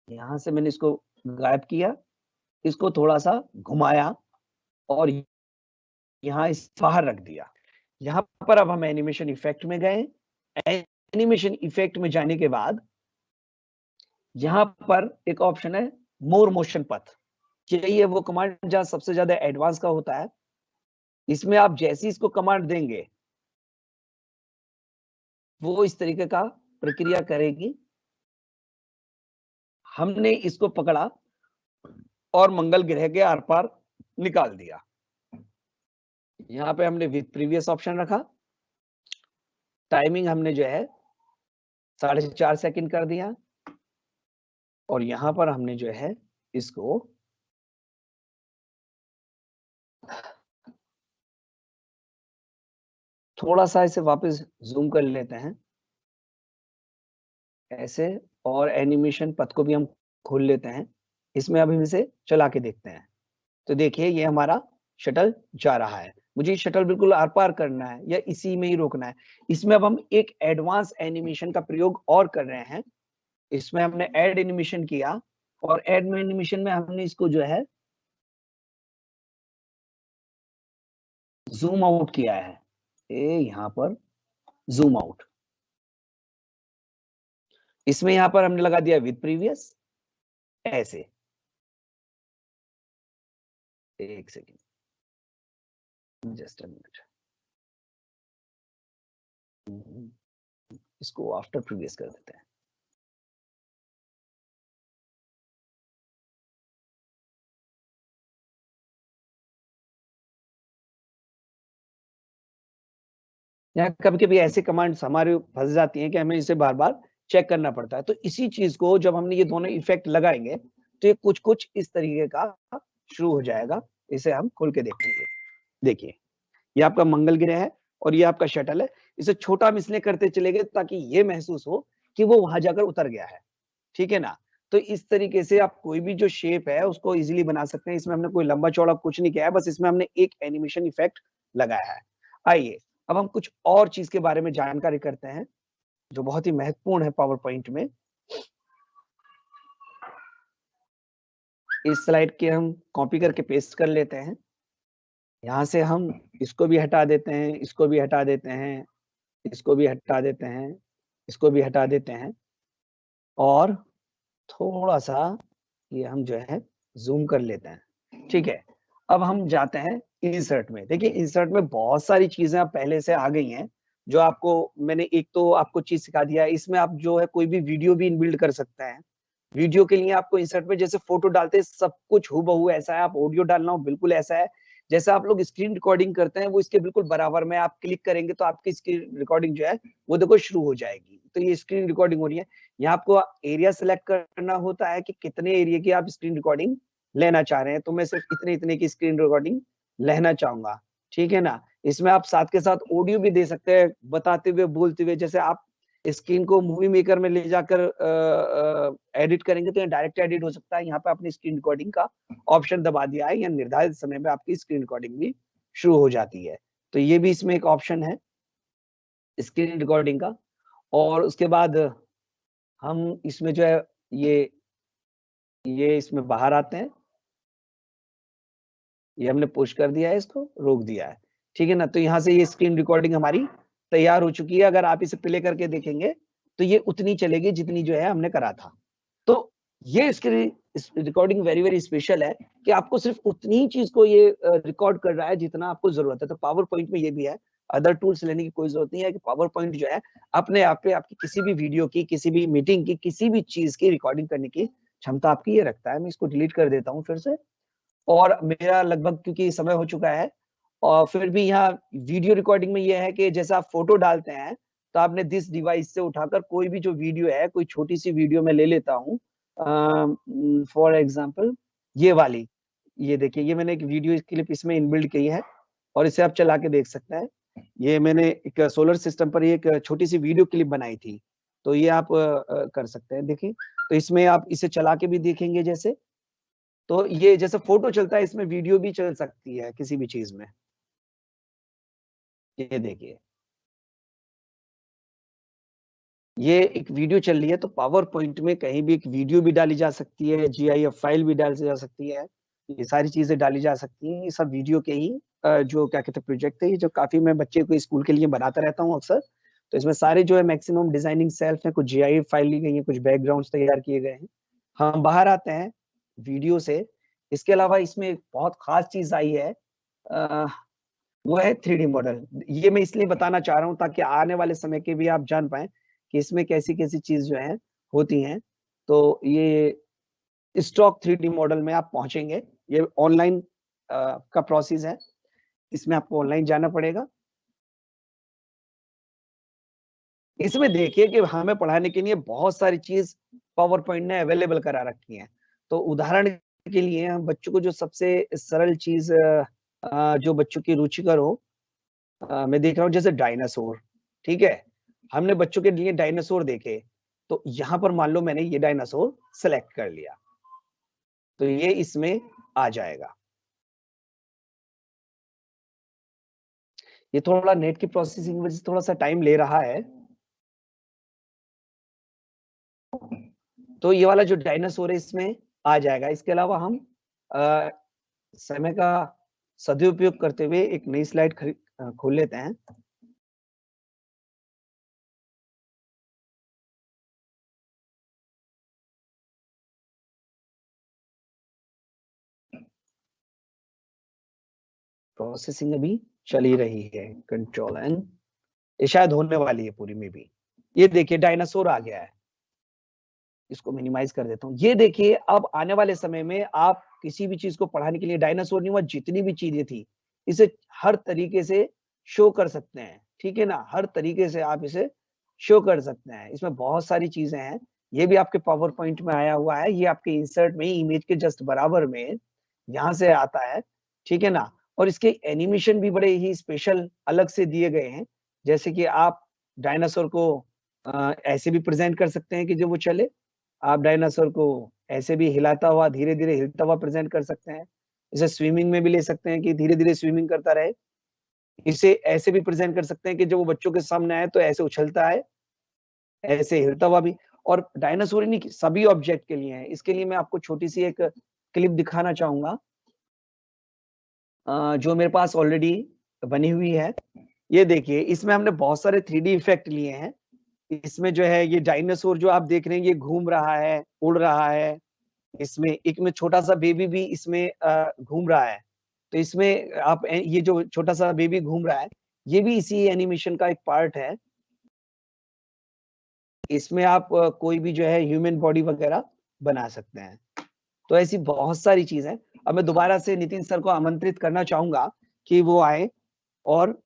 यहां से मैंने इसको गायब किया, इसको थोड़ा सा घुमाया और यहाँ इस बाहर रख दिया। यहाँ पर अब हम एनिमेशन इफेक्ट में गए। एनिमेशन इफेक्ट में जाने के बाद यहाँ पर एक ऑप्शन है मोर मोशन पथ। यही है वो कमांड जहां सबसे ज्यादा एडवांस का होता है। इसमें आप जैसे इसको कमांड देंगे वो इस तरीके का प्रक्रिया करेगी। हमने इसको पकड़ा और मंगल ग्रह के आर पार निकाल दिया। यहाँ पे हमने विद प्रीवियस ऑप्शन रखा, टाइमिंग हमने जो है 4.5 सेकंड कर दिया और यहाँ पर हमने जो है इसको थोड़ा सा इसे वापस जूम कर लेते हैं ऐसे, और एनिमेशन पथ को भी हम खोल लेते हैं। इसमें अब हम इसे चला के देखते हैं तो देखिए ये हमारा शटल जा रहा है। मुझे शटल बिल्कुल आर पार करना है या इसी में ही रोकना है। इसमें अब हम एक एडवांस एनिमेशन का प्रयोग और कर रहे हैं। इसमें हमने ऐड एनिमेशन किया और ऐड एनिमेशन में हमने इसको जो है जूम आउट किया है। यहाँ पर जूम आउट, इसमें यहाँ पर हमने लगा दिया विद प्रीवियस ऐसे। एक सेकेंड, जस्ट अ मिनट, इसको आफ्टर प्रीवियस कर देते हैं। यहाँ कभी कभी ऐसे कमांड्स हमारे फंस जाती हैं कि हमें इसे बार बार चेक करना पड़ता है। तो इसी चीज को जब हमने ये दोनों इफेक्ट लगाएंगे तो ये कुछ कुछ इस तरीके का शुरू हो जाएगा। इसे हम खोल के देखेंगे। देखिए, ये आपका मंगल ग्रह है और ये आपका शटल है। इसे छोटा हम इसलिए करते चले गए ताकि ये महसूस हो कि वो वहां जाकर उतर गया है, ठीक है ना। तो इस तरीके से आप कोई भी जो शेप है उसको इजीली बना सकते हैं। इसमें हमने कोई लंबा चौड़ा कुछ नहीं किया है, बस इसमें हमने एक एनिमेशन इफेक्ट लगाया है। आइए अब हम कुछ और चीज के बारे में जानकारी करते हैं जो बहुत ही महत्वपूर्ण है पावर पॉइंट में। इस स्लाइड के हम कॉपी करके पेस्ट कर लेते हैं। यहाँ से हम इसको भी हटा देते हैं, इसको भी हटा देते हैं, इसको भी हटा देते हैं, इसको भी हटा देते हैं और थोड़ा सा ये हम जो है जूम कर लेते हैं, ठीक है। अब हम जाते हैं इंसर्ट में। देखिए इंसर्ट में बहुत सारी चीजें अब पहले से आ गई हैं जो आपको मैंने एक तो आपको चीज सिखा दिया है। इसमें आप जो है कोई भी वीडियो भी इनबिल्ड कर सकते हैं। वीडियो के लिए आपको इंसर्ट में जैसे फोटो डालते हैं सब कुछ हूबहू ऐसा है। आप ऑडियो डालना हो बिल्कुल ऐसा है। जैसे आप लोग स्क्रीन रिकॉर्डिंग करते हैं वो इसके बिल्कुल बराबर में आप क्लिक करेंगे तो आपकी स्क्रीन रिकॉर्डिंग जो है वो देखो शुरू हो जाएगी। तो ये स्क्रीन रिकॉर्डिंग हो रही है। यहाँ आपको एरिया सेलेक्ट करना होता है कि कितने एरिया की आप स्क्रीन रिकॉर्डिंग लेना चाह रहे हैं। तो मैं सिर्फ इतने इतने की स्क्रीन रिकॉर्डिंग लेना चाहूंगा, ठीक है ना। इसमें आप साथ के साथ ऑडियो भी दे सकते हैं बताते हुए बोलते हुए। जैसे आप स्क्रीन को मूवी मेकर में ले जाकर एडिट करेंगे तो ये डायरेक्ट एडिट हो सकता है। यहाँ पे आपने स्क्रीन रिकॉर्डिंग का ऑप्शन दबा दिया है या निर्धारित समय में आपकी स्क्रीन रिकॉर्डिंग भी शुरू हो जाती है। तो ये भी इसमें एक ऑप्शन है स्क्रीन रिकॉर्डिंग का। और उसके बाद हम इसमें जो है ये इसमें बाहर आते हैं। ये हमने पुश कर दिया है, इसको रोक दिया है, ठीक है ना। तो यहाँ से ये स्क्रीन रिकॉर्डिंग हमारी तैयार हो चुकी है। अगर आप इसे प्ले करके देखेंगे तो ये उतनी चलेगी जितनी जो है हमने करा था। तो ये screen recording very very special है कि आपको सिर्फ उतनी ही चीज को ये रिकॉर्ड कर रहा है जितना आपको जरूरत है। तो पावर पॉइंट में ये भी है। अदर टूल्स लेने की कोई जरूरत नहीं है कि पावर पॉइंट जो है अपने आप पे आपकी किसी भी वीडियो की, किसी भी मीटिंग की, किसी भी चीज की रिकॉर्डिंग करने की क्षमता आपकी ये रखता है। मैं इसको डिलीट कर देता हूँ फिर से। और मेरा लगभग क्योंकि समय हो चुका है और फिर भी यहाँ वीडियो रिकॉर्डिंग में यह है कि जैसा आप फोटो डालते हैं तो आपने दिस डिवाइस से उठाकर कोई भी जो वीडियो है, कोई छोटी सी वीडियो में ले लेता हूँ फॉर एग्जांपल ये वाली। ये देखिए ये मैंने एक वीडियो क्लिप इसमें इनबिल्ड की है और इसे आप चला के देख सकते हैं। ये मैंने एक सोलर सिस्टम पर एक छोटी सी वीडियो क्लिप बनाई थी। तो ये आप कर सकते हैं। देखिए तो इसमें आप इसे चला के भी देखेंगे जैसे, तो ये जैसे फोटो चलता है इसमें वीडियो भी चल सकती है किसी भी चीज में। ये देखिए ये एक वीडियो चल रही है। तो पावर पॉइंट में कहीं भी एक वीडियो भी डाली जा सकती है, GIF फाइल भी डाली जा सकती है, ये सारी चीजें डाली जा सकती हैं। ये सब वीडियो के ही जो क्या कहते हैं प्रोजेक्ट है, ये जो काफी मैं बच्चे को स्कूल के लिए बनाता रहता हूँ अक्सर। तो इसमें सारे जो है मैक्सिमम डिजाइनिंग सेल्फ है, कुछ GIF फाइल ली गई है, कुछ बैकग्राउंड तैयार किए गए हैं। हम बाहर आते हैं वीडियो से। इसके अलावा इसमें एक बहुत खास चीज आई है, वो है 3D मॉडल। ये मैं इसलिए बताना चाह रहा हूँ ताकि आने वाले समय के भी आप जान पाए कि इसमें कैसी कैसी चीज जो है होती हैं। तो ये स्टॉक 3D मॉडल में आप पहुंचेंगे। ये ऑनलाइन का प्रोसेस है। इसमें आपको ऑनलाइन जाना पड़ेगा। इसमें देखिए कि हमें पढ़ाने के लिए बहुत सारी चीज पावर पॉइंट ने अवेलेबल करा रखी है। तो उदाहरण के लिए हम बच्चों को जो सबसे सरल चीज जो बच्चों की रुचिकर हो, मैं देख रहा हूँ जैसे डायनासोर, ठीक है। हमने बच्चों के लिए डायनासोर देखे। तो यहाँ पर मान लो मैंने ये डायनासोर सेलेक्ट कर लिया तो ये इसमें आ जाएगा। ये थोड़ा नेट की प्रोसेसिंग की वजह से थोड़ा सा टाइम ले रहा है। तो ये वाला जो डायनासोर है इसमें आ जाएगा। इसके अलावा हम समय का सदुपयोग करते हुए एक नई स्लाइड खोल लेते हैं। प्रोसेसिंग अभी चल ही रही है, कंट्रोल एन, ये शायद होने वाली है पूरी में भी। ये देखिए डायनासोर आ गया है, इसको मिनिमाइज कर देता हूँ। ये देखिए अब आने वाले समय में आप किसी भी चीज को पढ़ाने के लिए डायनासोर नहीं हुआ, जितनी भी चीजें थी इसे हर तरीके से शो कर सकते हैं, ठीक है ना, हर तरीके से आप इसे शो कर सकते हैं। इसमें बहुत सारी चीजें हैं, ये भी आपके पावर पॉइंट में आया हुआ है, ये आपके इंसर्ट में इमेज के जस्ट बराबर में यहाँ से आता है, ठीक है ना। और इसके एनिमेशन भी बड़े ही स्पेशल अलग से दिए गए हैं, जैसे कि आप डायनासोर को ऐसे भी प्रेजेंट कर सकते हैं कि जो वो चले, आप डायनासोर को ऐसे भी हिलाता हुआ, धीरे धीरे हिलता हुआ प्रेजेंट कर सकते हैं। इसे स्विमिंग में भी ले सकते हैं कि धीरे धीरे स्विमिंग करता रहे। इसे ऐसे भी प्रेजेंट कर सकते हैं कि जब वो बच्चों के सामने आए तो ऐसे उछलता है, ऐसे हिलता हुआ भी। और डायनासोर ही नहीं, सभी ऑब्जेक्ट के लिए है। इसके लिए मैं आपको छोटी सी एक क्लिप दिखाना चाहूंगा जो मेरे पास ऑलरेडी बनी हुई है। ये देखिए, इसमें हमने बहुत सारे 3D इफेक्ट लिए हैं। इसमें जो है ये डायनासोर जो आप देख रहे हैं ये घूम रहा है, उड़ रहा है। इसमें एक में छोटा सा बेबी भी इसमें घूम रहा है। तो इसमें आप ये जो छोटा सा बेबी घूम रहा है, ये भी इसी एनिमेशन का एक पार्ट है। इसमें आप कोई भी जो है ह्यूमन बॉडी वगैरह बना सकते हैं। तो ऐसी बहुत सारी चीज है। अब मैं दोबारा से नितिन सर को आमंत्रित करना चाहूंगा कि वो आए और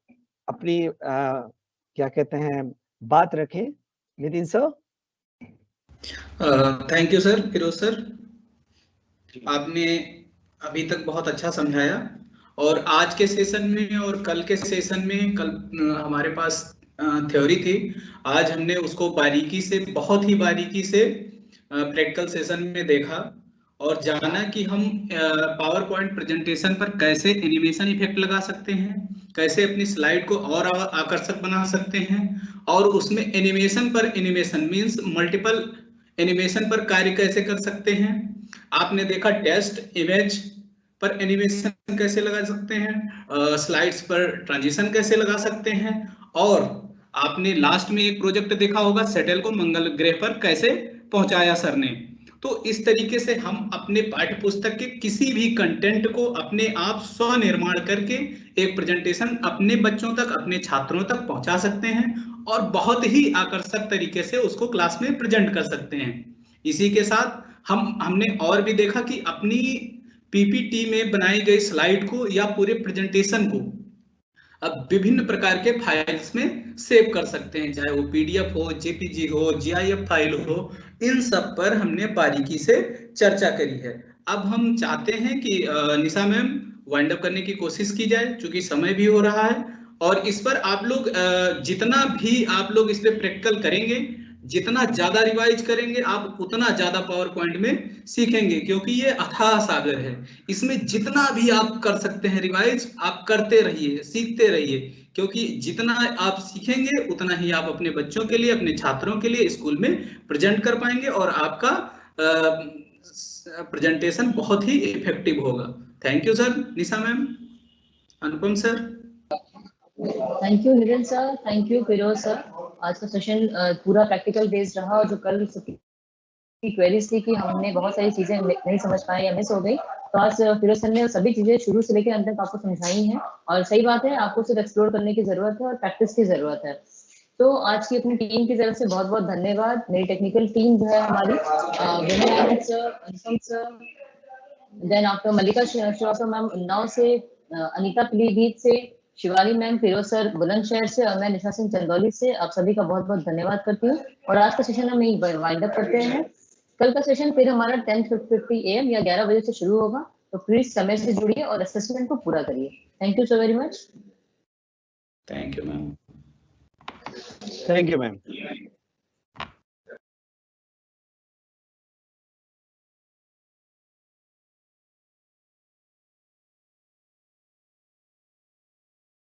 अपनी क्या कहते हैं बात रखें। Nitin sir. Thank you sir, Firoz sir, आपने अभी तक बहुत अच्छा समझाया। और आज के सेशन में और कल के सेशन में, कल हमारे पास थ्योरी थी, आज हमने उसको बारीकी से, बहुत ही बारीकी से प्रैक्टिकल सेशन में देखा और जाना कि हम पावर पॉइंट प्रेजेंटेशन पर कैसे एनिमेशन इफेक्ट लगा सकते हैं, कैसे अपनी स्लाइड को और आकर्षक बना सकते हैं, और उसमें एनिमेशन पर एनिमेशन मींस मल्टीपल एनिमेशन पर कार्य कैसे कर सकते हैं। आपने देखा टेस्ट इमेज पर एनिमेशन कैसे लगा सकते हैं, स्लाइड्स पर ट्रांजिशन कैसे लगा सकते हैं, और आपने लास्ट में एक प्रोजेक्ट देखा होगा सैटेल को मंगल ग्रह पर कैसे पहुंचाया सर ने। तो इस तरीके से हम अपने पाठ्य पुस्तक के किसी भी कंटेंट को अपने आप स्वनिर्माण करके एक प्रेजेंटेशन अपने बच्चों तक, अपने छात्रों तक पहुंचा सकते हैं और बहुत ही आकर्षक तरीके से उसको क्लास में प्रेजेंट कर सकते हैं। इसी के साथ हमने और भी देखा कि अपनी पीपीटी में बनाई गई स्लाइड को या पूरे प्रेजेंटेशन को अब विभिन्न प्रकार के फाइल्स में सेव कर सकते हैं, चाहे वो पीडीएफ हो, जेपीजी हो, जीआईएफ फाइल हो, इन सब पर हमने बारीकी से चर्चा करी है। अब हम चाहते हैं कि निशा मैम वाइंड अप करने की कोशिश की जाए, क्योंकि समय भी हो रहा है। और इस पर आप लोग जितना भी आप लोग इस पे प्रैक्टिकल करेंगे, जितना ज्यादा रिवाइज करेंगे, आप उतना ज्यादा पावर पॉइंट में सीखेंगे, क्योंकि ये अथाह सागर है। इसमें जितना भी आप कर सकते हैं रिवाइज, आप करते रहिए, सीखते रहिए, क्योंकि जितना आप सीखेंगे उतना ही आप अपने बच्चों के लिए, अपने छात्रों के लिए स्कूल में प्रेजेंट कर पाएंगे और आपका प्रेजेंटेशन बहुत ही इफेक्टिव होगा। Thank you sir, Nisha ma'am, Anupam sir. Thank you Nitin sir, thank you Firoz sir. आज का सेशन पूरा प्रैक्टिकल बेस्ड रहा, और जो कल की क्वेरीज थी कि हमने बहुत सारी चीजें नहीं समझ पाए या मिस हो गई, तो आज फिरोज सर ने सभी चीजें शुरू से लेकर अंत तक आपको समझाई हैं। और सही बात है, आपको सिर्फ एक्सप्लोर करने की जरूरत है और प्रैक्टिस की जरूरत है। तो आज की अपनी टीम की तरफ से बहुत बहुत धन्यवाद। मेरी टेक्निकल टीम जो है हमारी, विनय सर, अनुपम सर, देन आफ्टर मल्लिका श्रीवास्तव मैम उन्नाव से, अनीता पीलीभीत से, शिवाली मैम, फिरोज सर बुलंदशहर से, और मैं निशा सिंह चंदौली से आप सभी का बहुत बहुत धन्यवाद करती हूँ। और आज का सेशन हम यही वाइंड अप करते हैं। कल का सेशन फिर हमारा 10:50 AM या 11 बजे से शुरू होगा, तो प्लीज समय से जुड़िए और असेसमेंट को पूरा करिए। Thank you so very much. Thank you ma'am. Thank you ma'am.